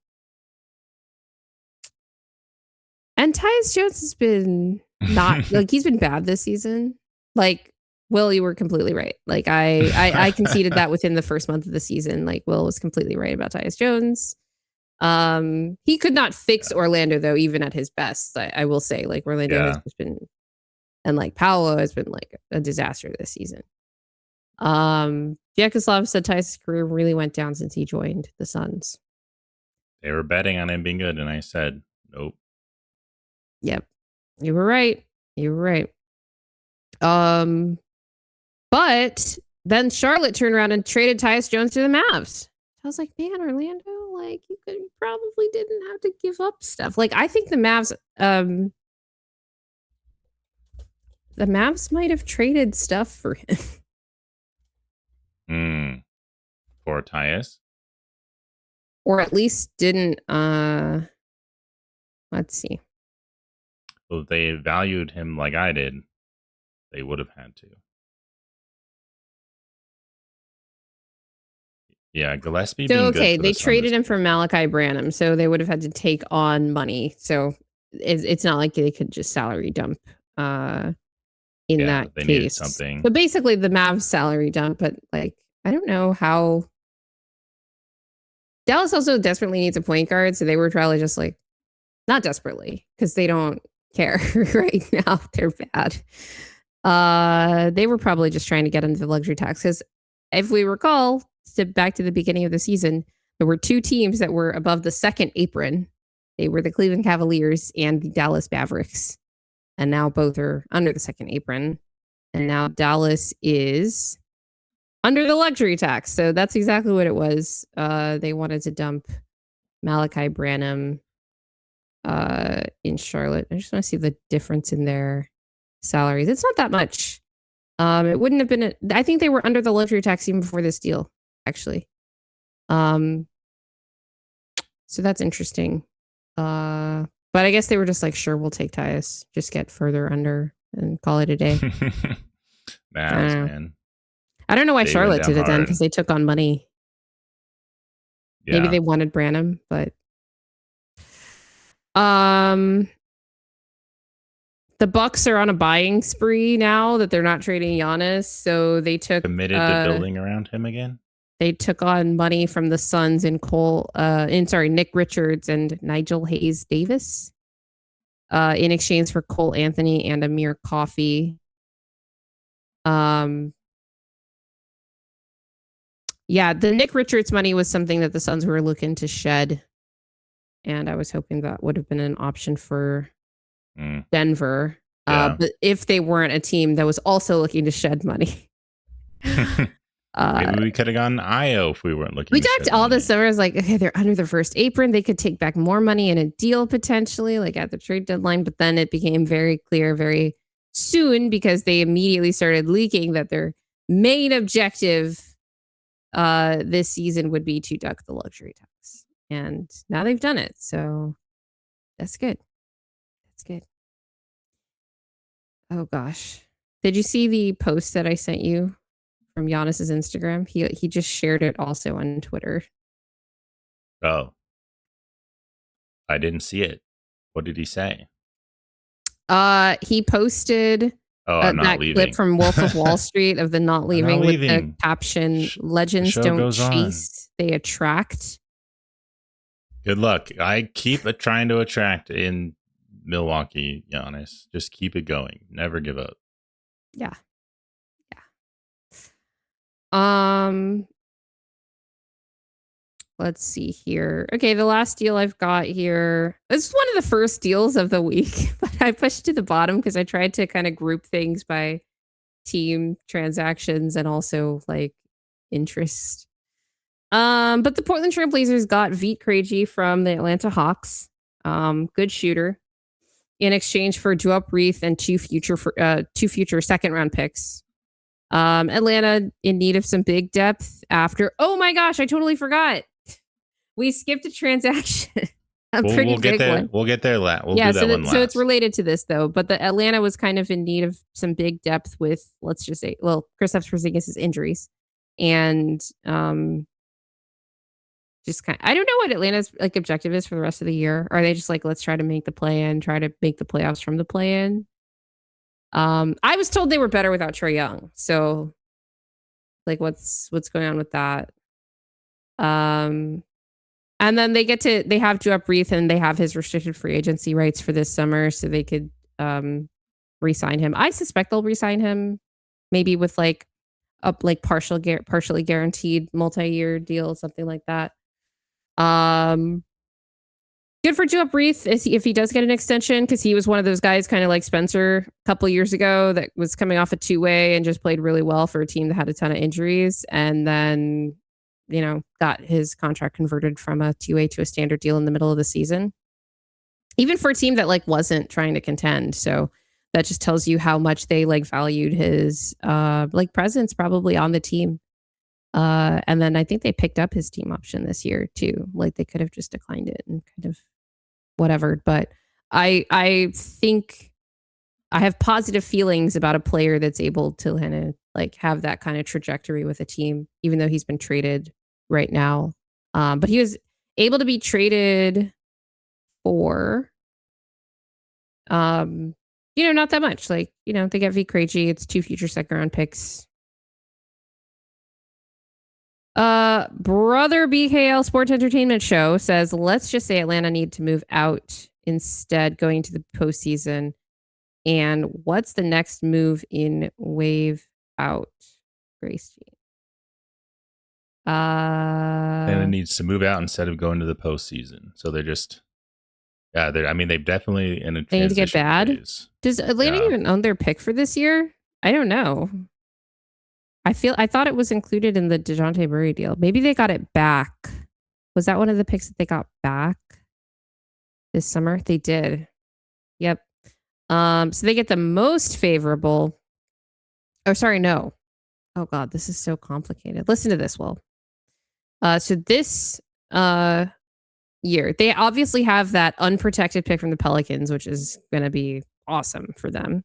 Tyus Jones has been not like he's been bad this season. Like, Will, you were completely right. Like I conceded that within the first month of the season. Like Will was completely right about Tyus Jones. He could not fix Orlando though, even at his best. I will say, like Orlando has just been, and like Paolo has been like a disaster this season. Vyacheslav said Tyus' career really went down since he joined the Suns. They were betting on him being good, and I said nope. Yep, you were right. But then Charlotte turned around and traded Tyus Jones to the Mavs. I was like, man, Orlando, like you probably didn't have to give up stuff. Like I think the Mavs might have traded stuff for him. For Tyus? Or at least didn't let's see. Well, if they valued him like I did, they would have had to. Yeah, Gillespie. So okay, they traded him for Malachi Branham, so they would have had to take on money. So it's not like they could just salary dump in that they case. Needed something. So basically the Mavs salary dump, but like I don't know how. Dallas also desperately needs a point guard, so they were probably just like, not desperately, because they don't care right now. They're bad. They were probably just trying to get into the luxury tax, because if we recall, back to the beginning of the season, there were 2 teams that were above the second apron. They were the Cleveland Cavaliers and the Dallas Mavericks. And now both are under the second apron. And now Dallas is under the luxury tax. So that's exactly what it was. They wanted to dump Malachi Branham in Charlotte. I just want to see the difference in their salaries. It's not that much. It wouldn't have been. I think they were under the luxury tax even before this deal, actually. So that's interesting. But I guess they were just like, sure, we'll take Tyus. Just get further under and call it a day. Mavs, man. I don't know why Charlotte did it then, because they took on money. Yeah. Maybe they wanted Branham, but the Bucks are on a buying spree now that they're not trading Giannis, so they took committed to building around him again. They took on money from the Suns in Nick Richards and Nigel Hayes Davis in exchange for Cole Anthony and Amir Coffey. Yeah, the Nick Richards money was something that the Suns were looking to shed. And I was hoping that would have been an option for Denver. Yeah. But if they weren't a team that was also looking to shed money. Maybe we could have gone IO if we weren't looking. We talked all the summers like, okay, they're under their first apron. They could take back more money in a deal potentially, like at the trade deadline. But then it became very clear very soon because they immediately started leaking that their main objective this season would be to duck the luxury tax. And now they've done it. So that's good. That's good. Oh, gosh. Did you see the post that I sent you from Giannis's Instagram? He just shared it also on Twitter. Oh. I didn't see it. What did he say? He posted that clip from Wolf of Wall Street of the not leaving with the caption, "Legends don't chase, they attract." Good luck. I keep trying to attract in Milwaukee, Giannis. Just keep it going. Never give up. Yeah. Yeah. Let's see here. Okay, the last deal I've got here. This is one of the first deals of the week, but I pushed to the bottom because I tried to kind of group things by team transactions and also like interest. But the Portland Trail Blazers got Vit Krejci from the Atlanta Hawks. Good shooter. In exchange for Duop Reith and two future second round picks. Atlanta in need of some big depth after. Oh my gosh, I totally forgot. We skipped a transaction. We'll get there. We'll get there. We'll do that one last. So it's related to this though. But the Atlanta was kind of in need of some big depth with, let's just say, Kristaps Porzingis' injuries, and just kind of, I don't know what Atlanta's like objective is for the rest of the year. Are they just like, let's try to make the play-in, try to make the playoffs from the play-in? I was told they were better without Trae Young. So like what's going on with that? And then they have Duop Reith and they have his restricted free agency rights for this summer, so they could re-sign him. I suspect they'll re-sign him maybe with like a partially guaranteed multi-year deal, something like that. Good for Duop Reith if he does get an extension, because he was one of those guys kind of like Spencer a couple years ago that was coming off a two-way and just played really well for a team that had a ton of injuries, and then got his contract converted from a two-way to a standard deal in the middle of the season, even for a team that like wasn't trying to contend. So that just tells you how much they like valued his like presence probably on the team. And then I think they picked up his team option this year too. Like they could have just declined it and kind of whatever. But I think I have positive feelings about a player that's able to kind of like have that kind of trajectory with a team, even though he's been traded right now. But he was able to be traded for, not that much. Like, they get Vit Krejci. It's 2 future second round picks. Brother BKL Sports Entertainment Show says, let's just say Atlanta need to move out instead, going to the postseason. And what's the next move in waive out? Grace Jean. Atlanta needs to move out instead of going to the postseason. So they're just, they've definitely in a transition. They need to get bad. Phase. Does Atlanta even own their pick for this year? I don't know. I thought it was included in the DeJounte Murray deal. Maybe they got it back. Was that one of the picks that they got back? this summer. They did. Yep. So they get the most favorable. Oh, sorry, no. Oh God, this is so complicated. Listen to this, Will. So this year, they obviously have that unprotected pick from the Pelicans, which is going to be awesome for them.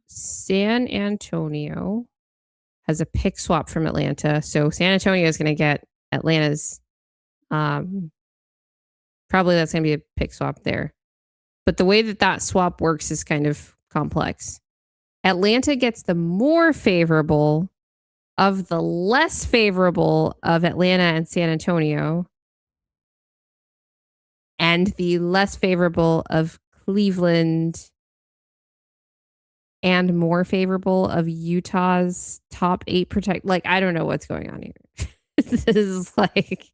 San Antonio has a pick swap from Atlanta, so San Antonio is going to get Atlanta's. Probably that's going to be a pick swap there. But the way that swap works is kind of complex. Atlanta gets the more favorable of the less favorable of Atlanta and San Antonio, and the less favorable of Cleveland, and more favorable of Utah's top 8 protect. Like, I don't know what's going on here. This is like,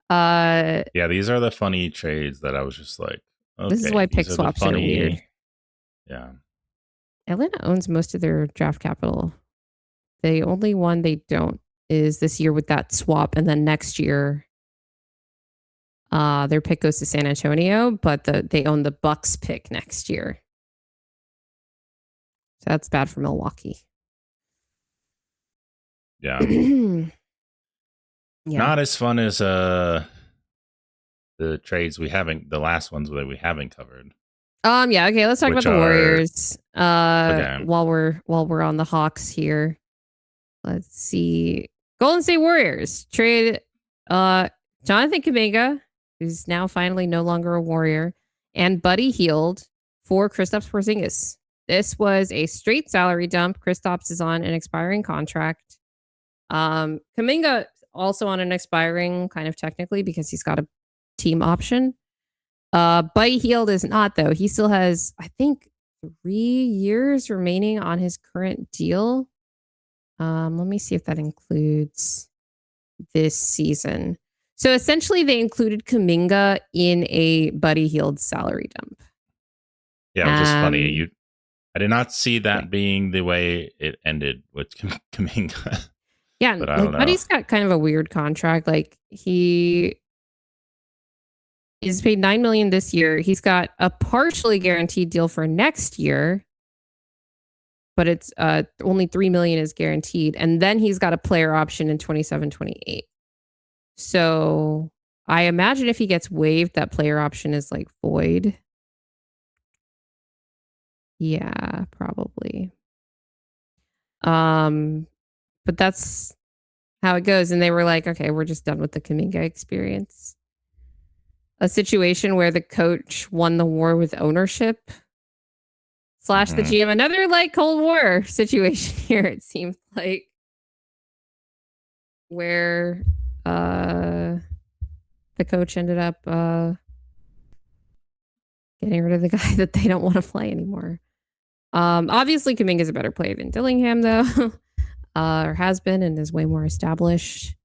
yeah, these are the funny trades that I was just like, okay, this is why pick swaps are weird. Yeah. Atlanta owns most of their draft capital. The only one they don't is this year with that swap, and then next year, their pick goes to San Antonio, but they own the Bucks pick next year. So that's bad for Milwaukee. Yeah. Yeah. Not as fun as the trades the last ones that we haven't covered. Yeah, okay, let's talk about the Warriors. Okay. While we're on the Hawks here. Let's see. Golden State Warriors trade Jonathan Kuminga, who's now finally no longer a Warrior, and Buddy Hield for Kristaps Porzingis. This was a straight salary dump. Kristaps is on an expiring contract. Kuminga also on an expiring, kind of technically, because he's got a team option. Buddy Hield is not, though. He still has, I think, 3 years remaining on his current deal. Let me see if that includes this season. So essentially, they included Kuminga in a Buddy Hield salary dump. Yeah, it was just funny. I did not see that being the way it ended with Kuminga. Yeah, but I don't know. Buddy's got kind of a weird contract. Like, he is paid $9 million this year. He's got a partially guaranteed deal for next year, but it's only $3 million is guaranteed, and then he's got a player option in 27-28. So I imagine if he gets waived, that player option is like void. Yeah, probably. But that's how it goes. And they were like, okay, we're just done with the Kuminga experience. A situation where the coach won the war with ownership / the GM. Another like Cold War situation here, it seems like. Where the coach ended up getting rid of the guy that they don't want to play anymore. Obviously, Kuminga is a better player than Dillingham, though, or has been, and is way more established.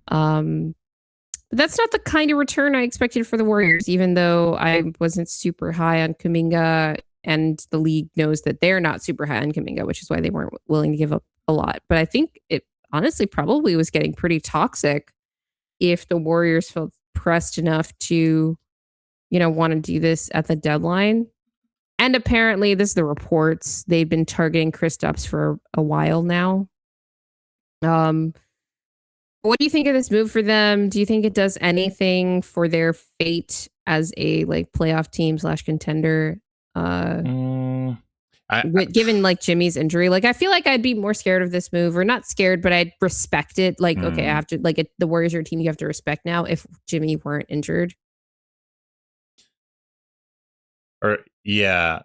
But that's not the kind of return I expected for the Warriors, even though I wasn't super high on Kuminga, and the league knows that they're not super high on Kuminga, which is why they weren't willing to give up a lot. But I think it honestly probably was getting pretty toxic if the Warriors felt pressed enough to, want to do this at the deadline. And apparently, this is the reports, they've been targeting Kristaps for a while now. What do you think of this move for them? Do you think it does anything for their fate as a playoff team / contender? Given Jimmy's injury, I feel like I'd be more scared of this move, or not scared, but I'd respect it. Okay, I have to the Warriors are a team you have to respect now if Jimmy weren't injured. Or yeah,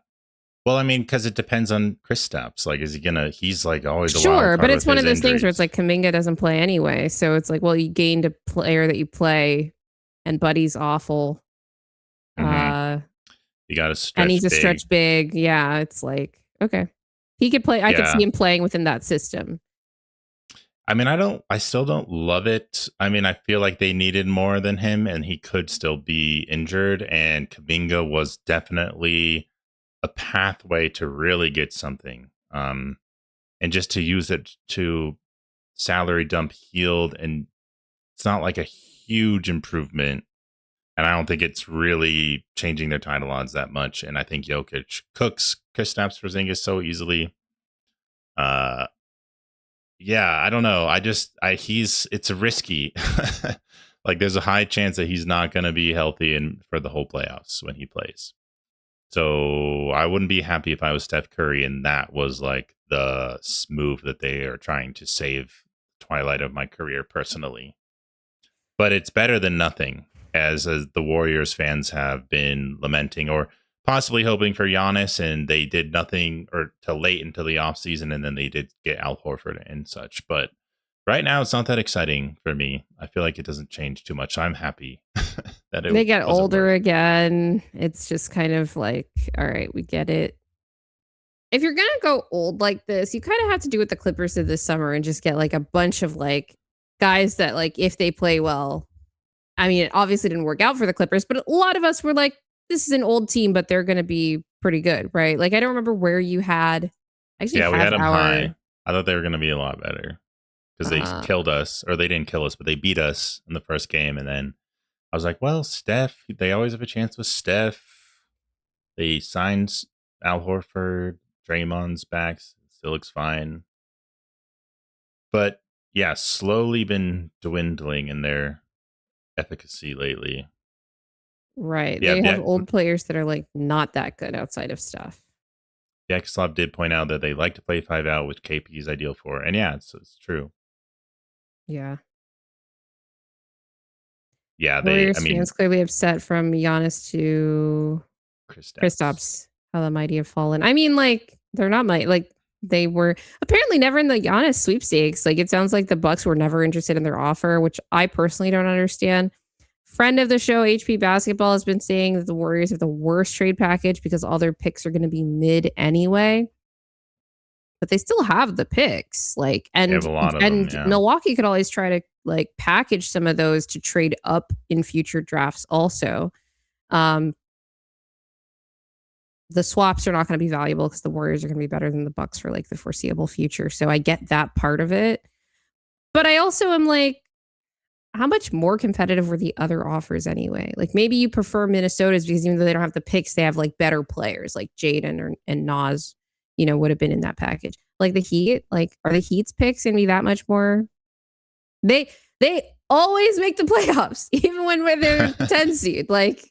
well, I mean, because it depends on Kristaps. Is he gonna? He's always a wild card, but it's one of those injuries. things where it's Kuminga doesn't play anyway, so it's well, you gained a player that you play, and Buddy's awful. You got to stretch, and he's a stretch big. Yeah, it's okay, he could play. I could see him playing within that system. I mean, I still don't love it. I mean, I feel like they needed more than him, and he could still be injured. And Kuminga was definitely a pathway to really get something. And just to use it to salary dump Hield, and it's not like a huge improvement. And I don't think it's really changing their title odds that much. And I think Jokic cooks Kristaps Porzingis so easily. Yeah, I don't know. It's risky. Like there's a high chance that he's not going to be healthy and for the whole playoffs when he plays. So I wouldn't be happy if I was Steph Curry and that was like the move that they are trying to save twilight of my career personally. But it's better than nothing, as the Warriors fans have been lamenting or possibly hoping for Giannis, and they did nothing or till late into the offseason, and then they did get Al Horford and such. But right now, it's not that exciting for me. I feel like it doesn't change too much. I'm happy that they get older worse. again. It's just kind of like, all right, we get it. If you're going to go old like this, you kind of have to do what the Clippers did this summer and just get like a bunch of like guys that like, if they play well, I mean, it obviously didn't work out for the Clippers, but a lot of us were like, this is an old team, but they're going to be pretty good, right? Like, I don't remember where you had. We had them high. I thought they were going to be a lot better because they killed us, or they didn't kill us, but they beat us in the first game. And then I was like, well, Steph, they always have a chance with Steph. They signed Al Horford, Draymond's back, still looks fine. But yeah, slowly been dwindling in their efficacy lately. Right. Yeah, they have old players that are like not that good outside of stuff. Vyacheslav did point out that they like to play 5 out, which KP is ideal for. And yeah, it's true. Yeah. Yeah, fans clearly upset from Giannis to Kristaps. How the mighty have fallen. I mean, like, they're not mighty. Like, they were apparently never in the Giannis sweepstakes. Like, it sounds like the Bucks were never interested in their offer, which I personally don't understand. Friend of the show, HP Basketball, has been saying that the Warriors have the worst trade package because all their picks are going to be mid anyway. But they still have the picks, like, and Milwaukee could always try to like package some of those to trade up in future drafts. Also, the swaps are not going to be valuable because the Warriors are going to be better than the Bucks for like the foreseeable future. So I get that part of it, but I also am like, how much more competitive were the other offers anyway? Like maybe you prefer Minnesota's because even though they don't have the picks, they have like better players like Jaden and Nas, would have been in that package. Like the Heat, like are the Heat's picks going to be that much more? They always make the playoffs, even when they're 10 seed. Like,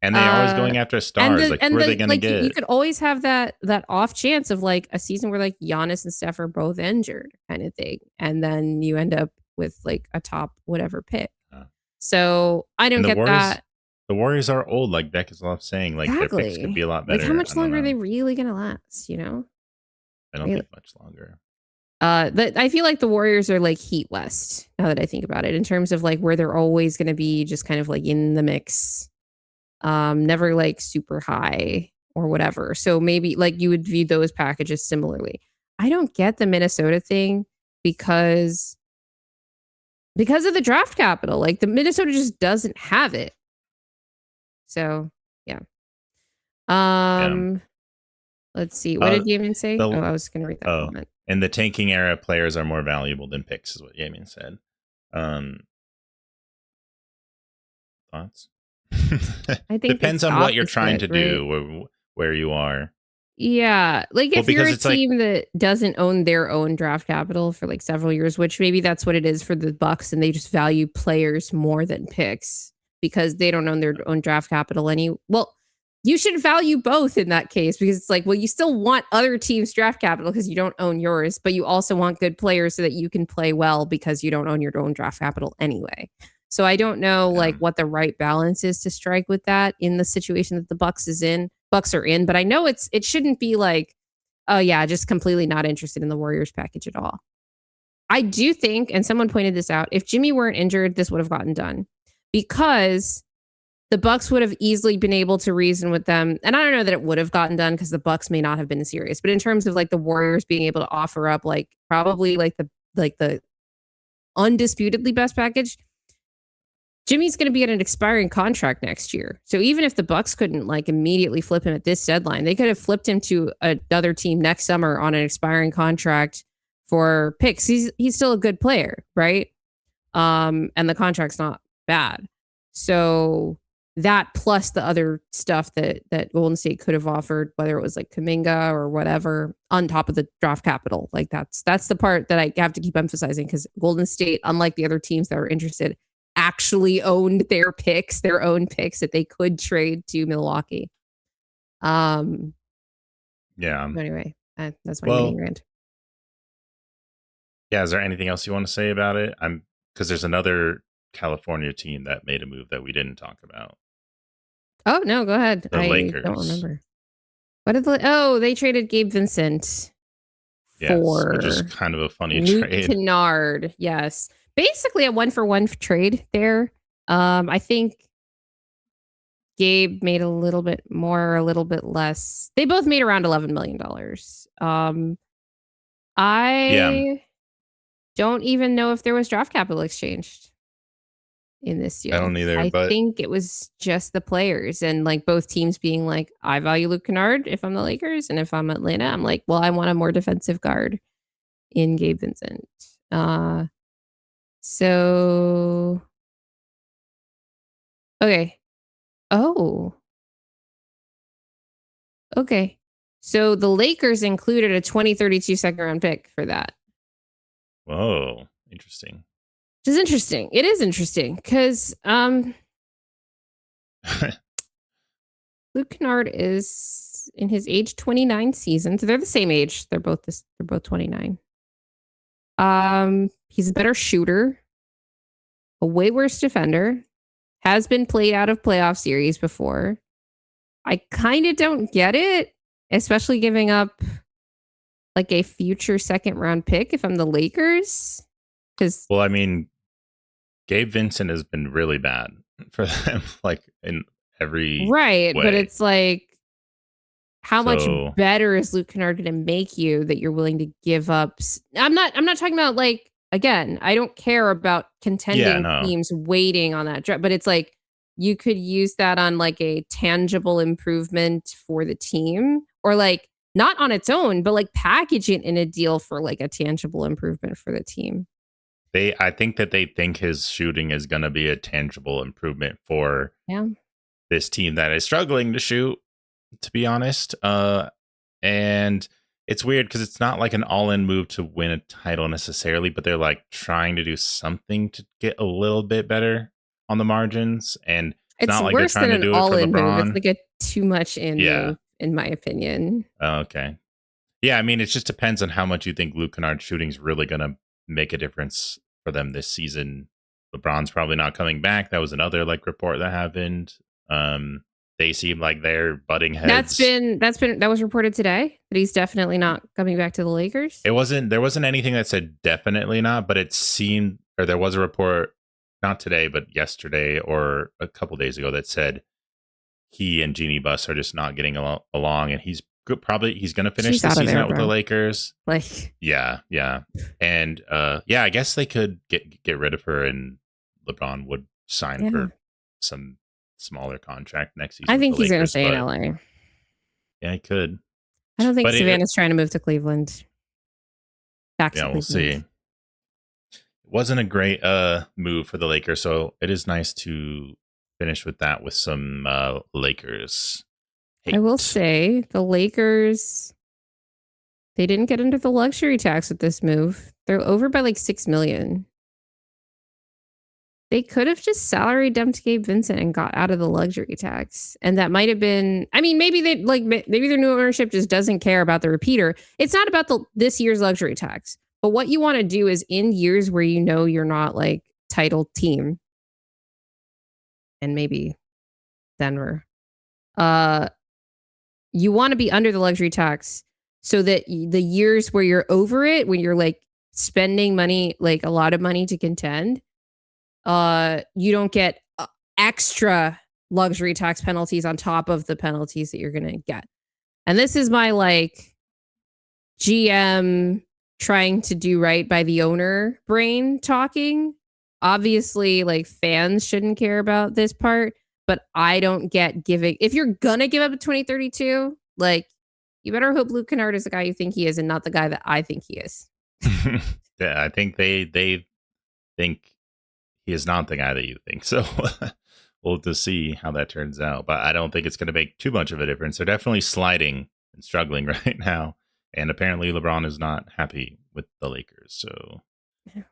and they're always going after stars. Who are they going to get? You could always have that off chance of like a season where like Giannis and Steph are both injured kind of thing. And then you end up with like a top whatever pick. So I don't get that. The Warriors are old, like Beck is saying. Like their picks could be a lot better. Like how much longer are they really going to last? I don't think much longer. I feel like the Warriors are like Heat West now that I think about it, in terms of like where they're always going to be just kind of like in the mix, never like super high or whatever. So maybe like you would view those packages similarly. I don't get the Minnesota thing because of the draft capital. Like the Minnesota just doesn't have it. So yeah. Let's see. What did Yamin say? I was going to read that comment. In the tanking era, players are more valuable than picks, is what Yamin said. Thoughts? I think depends on what you're trying to do, where you are. Yeah, like if you're a team that doesn't own their own draft capital for like several years, which maybe that's what it is for the Bucks, and they just value players more than picks because they don't own their own draft capital. Well, you should value both in that case because it's like, well, you still want other teams' draft capital because you don't own yours, but you also want good players so that you can play well because you don't own your own draft capital anyway. So I don't know like what the right balance is to strike with that in the situation that the Bucks are in, but I know it shouldn't be like, oh yeah, just completely not interested in the Warriors package at all. I do think, and someone pointed this out, if Jimmy weren't injured, this would have gotten done because the Bucks would have easily been able to reason with them. And I don't know that it would have gotten done because the Bucks may not have been serious, but in terms of like the Warriors being able to offer up like probably like the undisputedly best package, Jimmy's going to be at an expiring contract next year. So even if the Bucks couldn't like immediately flip him at this deadline, they could have flipped him to another team next summer on an expiring contract for picks. He's still a good player, right? And the contract's not bad. So that plus the other stuff that Golden State could have offered, whether it was like Kuminga or whatever, on top of the draft capital. Like that's the part that I have to keep emphasizing, because Golden State, unlike the other teams that were interested, actually owned their own picks that they could trade to Milwaukee. Yeah. Anyway, that's my Well, mini rant. Yeah, is there anything else you want to say about it? Because there's another California team that made a move that we didn't talk about. Oh no, go ahead. The I Lakers. don't remember. What did they traded Gabe Vincent for which is kind of a funny Luke trade. Kennard. Yes. Basically a 1-for-1 trade there. I think Gabe made a little bit more, a little bit less. They both made around $11 million. I don't even know if there was draft capital exchanged in this deal. I don't either. I but think it was just the players, and like both teams being like, I value Luke Kennard if I'm the Lakers, and if I'm Atlanta, I'm like, well, I want a more defensive guard in Gabe Vincent. So okay. Oh. Okay. So the Lakers included a 2032 second round pick for that. Whoa, interesting. Which is interesting. It is interesting because Luke Kennard is in his age 29 season. So they're the same age. They're both 29. He's a better shooter, a way worse defender, has been played out of playoff series before. I kind of don't get it, especially giving up like a future second round pick if I'm the Lakers. Well, I mean, Gabe Vincent has been really bad for them, like in every right, way. But it's like, how much better is Luke Kennard going to make you that you're willing to give up? I'm not talking about, like, again, I don't care about contending teams waiting on that draft, but it's like you could use that on like a tangible improvement for the team, or like not on its own, but like package it in a deal for like a tangible improvement for the team. I think that they think his shooting is going to be a tangible improvement for this team that is struggling to shoot, to be honest. And it's weird because it's not like an all-in move to win a title necessarily, but they're like trying to do something to get a little bit better on the margins. And it's not like they're trying to do it for LeBron. Move. It's like a too much in move, in my opinion. Okay. Yeah, I mean, it just depends on how much you think Luke Kennard's shooting is really going to make a difference for them this season. LeBron's probably not coming back. That was another like report that happened. They seem like they're butting heads. That was reported today that he's definitely not coming back to the Lakers. There wasn't anything that said definitely not, but it seemed, or there was a report not today, but yesterday or a couple days ago that said he and Jeannie Buss are just not getting along, and he's going to finish the season out with the Lakers. Like, yeah, and I guess they could get rid of her, and LeBron would sign for some smaller contract next season. I think he's going to stay in LA. Yeah, he could. I don't think Savannah's trying to move to Cleveland. We'll see. It wasn't a great move for the Lakers, so it is nice to finish with that with some Lakers hate. I will say the Lakers, they didn't get under the luxury tax with this move. They're over by like $6 million. They could have just salary dumped Gabe Vincent and got out of the luxury tax. And that might have been, I mean, maybe maybe their new ownership just doesn't care about the repeater. It's not about this year's luxury tax. But what you want to do is in years where you know you're not like title team, and maybe Denver, you want to be under the luxury tax so that the years where you're over it, when you're like spending money, like a lot of money to contend, you don't get extra luxury tax penalties on top of the penalties that you're going to get. And this is my like GM trying to do right by the owner brain talking. Obviously, like fans shouldn't care about this part, but I don't get giving. If you're going to give up a 2032, like you better hope Luke Kennard is the guy you think he is and not the guy that I think he is. Yeah, I think they think he is not the guy that you think. So we'll have to see how that turns out. But I don't think it's going to make too much of a difference. They're definitely sliding and struggling right now. And apparently LeBron is not happy with the Lakers. So,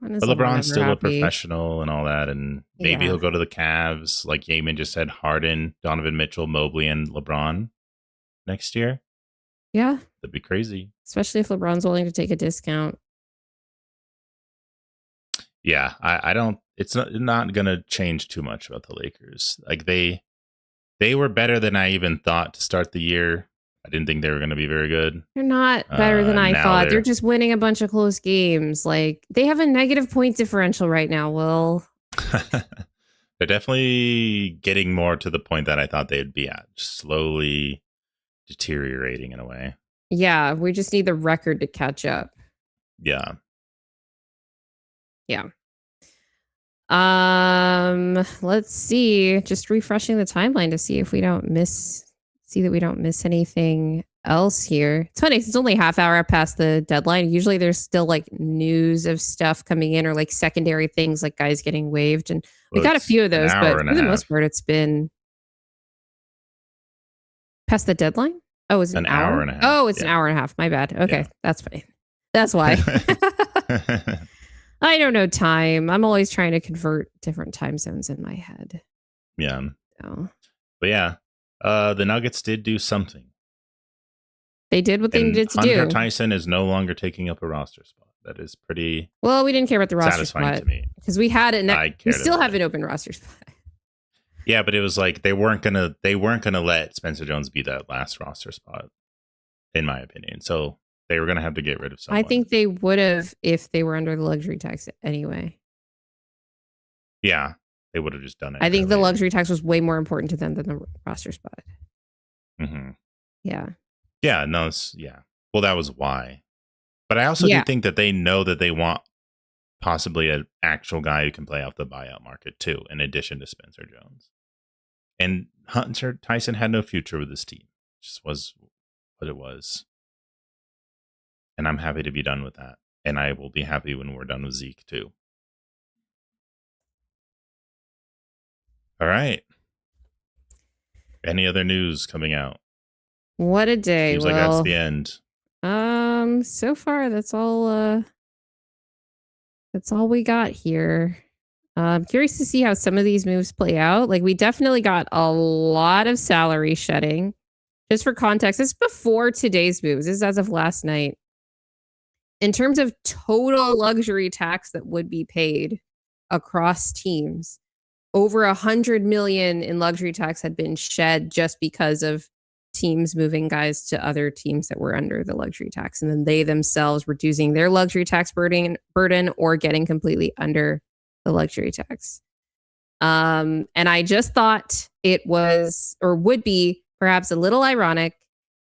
When is but LeBron LeBron's ever still a happy? professional and all that. And maybe Yeah. he'll go to the Cavs. Like Yaman just said, Harden, Donovan Mitchell, Mobley, and LeBron next year. Yeah. That'd be crazy. Especially if LeBron's willing to take a discount. Yeah, I don't. It's not going to change too much about the Lakers. Like they were better than I even thought to start the year. I didn't think they were going to be very good. They're not better than I now thought. They're just winning a bunch of close games. Like they have a negative point differential right now, Will. They're definitely getting more to the point that I thought they'd be at, just slowly deteriorating in a way. Yeah, we just need the record to catch up. Yeah. Yeah. Let's see. Just refreshing the timeline to see if we don't miss anything else here. It's funny, it's only a half hour past the deadline. Usually there's still like news of stuff coming in or like secondary things like guys getting waived. And we got a few of those, but for the most part, it's been past the deadline. Oh, is it an hour and a half? Oh, it's an hour and a half. My bad. Okay, that's fine. That's why. I don't know time. I'm always trying to convert different time zones in my head. Yeah. So. But yeah, the Nuggets did do something. They did what they needed to do. Hunter Tyson is no longer taking up a roster spot. That is pretty. Well, we didn't care about the roster spot to me because we had it. We still have an open roster spot. Yeah, but it was like they weren't gonna let Spencer Jones be that last roster spot, in my opinion. So they were gonna have to get rid of someone. I think they would have if they were under the luxury tax anyway. Yeah, they would have just done it. I think the luxury tax was way more important to them than the roster spot. Mm-hmm. Yeah. Yeah. No. Yeah. Well, that was why. But I also do think that they know that they want possibly an actual guy who can play off the buyout market too, in addition to Spencer Jones. And Hunter Tyson had no future with this team. It just was what it was. And I'm happy to be done with that. And I will be happy when we're done with Zeke too. All right. Any other news coming out? What a day. Seems like that's the end. So far that's all we got here. I'm curious to see how some of these moves play out. Like we definitely got a lot of salary shedding. Just for context, it's before today's moves. This is as of last night. In terms of total luxury tax that would be paid across teams, over 100 million in luxury tax had been shed just because of teams moving guys to other teams that were under the luxury tax, and then they themselves reducing their luxury tax burden or getting completely under the luxury tax. And I just thought it was or would be perhaps a little ironic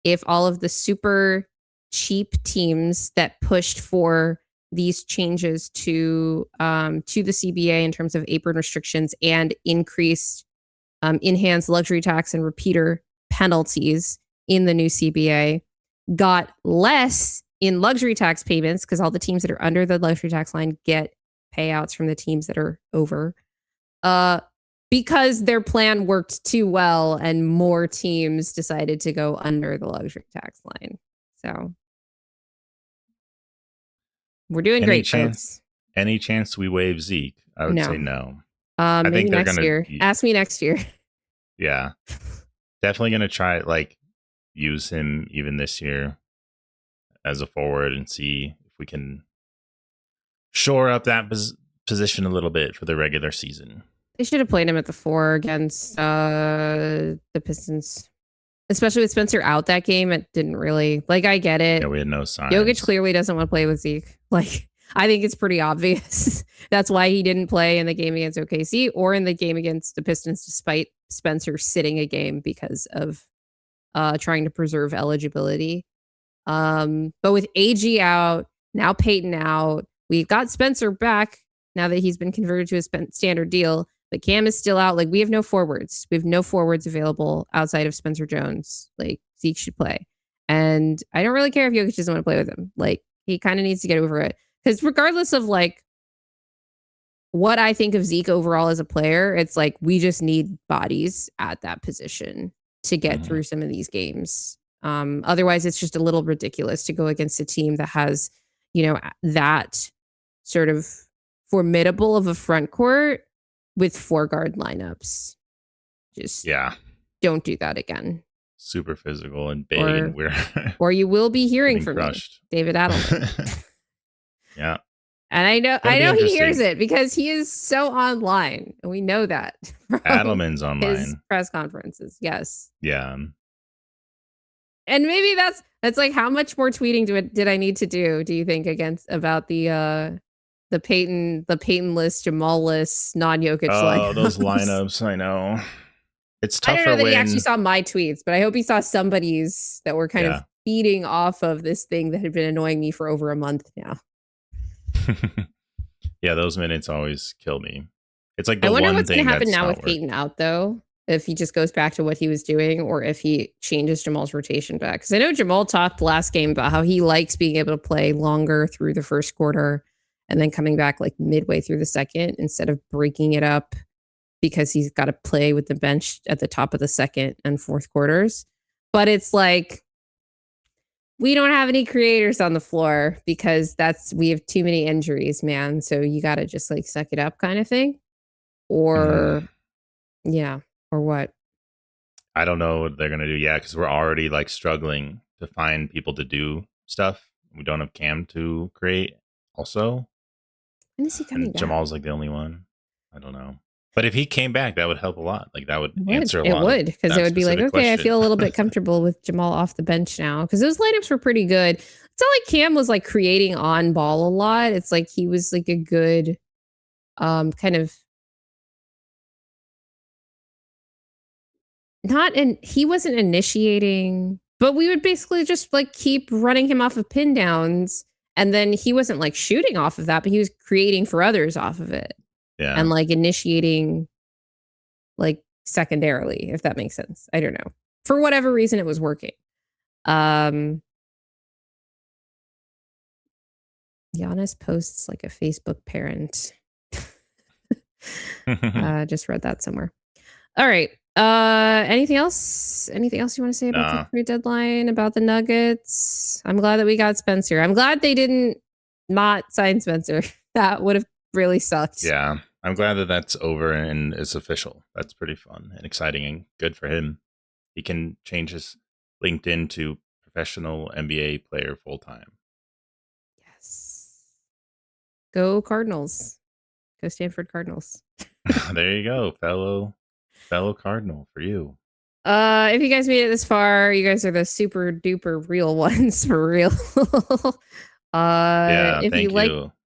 if all of the super cheap teams that pushed for these changes to the CBA in terms of apron restrictions and increased enhanced luxury tax and repeater penalties in the new CBA got less in luxury tax payments because all the teams that are under the luxury tax line get payouts from the teams that are over because their plan worked too well and more teams decided to go under the luxury tax line. So we're doing great, folks. Any chance we waive Zeke? I would say no. I think next year. Ask me next year. Yeah. Definitely going to try use him even this year as a forward and see if we can shore up that position a little bit for the regular season. They should have played him at the 4 against the Pistons. Especially with Spencer out that game, it didn't really... Like, I get it. Yeah, we had no signs. Jokic clearly doesn't want to play with Zeke. Like, I think it's pretty obvious. That's why he didn't play in the game against OKC or in the game against the Pistons, despite Spencer sitting a game because of trying to preserve eligibility. But with AG out, now Peyton out, we've got Spencer back now that he's been converted to a standard deal. But Cam is still out. Like, we have no forwards. We have no forwards available outside of Spencer Jones. Like, Zeke should play. And I don't really care if Jokic doesn't want to play with him. Like, he kind of needs to get over it. Because regardless of, like, what I think of Zeke overall as a player, it's like we just need bodies at that position to get through some of these games. Otherwise, it's just a little ridiculous to go against a team that has, that sort of formidable of a front court with 4 guard lineups. Just don't do that again. Super physical and big, and we're or you will be hearing from me, David Adelman. Yeah. And I know he hears it because he is so online. And we know that. Adelman's online. His press conferences. Yes. Yeah. And maybe that's like, how much more tweeting did I need to do you think, about the Peyton-less, Jamal-less, non-Jokic lineups? Oh, those lineups, I know. It's tougher I don't know that when... he actually saw my tweets, but I hope he saw somebody's that were kind of feeding off of this thing that had been annoying me for over a month now. Yeah, those minutes always kill me. It's like I wonder what's going to happen now with Peyton out, though. If he just goes back to what he was doing, or if he changes Jamal's rotation back. Because I know Jamal talked last game about how he likes being able to play longer through the first quarter and then coming back like midway through the second instead of breaking it up because he's got to play with the bench at the top of the second and fourth quarters. But it's like, we don't have any creators on the floor because we have too many injuries, man. So you got to just like suck it up kind of thing. Or, or what? I don't know what they're going to do. Yeah, because we're already like struggling to find people to do stuff. We don't have Cam to create also. When is he coming back? Jamal's like the only one. I don't know. But if he came back, that would help a lot. Like that would answer a lot. It would, because it would be like, okay, question. I feel a little bit comfortable with Jamal off the bench now. Because those lineups were pretty good. It's not like Cam was like creating on ball a lot. It's like he was like a good kind of he wasn't initiating, but we would basically just like keep running him off of pin downs. And then he wasn't like shooting off of that, but he was creating for others off of it. Yeah. And like initiating like secondarily, if that makes sense. I don't know. For whatever reason, it was working. Giannis posts like a Facebook parent. Just read that somewhere. All right. Anything else? Anything else you want to say about the trade deadline, about the Nuggets? I'm glad that we got Spencer. I'm glad they didn't not sign Spencer. That would have really sucked. Yeah. I'm glad that that's over and is official. That's pretty fun and exciting and good for him. He can change his LinkedIn to professional NBA player full time. Yes. Go Cardinals. Go Stanford Cardinals. There you go, fellow Cardinal for you. If you guys made it this far, you guys are the super duper real ones for real.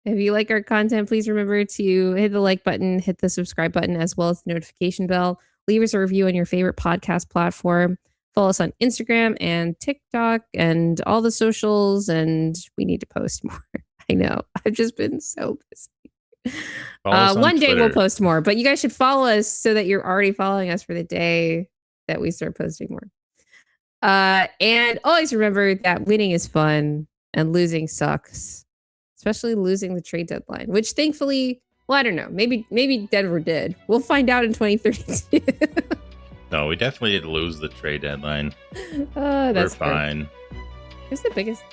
If you like our content, please remember to hit the like button, hit the subscribe button, as well as the notification bell. Leave us a review on your favorite podcast platform. Follow us on Instagram and TikTok and all the socials. And we need to post more. I know. I've just been so busy. One day we'll post more, but you guys should follow us so that you're already following us for the day that we start posting more. And always remember that winning is fun and losing sucks. Especially losing the trade deadline, which thankfully, well, I don't know. Maybe Denver did. We'll find out in 2032. No, we definitely did lose the trade deadline. That's We're fine. Who's the biggest?